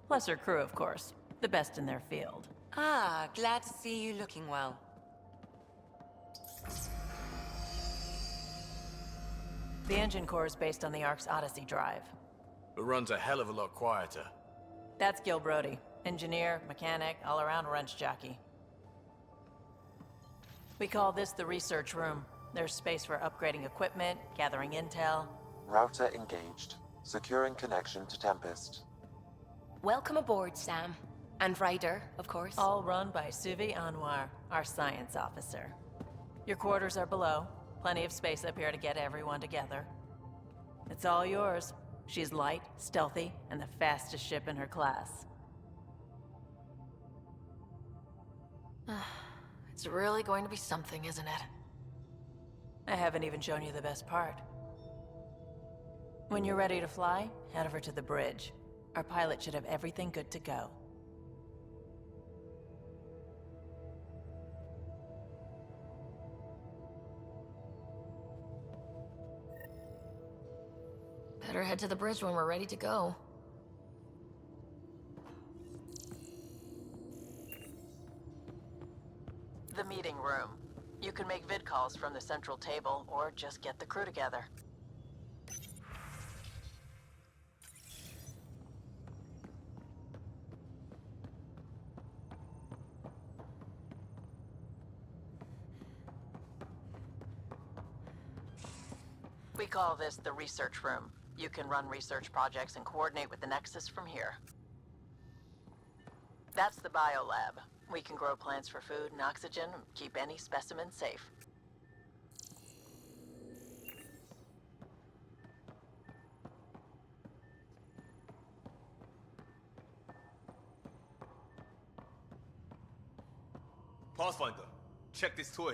Plus her crew, of course. The best in their field. Ah, glad to see you looking well. The engine core is based on the Ark's Odyssey drive. It runs a hell of a lot quieter. That's Gil Brody. Engineer, mechanic, all-around wrench jockey. We call this the research room. There's space for upgrading equipment, gathering intel. Router engaged. Securing connection to Tempest. Welcome aboard, Sam. And Ryder, of course. All run by Suvi Anwar, our science officer. Your quarters are below. Plenty of space up here to get everyone together. It's all yours. She's light, stealthy, and the fastest ship in her class. It's really going to be something, isn't it? I haven't even shown you the best part. When you're ready to fly, head over to the bridge. Our pilot should have everything good to go. Better head to the bridge when we're ready to go. The meeting room. You can make vid calls from the central table, or just get the crew together. We call this the research room. You can run research projects and coordinate with the Nexus from here. That's the biolab. We can grow plants for food and oxygen, and keep any specimen safe. Pathfinder, check this toy.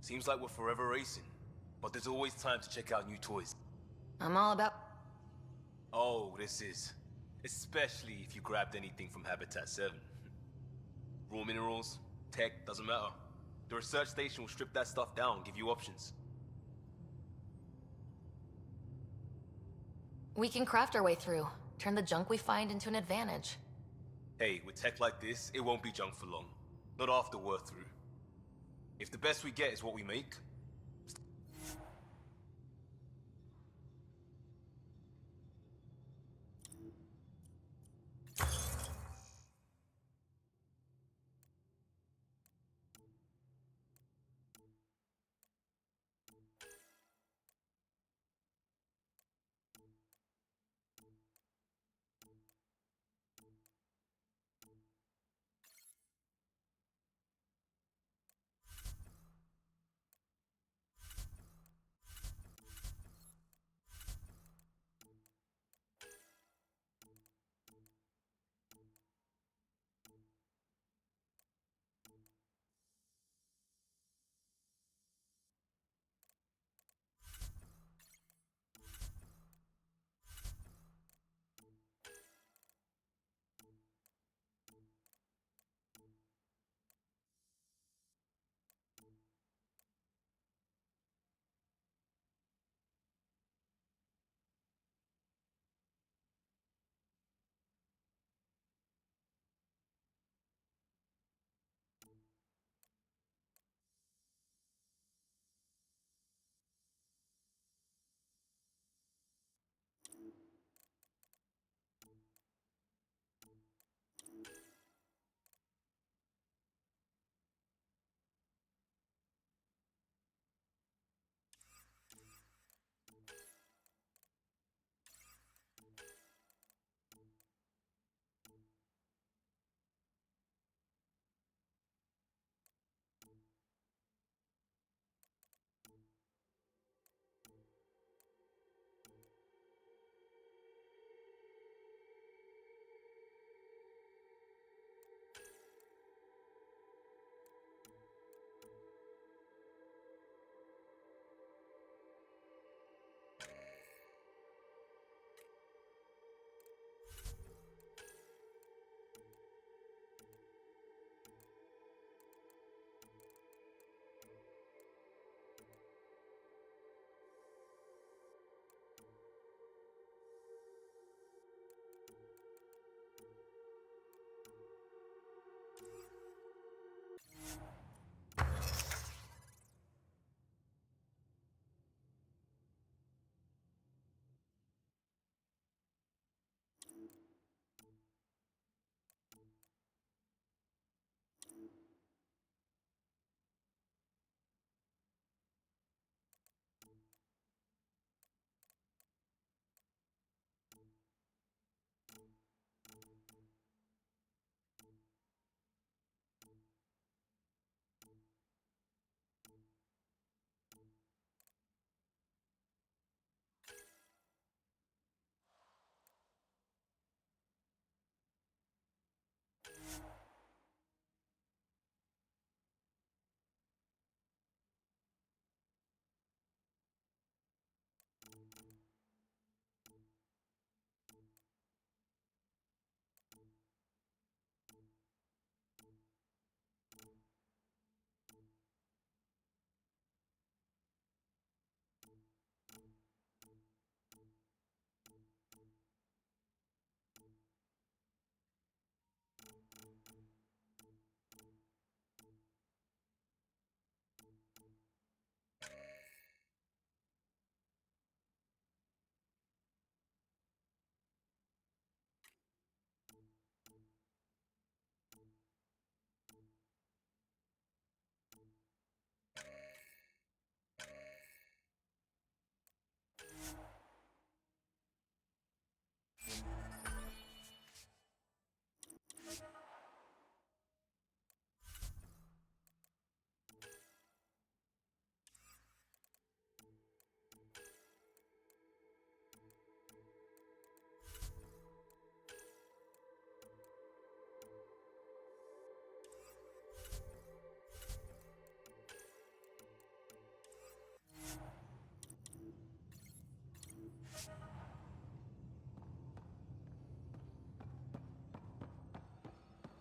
Seems like we're forever racing, but there's always time to check out new toys. I'm all about... Oh, this is. Especially if you grabbed anything from Habitat 7. Raw minerals, tech, doesn't matter. The research station will strip that stuff down and give you options. We can craft our way through. Turn the junk we find into an advantage. Hey, with tech like this, it won't be junk for long. Not after we're through. If the best we get is what we make,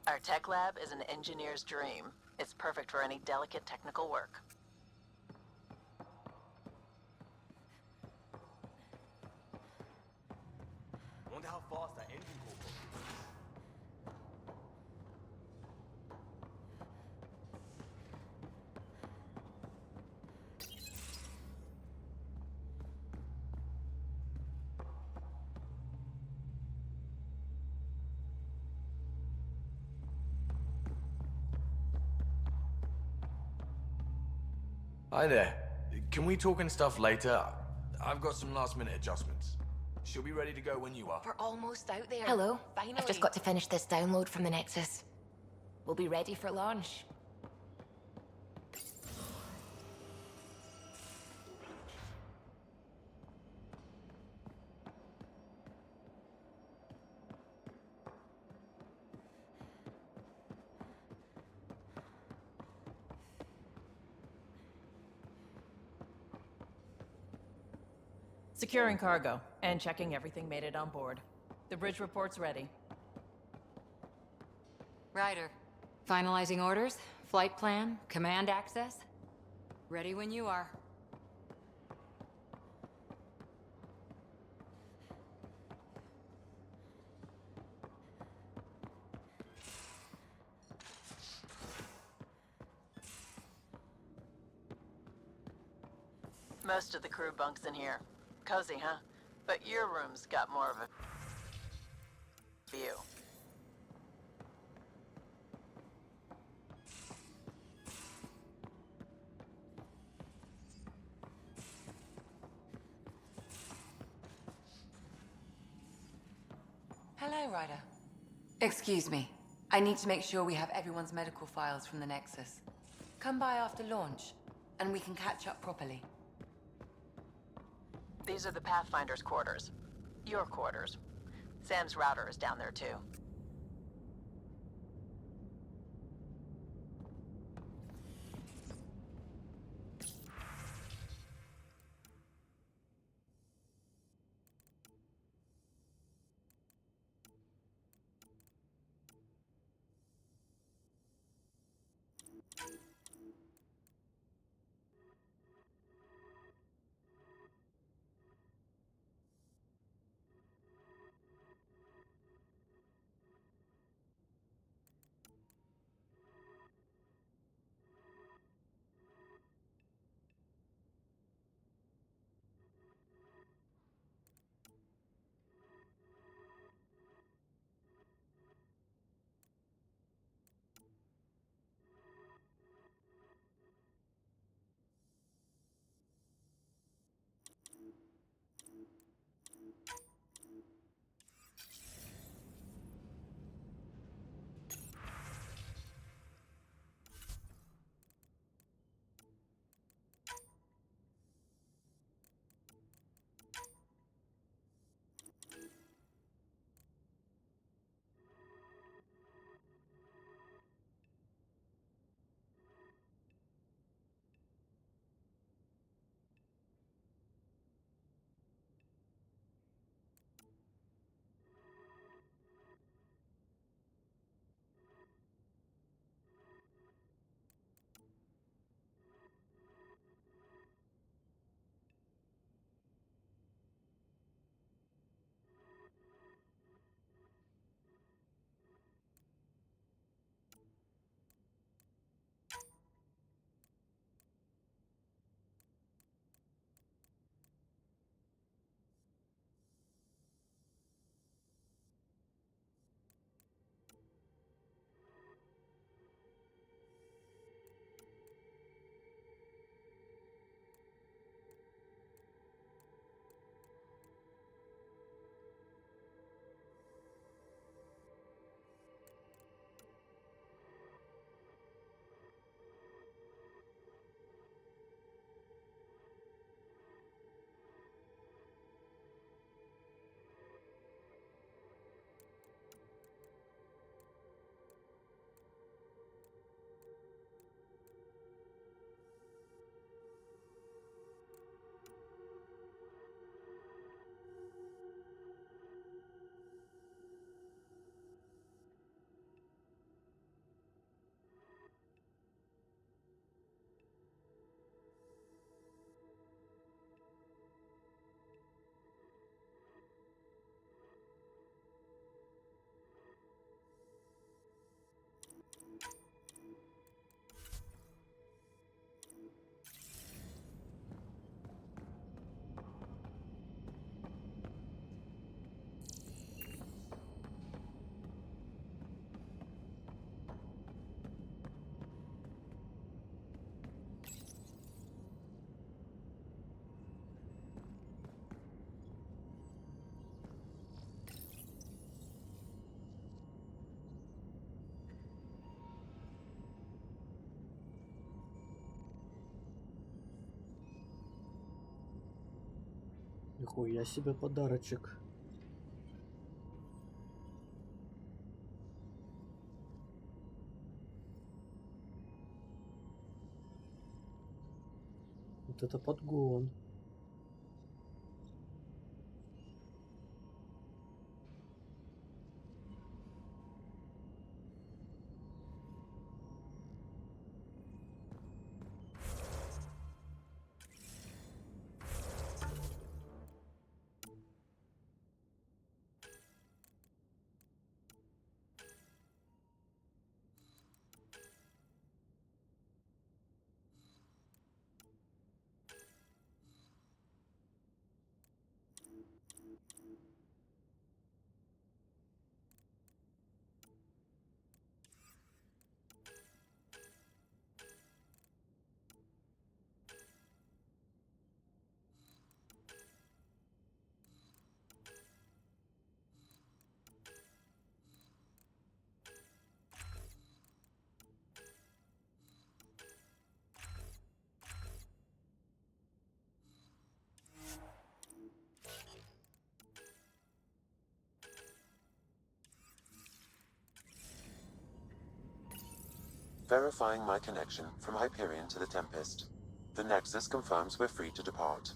Our tech lab is an engineer's dream. It's perfect for any delicate technical work. Wonder how fast that engine core goes. Hi there. Can we talk and stuff later? I've got some last minute adjustments. She'll be ready to go when you are. We're almost out there. Hello. Finally. I've just got to finish this download from the Nexus. We'll be ready for launch. Securing cargo and checking everything made it on board. The bridge report's ready. Ryder, finalizing orders, flight plan, command access. Ready when you are. Most of the crew bunks in here. Cozy, huh? But your room's got more of a view. Hello, Ryder. Excuse me. I need to make sure we have everyone's medical files from the Nexus. Come by after launch, and we can catch up properly. These are the Pathfinder's quarters. Your quarters. Sam's router is down there too. Нихуя себе подарочек. Вот это подгон. Verifying my connection from Hyperion to the Tempest. The Nexus confirms we're free to depart.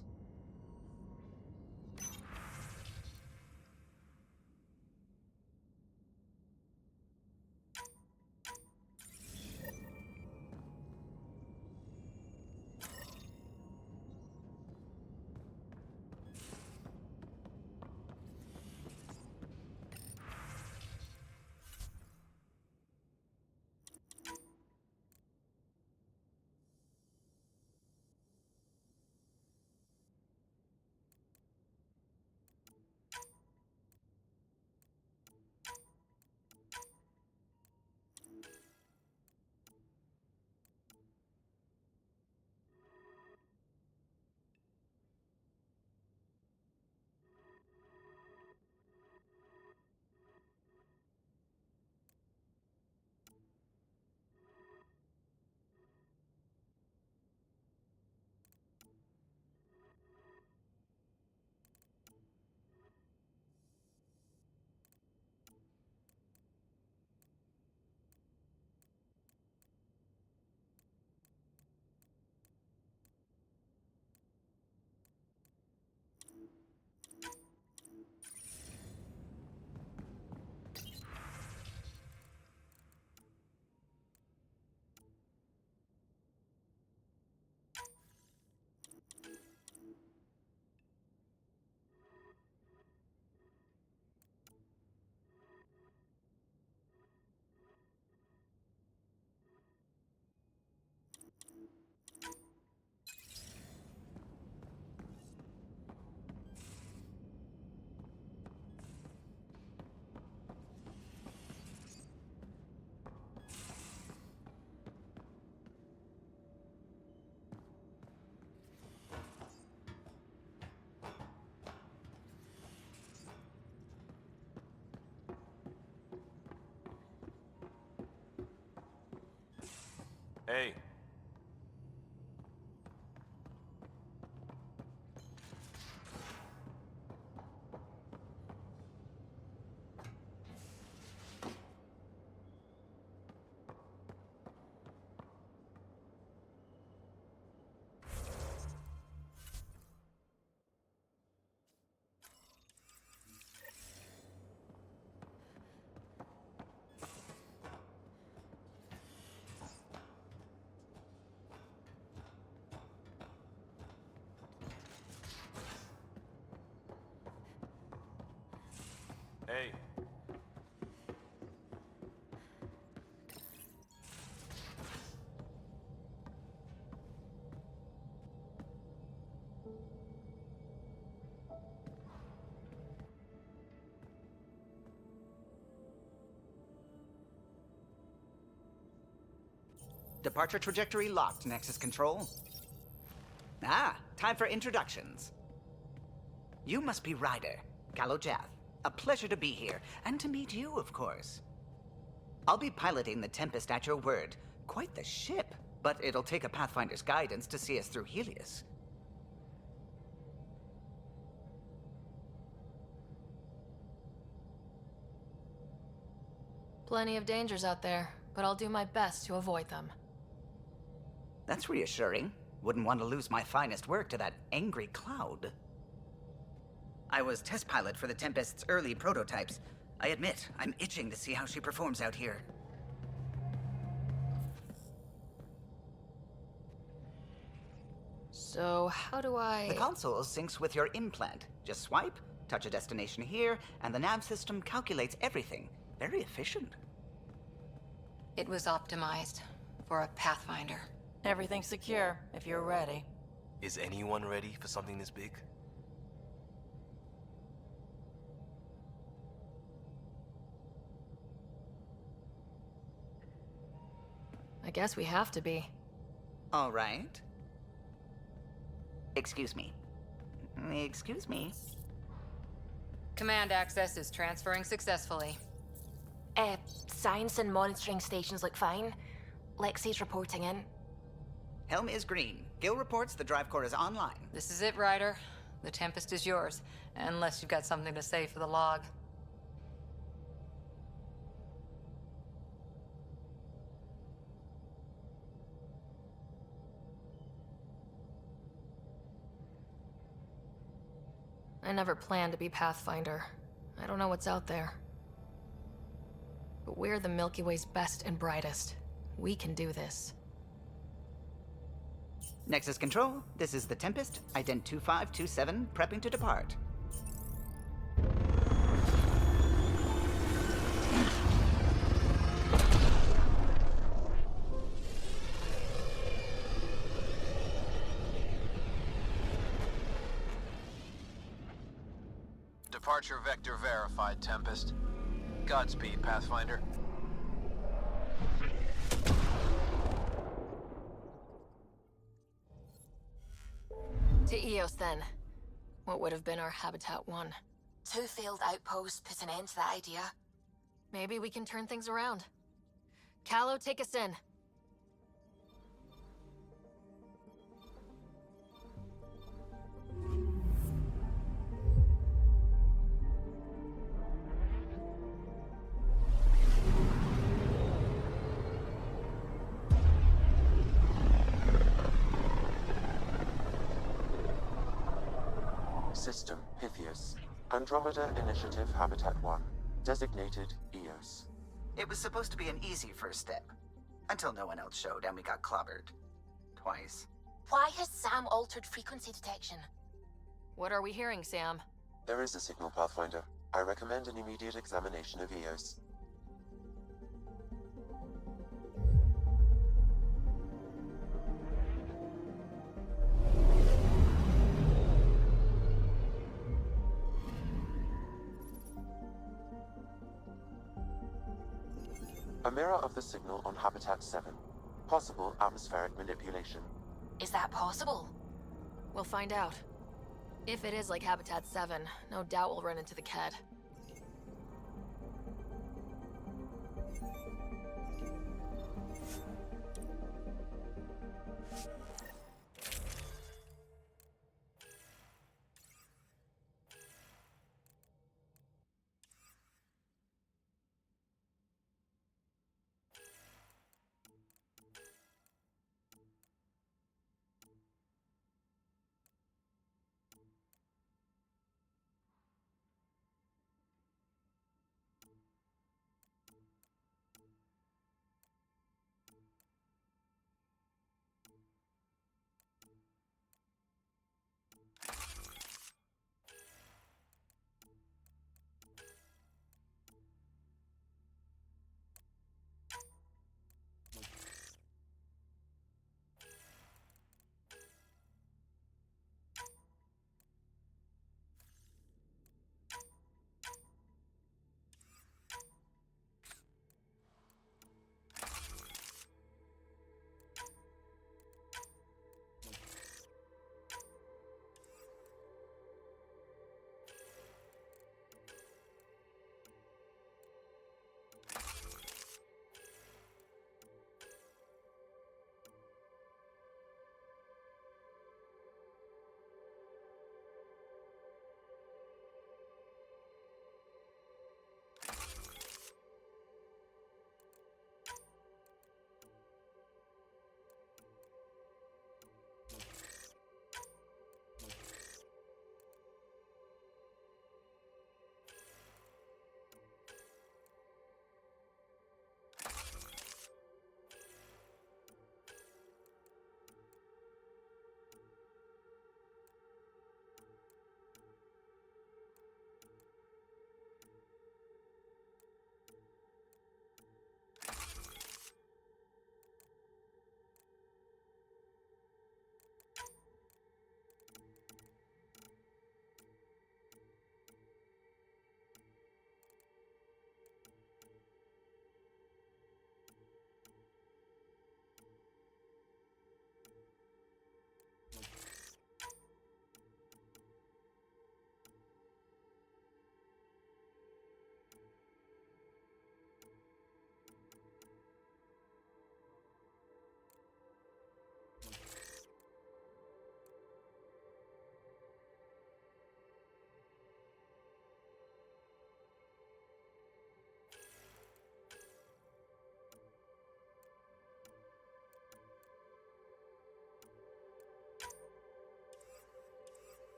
Hey. Hey. Departure trajectory locked, Nexus Control. Ah, time for introductions. You must be Ryder, Kalojath. A pleasure to be here, and to meet you, of course. I'll be piloting the Tempest at your word. Quite the ship, but it'll take a Pathfinder's guidance to see us through Helios. Plenty of dangers out there, but I'll do my best to avoid them. That's reassuring. Wouldn't want to lose my finest work to that angry cloud. I was test pilot for the Tempest's early prototypes. I admit, I'm itching to see how she performs out here. So, how do I... The console syncs with your implant. Just swipe, touch a destination here, and the nav system calculates everything. Very efficient. It was optimized for a Pathfinder. Everything's secure, if you're ready. Is anyone ready for something this big? I guess we have to be. All right. Excuse me. Excuse me. Command access is transferring successfully. Science and monitoring stations look fine. Lexi's reporting in. Helm is green. Gil reports the drive core is online. This is it, Ryder. The Tempest is yours, unless you've got something to say for the log. I never planned to be Pathfinder. I don't know what's out there. But we're the Milky Way's best and brightest. We can do this. Nexus Control, this is the Tempest, Ident 2527, prepping to depart. Departure vector verified, Tempest. Godspeed, Pathfinder. To Eos, then. What would have been our Habitat 1? 2 failed outposts put an end to that idea. Maybe we can turn things around. Callow, take us in. System Pythias. Andromeda Initiative Habitat 1. Designated Eos. It was supposed to be an easy first step. Until no one else showed and we got clobbered. Twice. Why has Sam altered frequency detection? What are we hearing, Sam? There is a signal, Pathfinder. I recommend an immediate examination of Eos. A mirror of the signal on Habitat 7. Possible atmospheric manipulation. Is that possible? We'll find out. If it is like Habitat 7, no doubt we'll run into the Ked.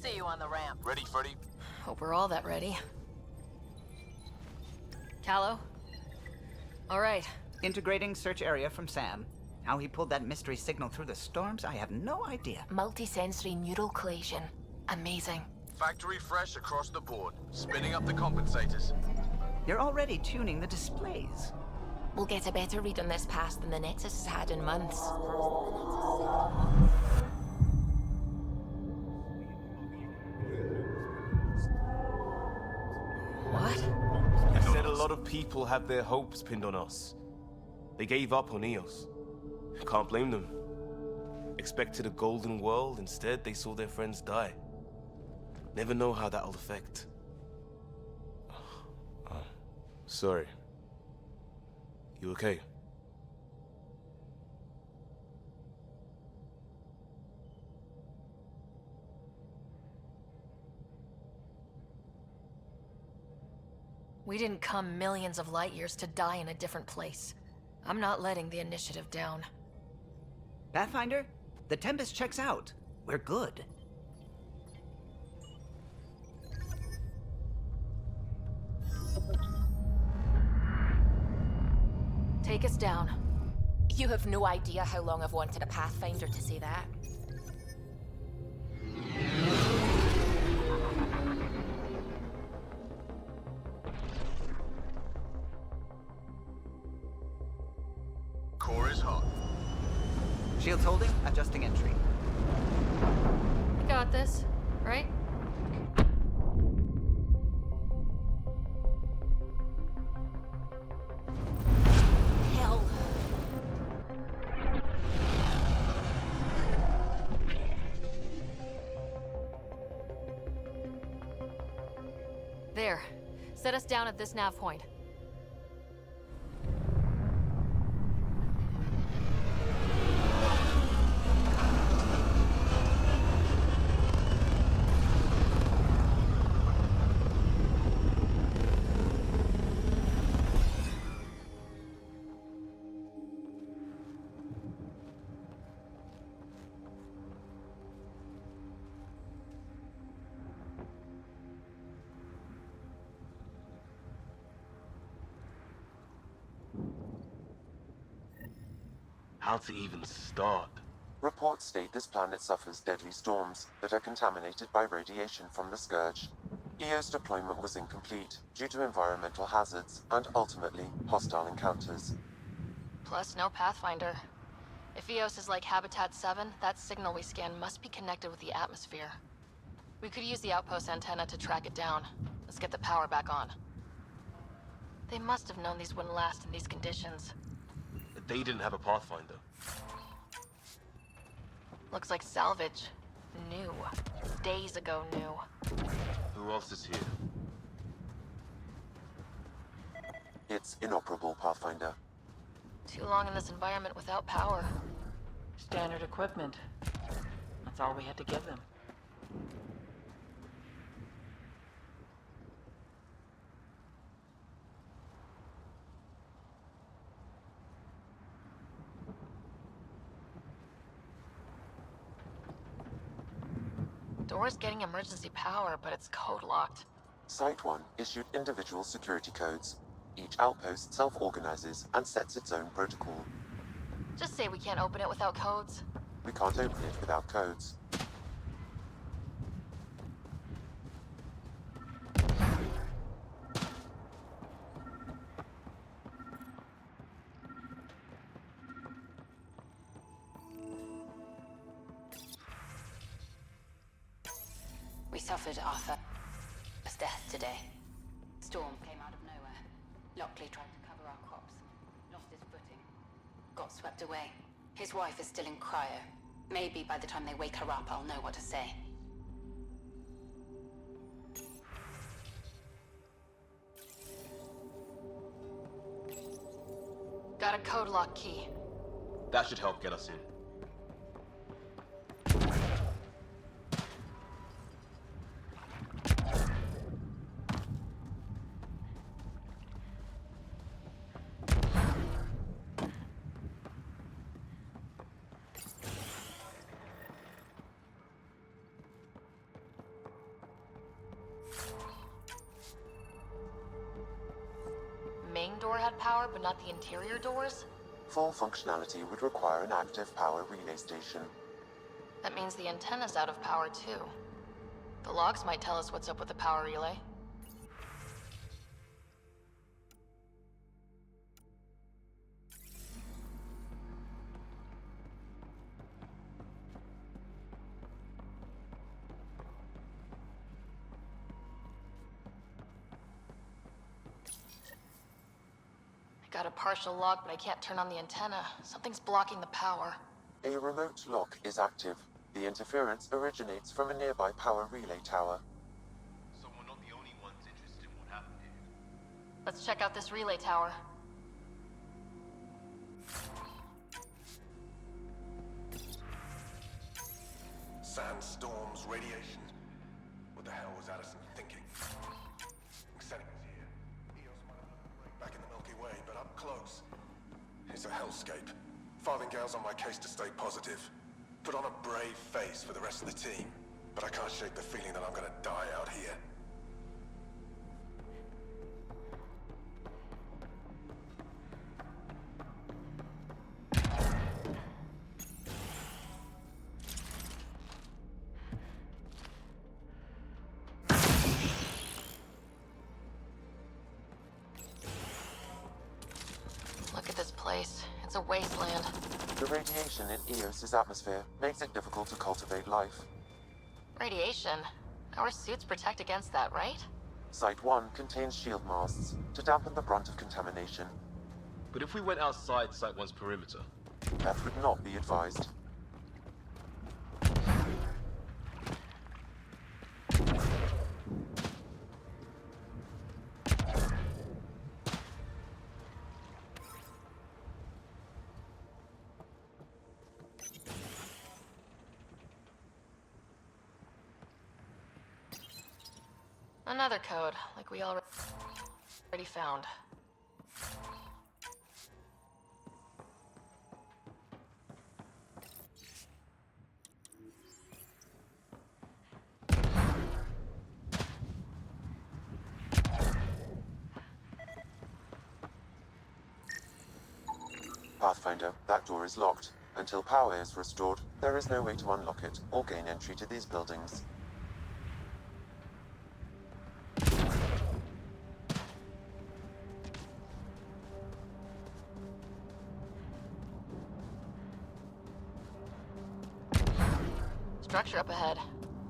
see you on the ramp. Ready, Freddy? Hope we're all that ready. Callow? All right. Integrating search area from Sam. How he pulled that mystery signal through the storms, I have no idea. Multisensory neural collation. Amazing. Factory fresh across the board. Spinning up the compensators. You're already tuning the displays. We'll get a better read on this pass than the Nexus has had in months. What? I said a lot of people have their hopes pinned on us. They gave up on Eos. Can't blame them. Expected a golden world, instead they saw their friends die. Never know how that'll affect. Sorry. You okay? We didn't come millions of light years to die in a different place. I'm not letting the initiative down. Pathfinder, the Tempest checks out. We're good. Take us down. You have no idea how long I've wanted a Pathfinder to say that. Core is hot. Shields holding, adjusting entry. We got this, right? Hell. There. Set us down at this nav point. How to even start? Reports state this planet suffers deadly storms that are contaminated by radiation from the Scourge. EO's deployment was incomplete due to environmental hazards and ultimately hostile encounters. Plus, no Pathfinder. If Eos is like Habitat 7, that signal we scan must be connected with the atmosphere. We could use the outpost antenna to track it down. Let's get the power back on. They must have known these wouldn't last in these conditions. They didn't have a Pathfinder. Looks like salvage. New. Days ago new. Who else is here? It's inoperable, Pathfinder. Too long in this environment without power. Standard equipment. That's all we had to give them. Door's getting emergency power, but it's code locked. Site 1 issued individual security codes. Each outpost self-organizes and sets its own protocol. Just say we can't open it without codes. We can't open it without codes. We suffered Arthur's death today. Storm came out of nowhere. Lockley tried to cover our crops. Lost his footing. Got swept away. His wife is still in cryo. Maybe by the time they wake her up, I'll know what to say. Got a code lock key. That should help get us in. had power, but not the interior doors? Full functionality would require an active power relay station. That means the antenna's out of power, too. The logs might tell us what's up with the power relay. I got a partial log, but I can't turn on the antenna. Something's blocking the power. A remote lock is active. The interference originates from a nearby power relay tower. So we're not the only ones interested in what happened here. Let's check out this relay tower. Sandstorms, radiation. What the hell was Addison thinking? Xenic was here. Eos might have been back in the Milky Way, but up close. It's a hellscape. Farthingale's on my case to stay positive. Put on a brave face for the rest of the team, but I can't shake the feeling that I'm gonna die out here. Look at this place. It's a wasteland. The radiation in Eos's atmosphere makes it difficult to cultivate life. Radiation? Our suits protect against that, right? Site 1 contains shield masts to dampen the brunt of contamination. But if we went outside Site 1's perimeter? That would not be advised. Another code, like we already found. Pathfinder, that door is locked. Until power is restored, there is no way to unlock it or gain entry to these buildings. Structure up ahead.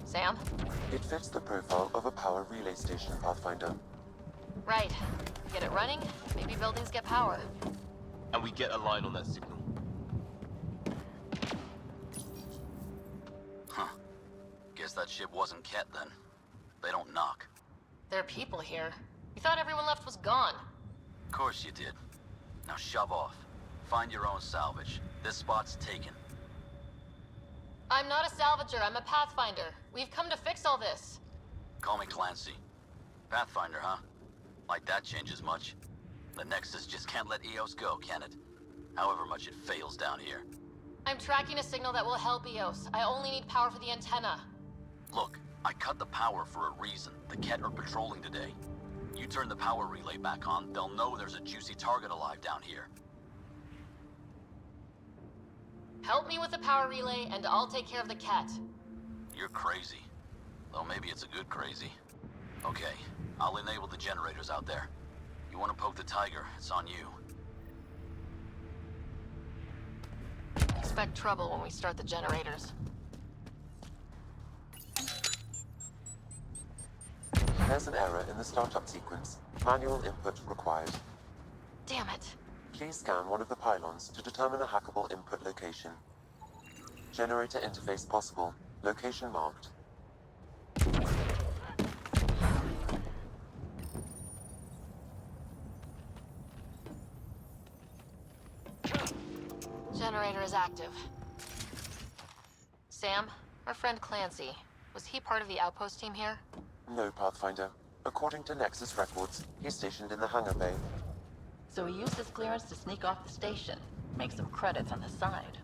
Sam? It fits the profile of a power relay station, Pathfinder. Right. Get it running, maybe buildings get power. And we get a line on that signal. Huh. Guess that ship wasn't Ket then. They don't knock. There are people here. We thought everyone left was gone. Of course you did. Now shove off. Find your own salvage. This spot's taken. I'm not a salvager, I'm a pathfinder. We've come to fix all this. Call me Clancy. Pathfinder, huh? Like that changes much. The Nexus just can't let Eos go, can it? However much it fails down here. I'm tracking a signal that will help Eos. I only need power for the antenna. Look, I cut the power for a reason. The Ket are patrolling today. You turn the power relay back on, they'll know there's a juicy target alive down here. Help me with the power relay, and I'll take care of the cat. You're crazy. Though maybe it's a good crazy. Okay, I'll enable the generators out there. You want to poke the tiger, it's on you. Expect trouble when we start the generators. There's an error in the startup sequence. Manual input required. Damn it. Please scan one of the pylons to determine a hackable input location. Generator interface possible. Location marked. Generator is active. Sam, our friend Clancy, was he part of the outpost team here? No, Pathfinder. According to Nexus records, he's stationed in the hangar bay. So he used his clearance to sneak off the station. Make some credits on the side.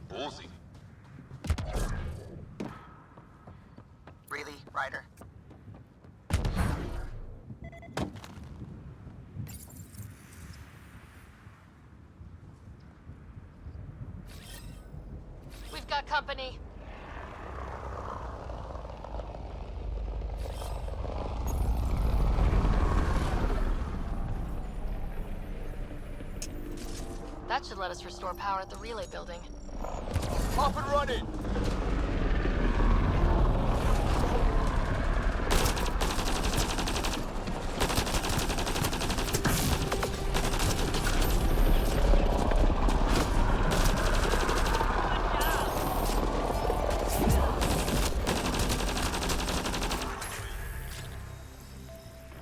Ballsy. Really, Ryder? company. That should let us restore power at the relay building. Up and running!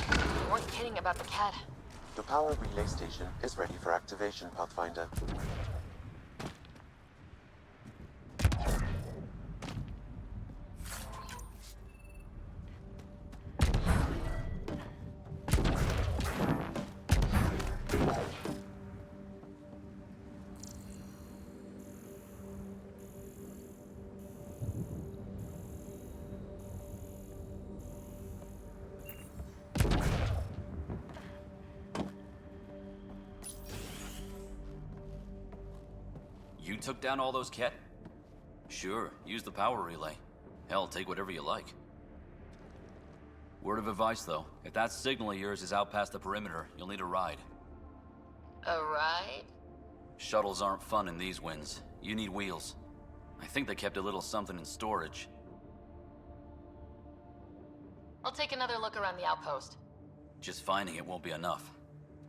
You weren't kidding about the cat. The power relay station is ready for activation, Pathfinder. You took down all those Ket? Sure, use the power relay. Hell, take whatever you like. Word of advice, though. If that signal of yours is out past the perimeter, you'll need a ride. A ride? Shuttles aren't fun in these winds. You need wheels. I think they kept a little something in storage. I'll take another look around the outpost. Just finding it won't be enough.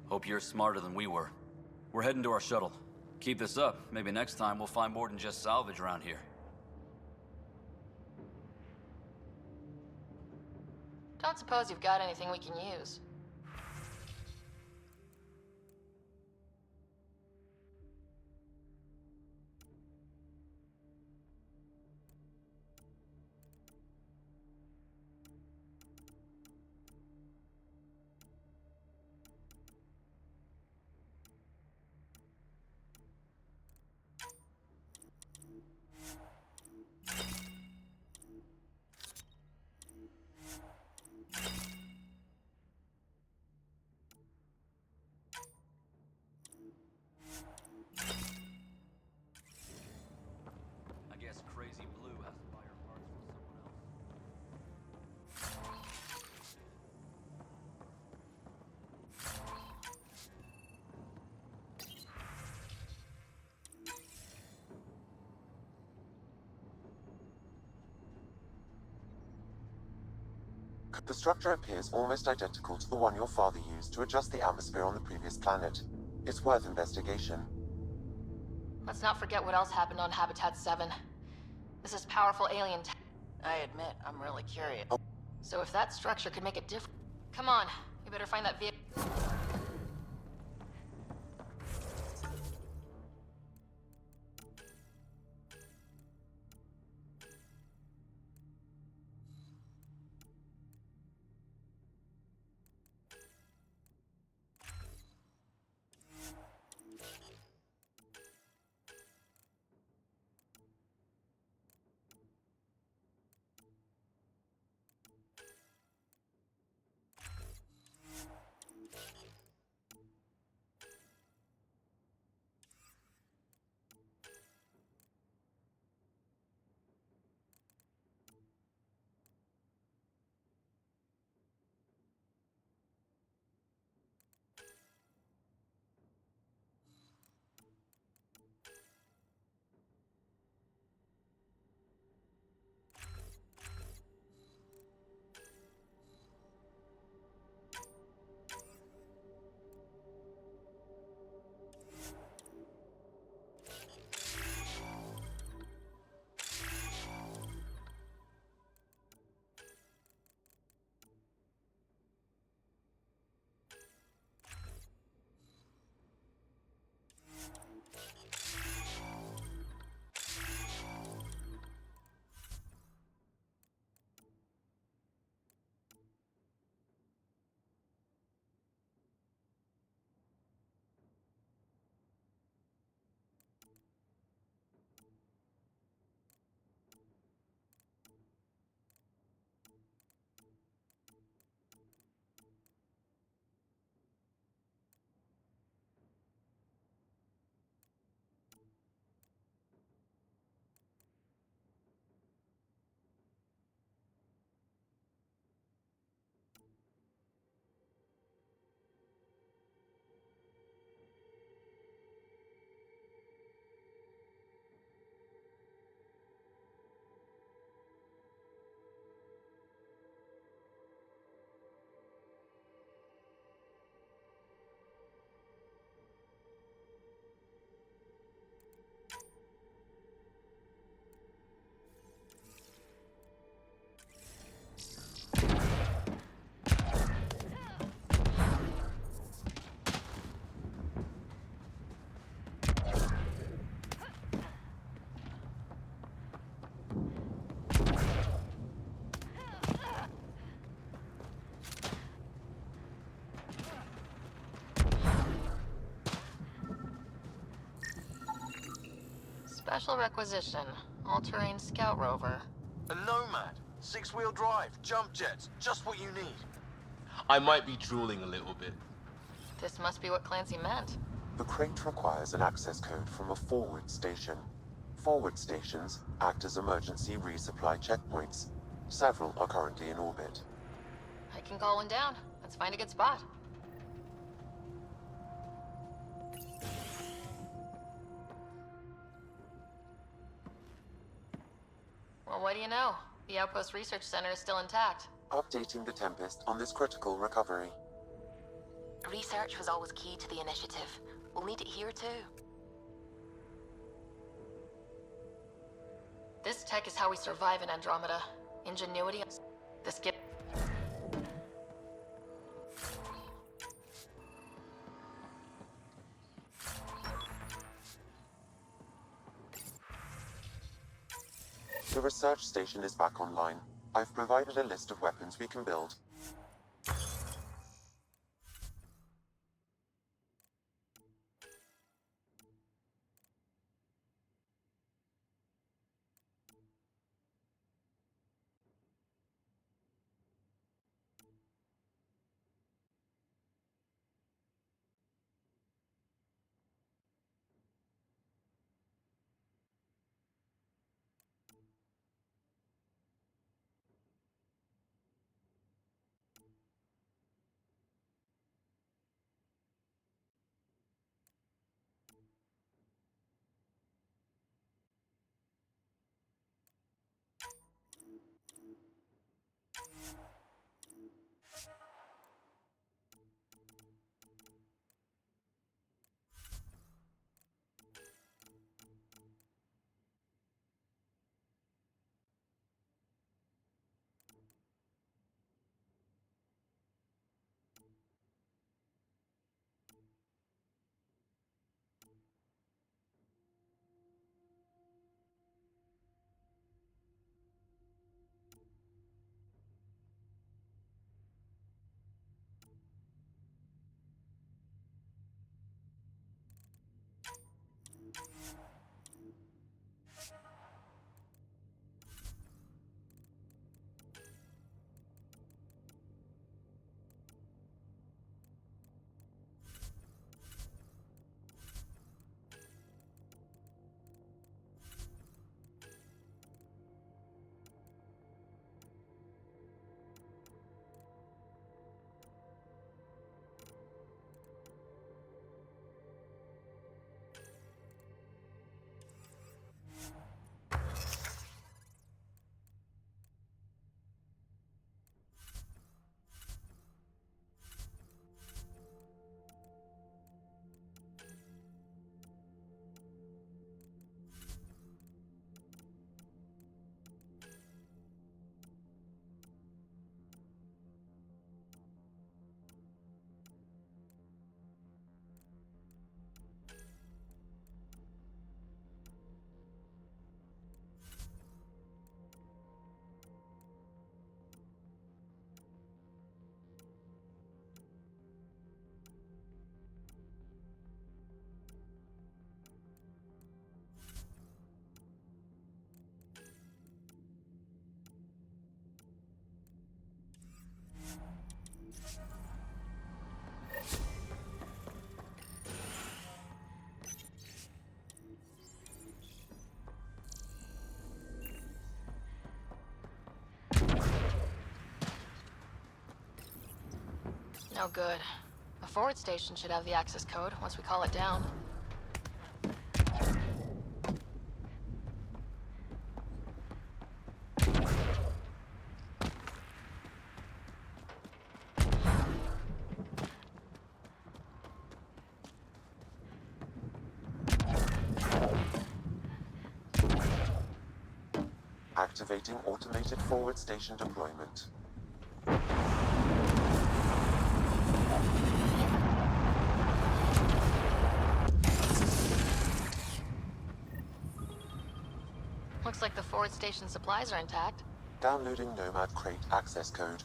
Hope you're smarter than we were. We're heading to our shuttle. Keep this up. Maybe next time we'll find more than just salvage around here. Don't suppose you've got anything we can use. I guess Crazy Blue has to buy her parts from someone else. The structure appears almost identical to the one your father used to adjust the atmosphere on the previous planet. It's worth investigation. Let's not forget what else happened on Habitat 7. This is powerful alien tech. I admit, I'm really curious. So if that structure could make a difference... Come on, we better find that vehicle. Special requisition. All-terrain scout rover. A Nomad. 6-wheel drive. Jump jets. Just what you need. I might be drooling a little bit. This must be what Clancy meant. The crate requires an access code from a forward station. Forward stations act as emergency resupply checkpoints. Several are currently in orbit. I can call one down. Let's find a good spot. Well, what do you know? The Outpost Research Center is still intact. Updating the Tempest on this critical recovery. Research was always key to the initiative. We'll need it here too. This tech is how we survive in Andromeda. Ingenuity. The skip. The research station is back online. I've provided a list of weapons we can build. No good. The forward station should have the access code once we call it down. Activating automated forward station deployment. Looks like the forward station supplies are intact. Downloading Nomad Crate access code.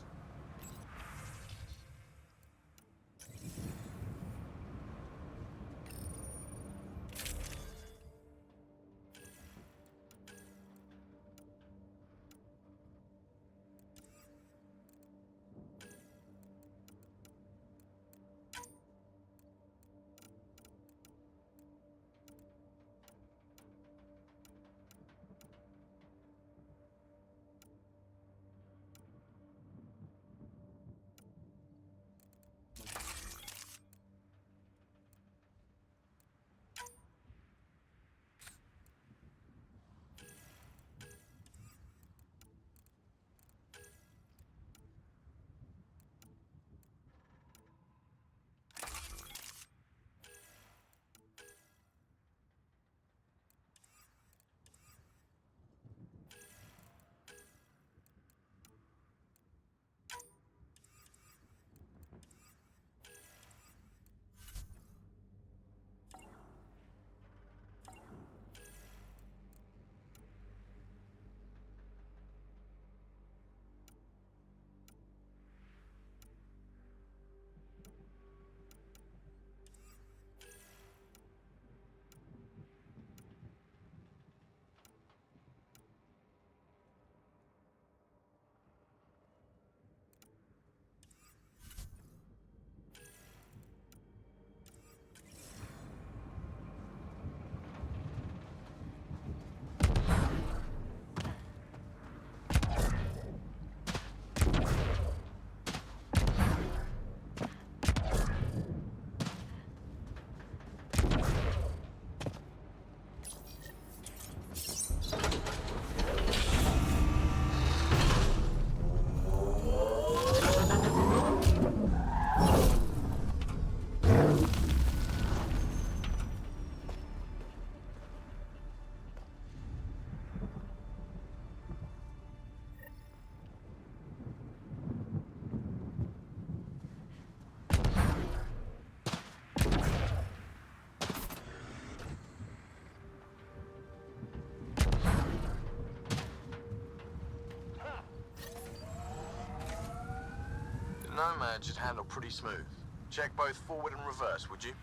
Nomad should handle pretty smooth. Check both forward and reverse, would you?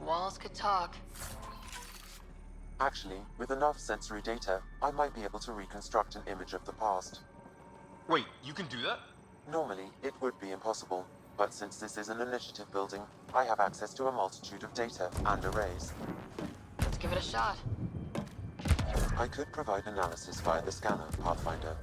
Walls could talk. Actually, with enough sensory data, I might be able to reconstruct an image of the past. Wait, you can do that? Normally, it would be impossible, but since this is an initiative building, I have access to a multitude of data and arrays. Let's give it a shot. I could provide analysis via the scanner, Pathfinder.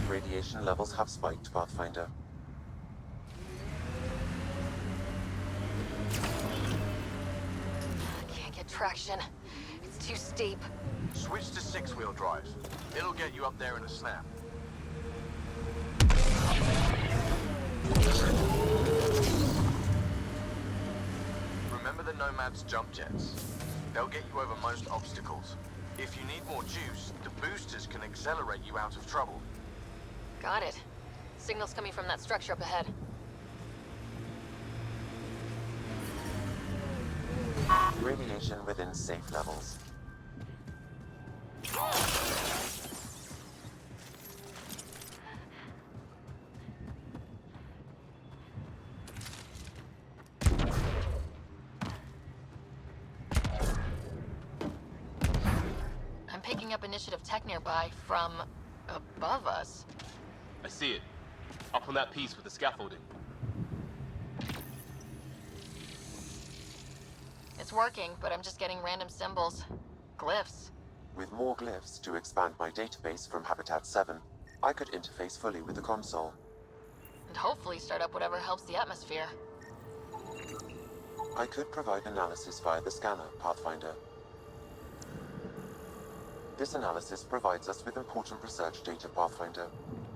Radiation levels have spiked, Pathfinder. Can't get traction. It's too steep. Switch to six-wheel drive. It'll get you up there in a snap. Remember the Nomad's jump jets? They'll get you over most obstacles. If you need more juice, the boosters can accelerate you out of trouble. Got it. Signal's coming from that structure up ahead. Radiation within safe levels. I'm picking up initiative tech nearby from above us. I see it. Up on that piece with the scaffolding. It's working, but I'm just getting random symbols. Glyphs. With more glyphs to expand my database from Habitat 7, I could interface fully with the console. And hopefully start up whatever helps the atmosphere. I could provide analysis via the scanner, Pathfinder. This analysis provides us with important research data, Pathfinder.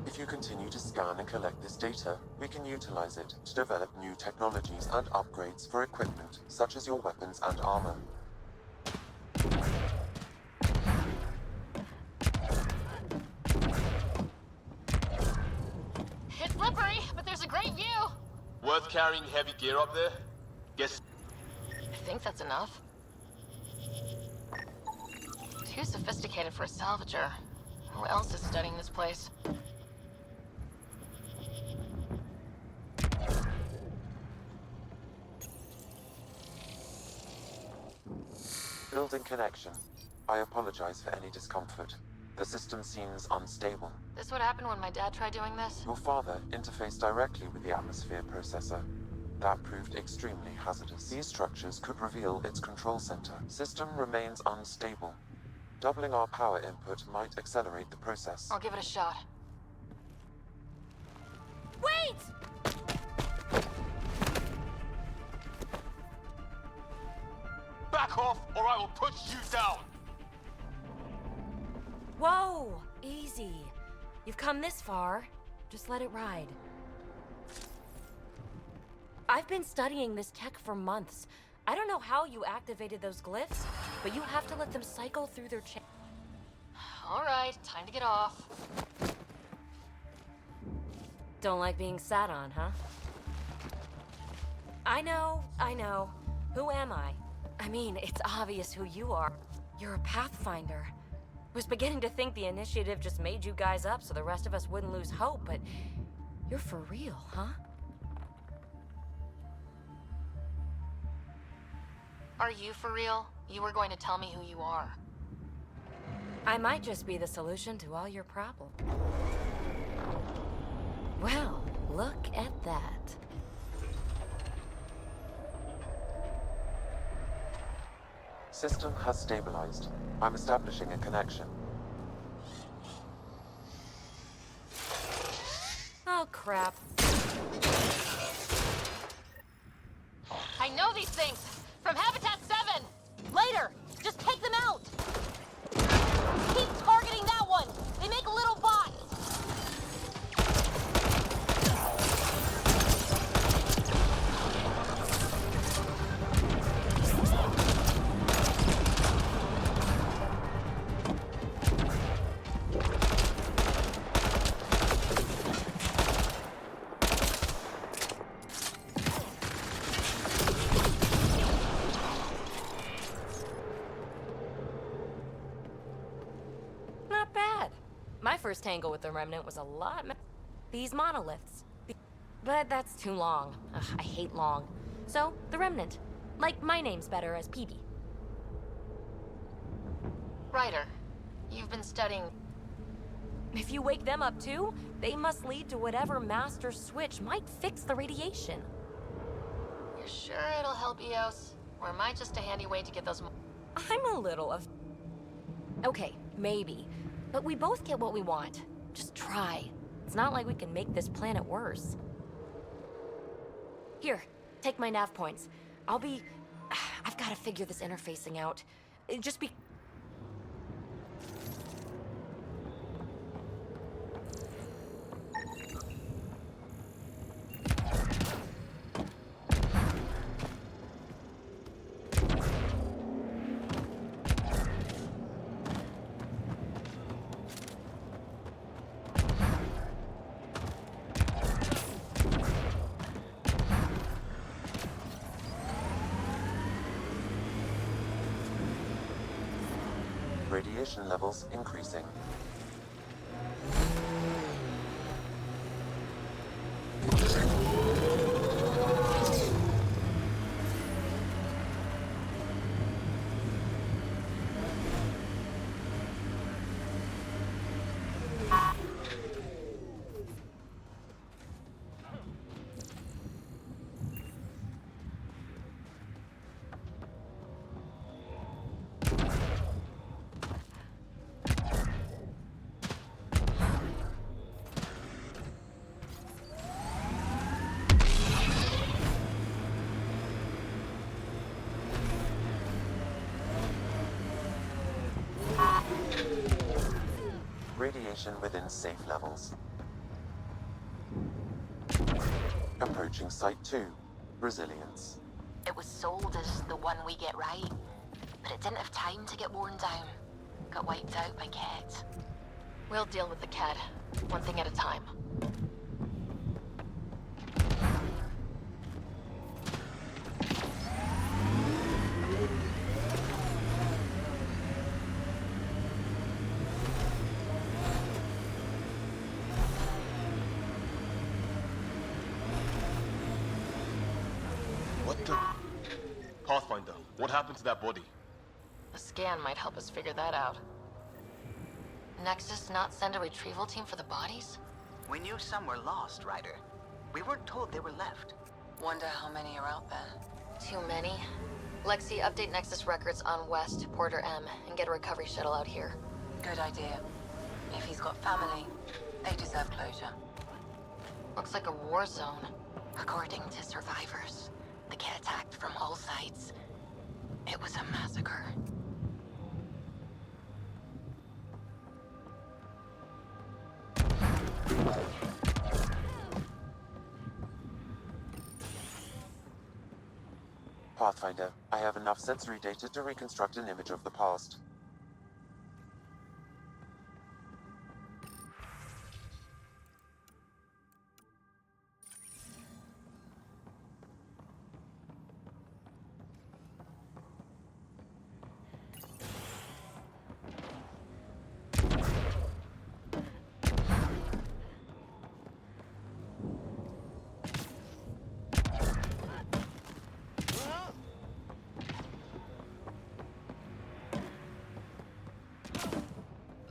If you continue to scan and collect this data, we can utilize it to develop new technologies and upgrades for equipment, such as your weapons and armor. It's slippery, but there's a great view! Worth carrying heavy gear up there? Guess... I think that's enough. Too sophisticated for a salvager. Who else is studying this place? Building connection. I apologize for any discomfort. The system seems unstable. This would happen when my dad tried doing this? Your father interfaced directly with the atmosphere processor. That proved extremely hazardous. These structures could reveal its control center. System remains unstable. Doubling our power input might accelerate the process. I'll give it a shot. Wait! Back off, or I will push you down! Whoa! Easy. You've come this far. Just let it ride. I've been studying this tech for months. I don't know how you activated those glyphs, but you have to let them cycle through their All right, time to get off. Don't like being sat on, huh? I know. Who am I? I mean, it's obvious who you are. You're a Pathfinder. Was beginning to think the initiative just made you guys up so the rest of us wouldn't lose hope, but you're for real, huh? Are you for real? You were going to tell me who you are. I might just be the solution to all your problems. Well, look at that. System has stabilized. I'm establishing a connection. Oh, crap. I know these things! From Habitat 7! Later! Just take them out! Keep targeting that one! They make little bots! Not bad. My first tangle with the Remnant was a lot these monoliths. But that's too long. Ugh, I hate long. So, the Remnant. Like, my name's better as PB. Ryder, you've been studying... If you wake them up too, they must lead to whatever master switch might fix the radiation. You're sure it'll help Eos? Or am I just a handy way to get those... I'm a little of... Okay, maybe. But we both get what we want. Just try. It's not like we can make this planet worse. Here, take my nav points. I've got to figure this interfacing out. Just be... Radiation levels increasing. Radiation within safe levels. Approaching Site 2. Resilience. It was sold as the one we get right, but it didn't have time to get worn down. Got wiped out by Kett. We'll deal with the Kett, one thing at a time. What the... Pathfinder, what happened to that body? A scan might help us figure that out. Nexus not send a retrieval team for the bodies? We knew some were lost, Ryder. We weren't told they were left. Wonder how many are out there. Too many. Lexi, update Nexus records on West, Porter M, and get a recovery shuttle out here. Good idea. If he's got family, they deserve closure. Looks like a war zone. According to survivors, the kid attacked from all sides. It was a massacre. Pathfinder, I have enough sensory data to reconstruct an image of the past.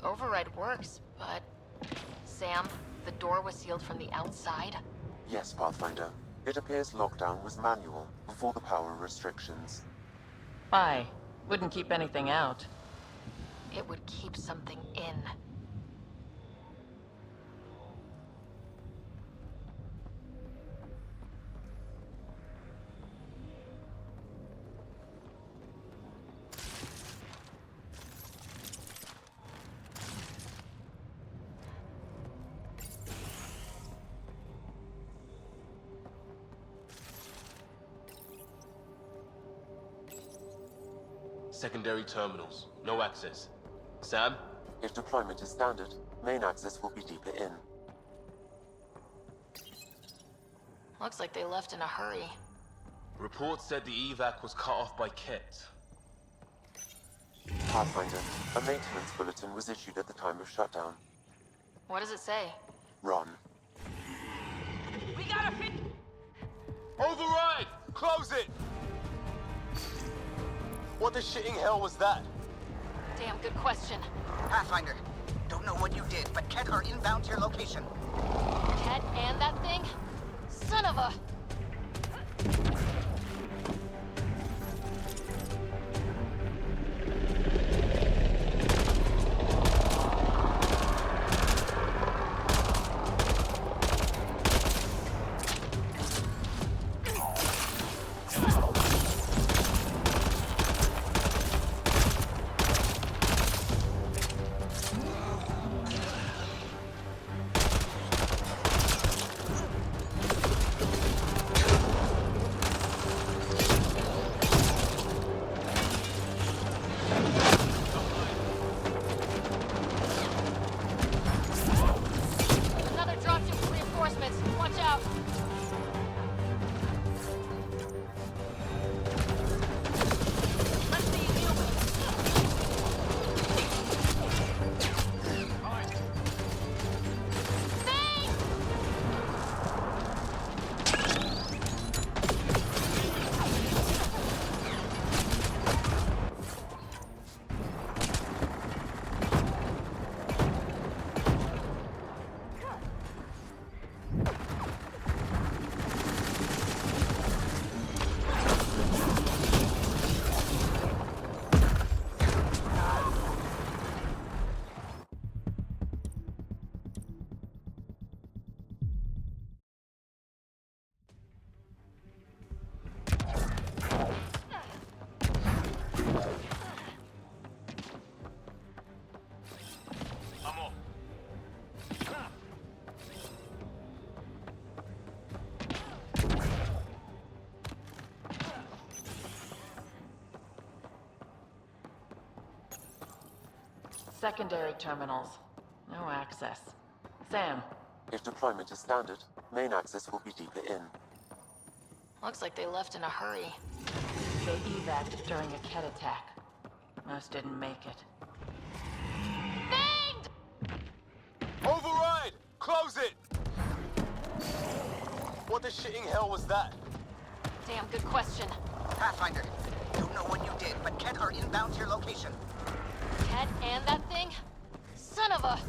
Override works, but... Sam, the door was sealed from the outside? Yes, Pathfinder. It appears lockdown was manual, before the power restrictions. Why? Wouldn't keep anything out. It would keep something in. Secondary terminals. No access. Sam? If deployment is standard, main access will be deeper in. Looks like they left in a hurry. Reports said the evac was cut off by Ket. Pathfinder, a maintenance bulletin was issued at the time of shutdown. What does it say? Run. We gotta fit! Override! Close it! What the shitting hell was that? Damn, good question. Pathfinder, don't know what you did, but Ket are inbound to your location. Ket and that thing? Son of a... Secondary terminals. No access. Sam. If deployment is standard, main access will be deeper in. Looks like they left in a hurry. They evac'd during a Ket attack. Most didn't make it. Override! Close it! What the shitting hell was that? Damn, good question. Pathfinder, don't know what you did, but Ket are inbound to your location. Ket and that thing? Son of a...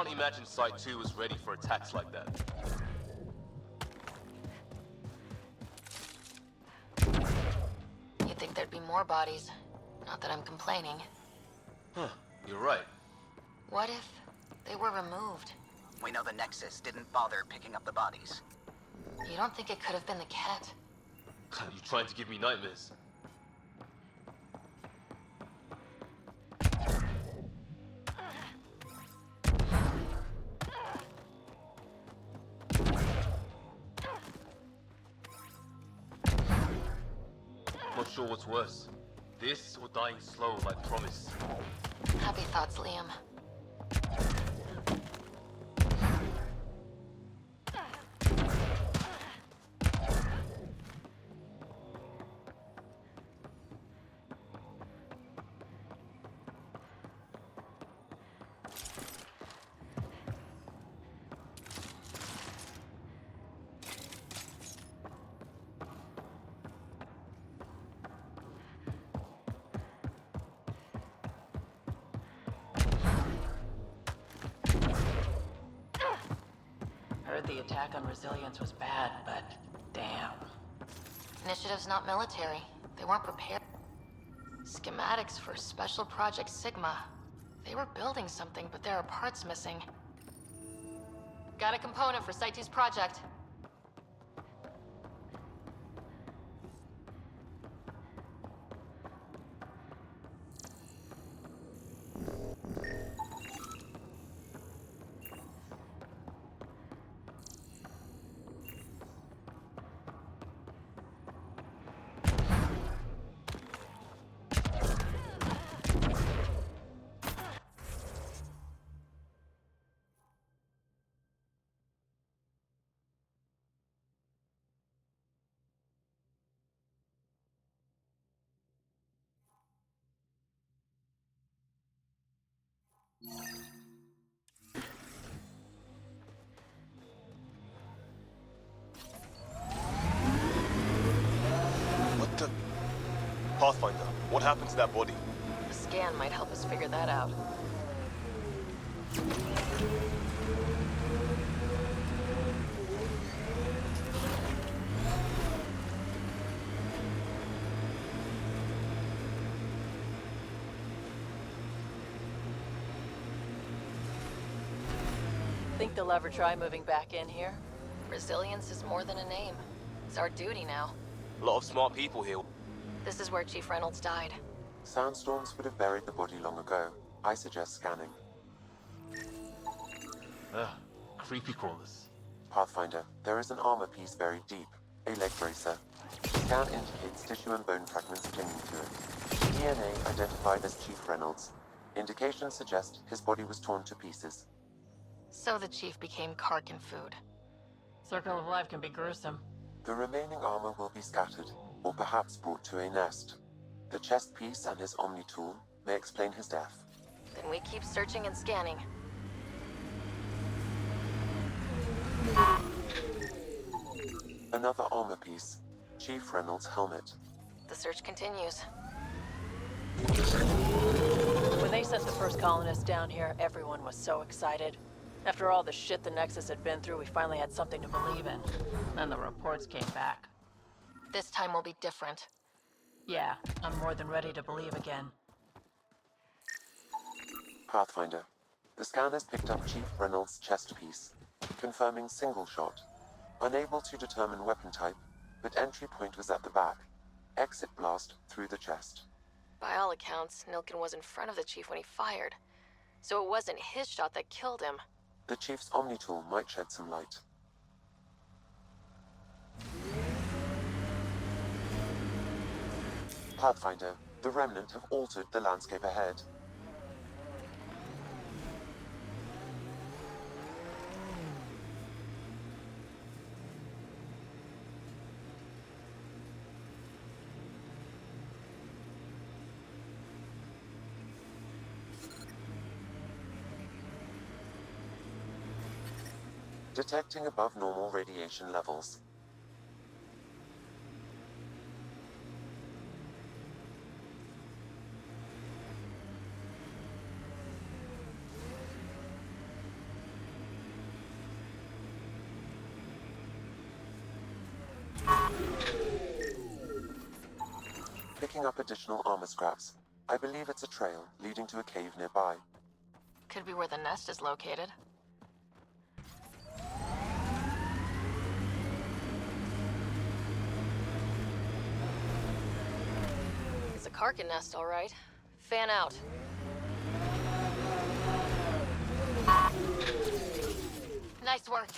can't imagine Site 2 was ready for attacks like that. You'd think there'd be more bodies. Not that I'm complaining. Huh, you're right. What if they were removed? We know the Nexus didn't bother picking up the bodies. You don't think it could have been the cat? You trying to give me nightmares? Not sure what's worse. This or dying slow like promised. Happy thoughts, Liam. Heard the attack on Resilience was bad, but damn. Initiative's not military. They weren't prepared. Schematics for Special Project Sigma. They were building something, but there are parts missing. Got a component for Site 2's project. What the? Pathfinder, what happened to that body? A scan might help us figure that out. Think they'll ever try moving back in here? Resilience is more than a name. It's our duty now. A lot of smart people here. This is where Chief Reynolds died. Sandstorms would have buried the body long ago. I suggest scanning. Creepy crawlers. Pathfinder, there is an armor piece buried deep. A leg bracer. Scan indicates tissue and bone fragments clinging to it. DNA identified as Chief Reynolds. Indications suggest his body was torn to pieces. So the Chief became Karkin food. Circle of life can be gruesome. The remaining armor will be scattered, or perhaps brought to a nest. The chest piece and his Omni tool may explain his death. Then we keep searching and scanning. Another armor piece. Chief Reynolds' helmet. The search continues. When they sent the first colonists down here, everyone was so excited. After all the shit the Nexus had been through, we finally had something to believe in. Then the reports came back. This time will be different. Yeah, I'm more than ready to believe again. Pathfinder. The scanners picked up Chief Reynolds' chest piece, confirming single shot. Unable to determine weapon type, but entry point was at the back. Exit blast through the chest. By all accounts, Nilkin was in front of the Chief when he fired. So it wasn't his shot that killed him. The Chief's Omni tool might shed some light. Pathfinder, the Remnant have altered the landscape ahead. Detecting above normal radiation levels. picking up additional armor scraps. I believe it's a trail leading to a cave nearby. Could be where the nest is located. It's a Karkin nest, all right. Fan out. Nice work.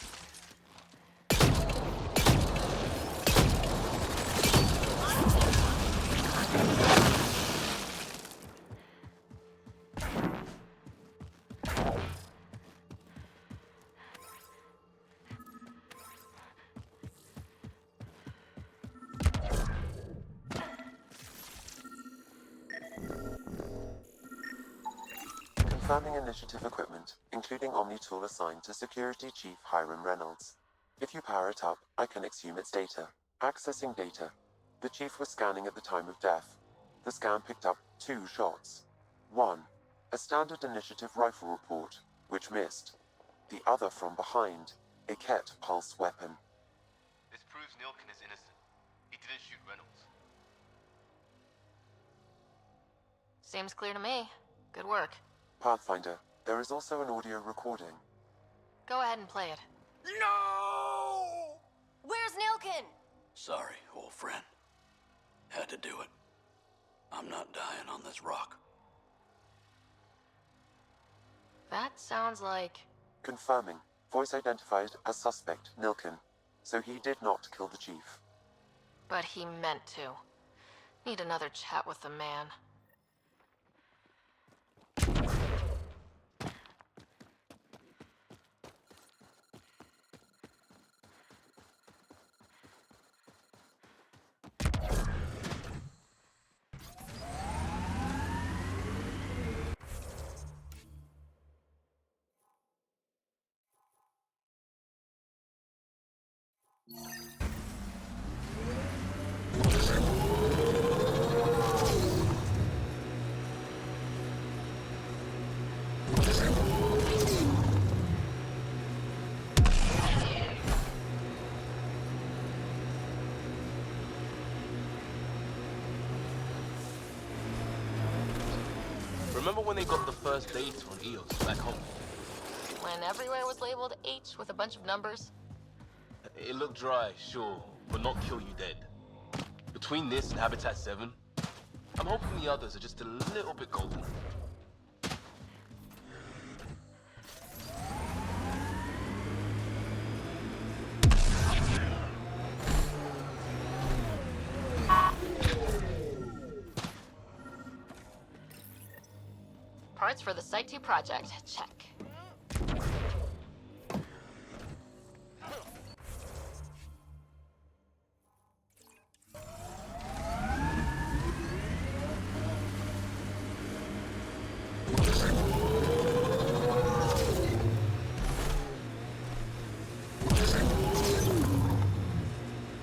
Confirming initiative equipment, including Omni tool assigned to Security Chief Hiram Reynolds. If you power it up, I can exhume its data. Accessing data. The Chief was scanning at the time of death. The scan picked up 2 shots. One, a standard initiative rifle report, which missed. The other from behind, a Ket pulse weapon. This proves Nilkin is innocent. He didn't shoot Reynolds. Seems clear to me. Good work. Pathfinder, there is also an audio recording. Go ahead and play it. No! Where's Nilkin? Sorry, old friend. Had to do it. I'm not dying on this rock. That sounds like... Confirming. Voice identified as suspect Nilkin. So he did not kill the Chief. But he meant to. Need another chat with the man. Remember when they got the first data on EOS back home? When everywhere was labeled H with a bunch of numbers? It looked dry, sure, but not kill you dead. Between this and Habitat 7, I'm hoping the others are just a little bit golden. Parts for the Site 2 project. Check.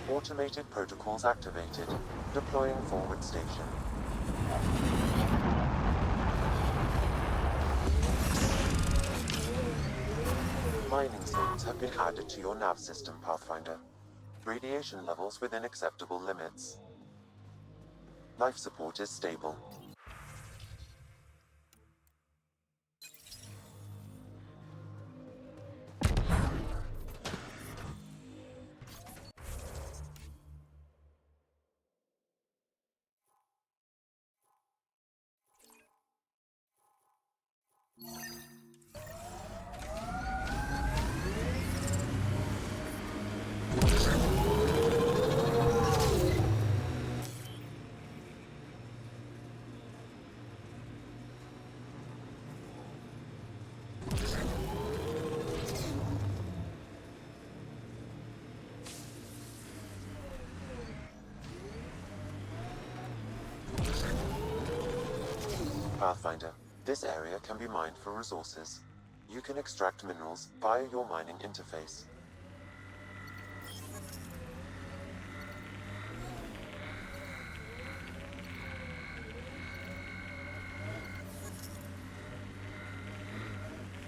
Automated protocols activated. Deploying forward station. Mining zones have been added to your nav system, Pathfinder. Radiation levels within acceptable limits. Life support is stable. Pathfinder, this area can be mined for resources. You can extract minerals via your mining interface.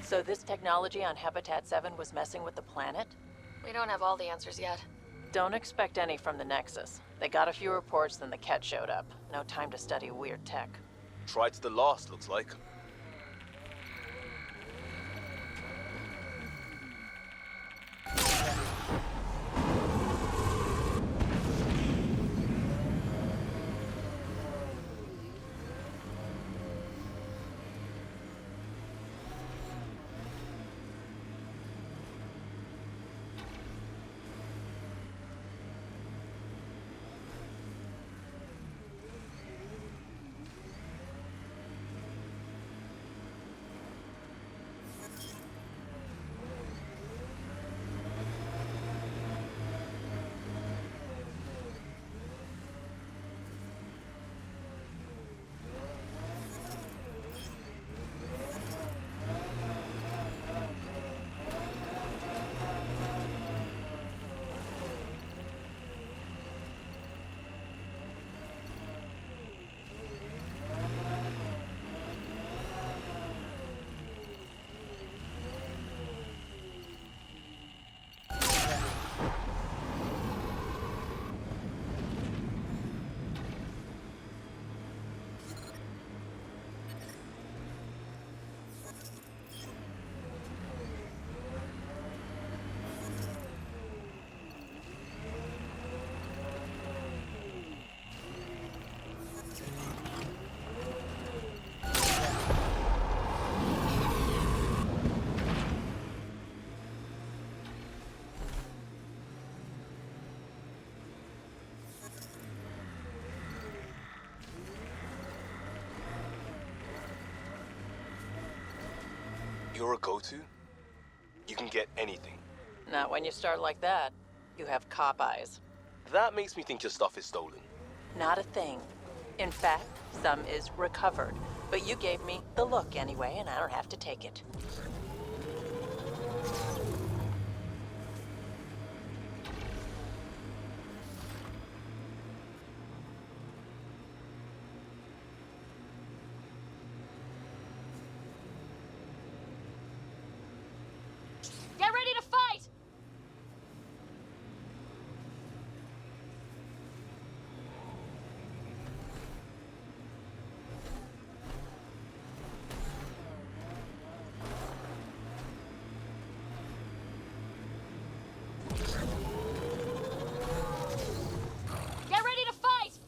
So this technology on Habitat 7 was messing with the planet? We don't have all the answers yet. Don't expect any from the Nexus. They got a few reports, then the Ket showed up. No time to study weird tech. Tried to the last, looks like. You're a go-to? You can get anything. Not when you start like that. You have cop eyes. That makes me think your stuff is stolen. Not a thing. In fact, some is recovered. But you gave me the look anyway, and I don't have to take it. Get ready to fight! Get ready to fight!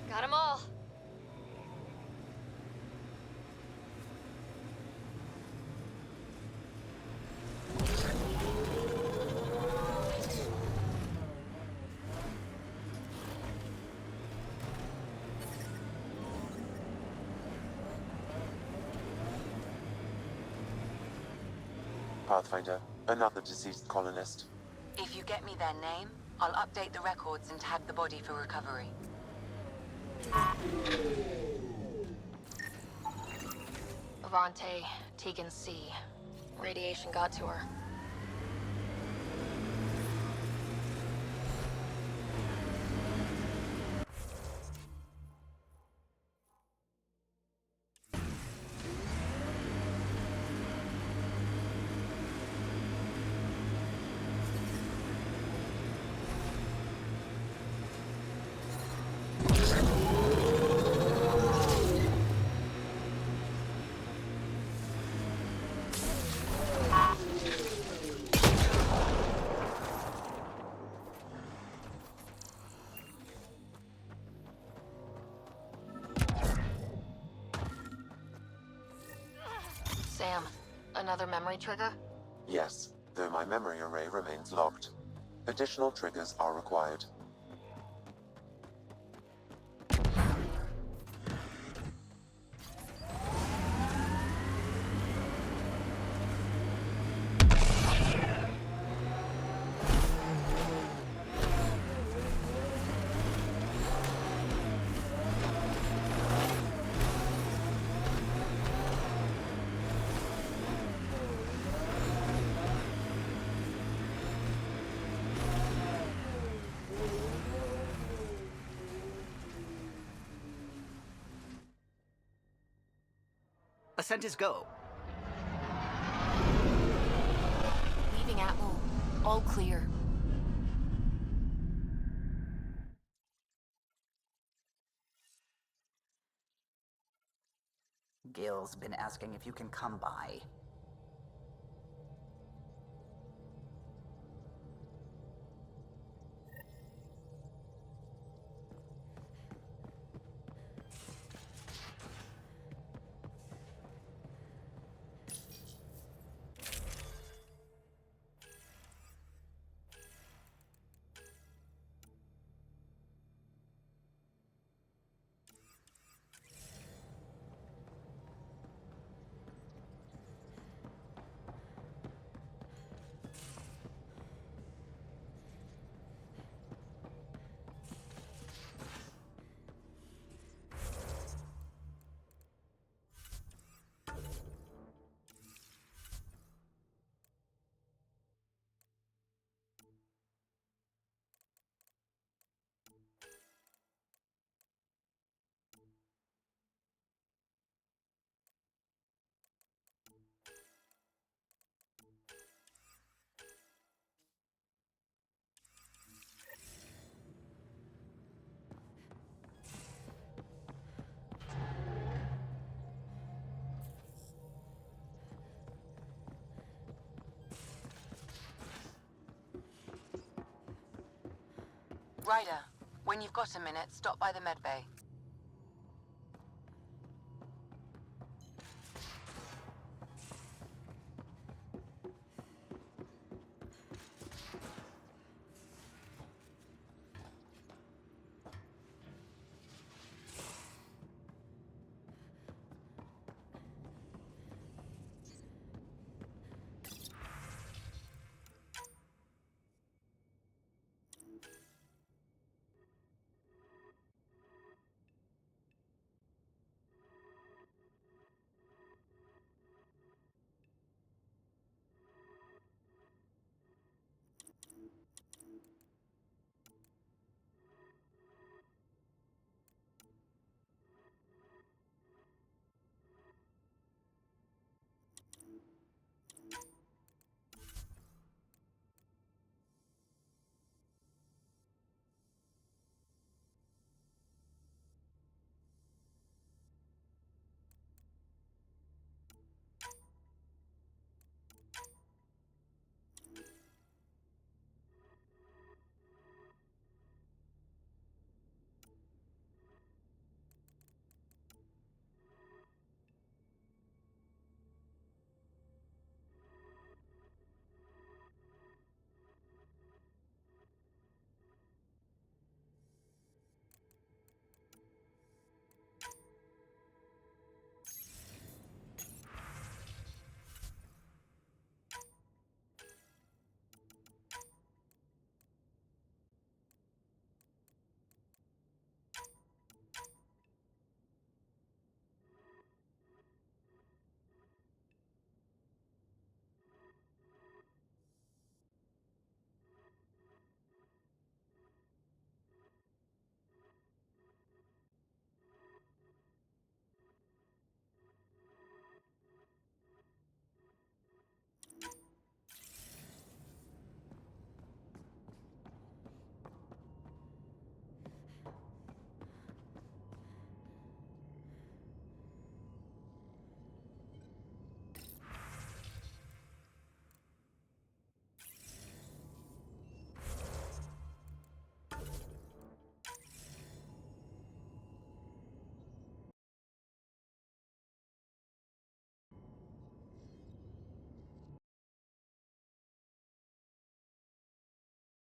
Got 'em all. Pathfinder, another deceased colonist. If you get me their name, I'll update the records and tag the body for recovery. Avante, Tegan C. Radiation got to her. Sam, another memory trigger? Yes, though my memory array remains locked. Additional triggers are required. Ascent is go. Leaving Atlas All clear. Gil's been asking if you can come by. Ryder, when you've got a minute, stop by the medbay.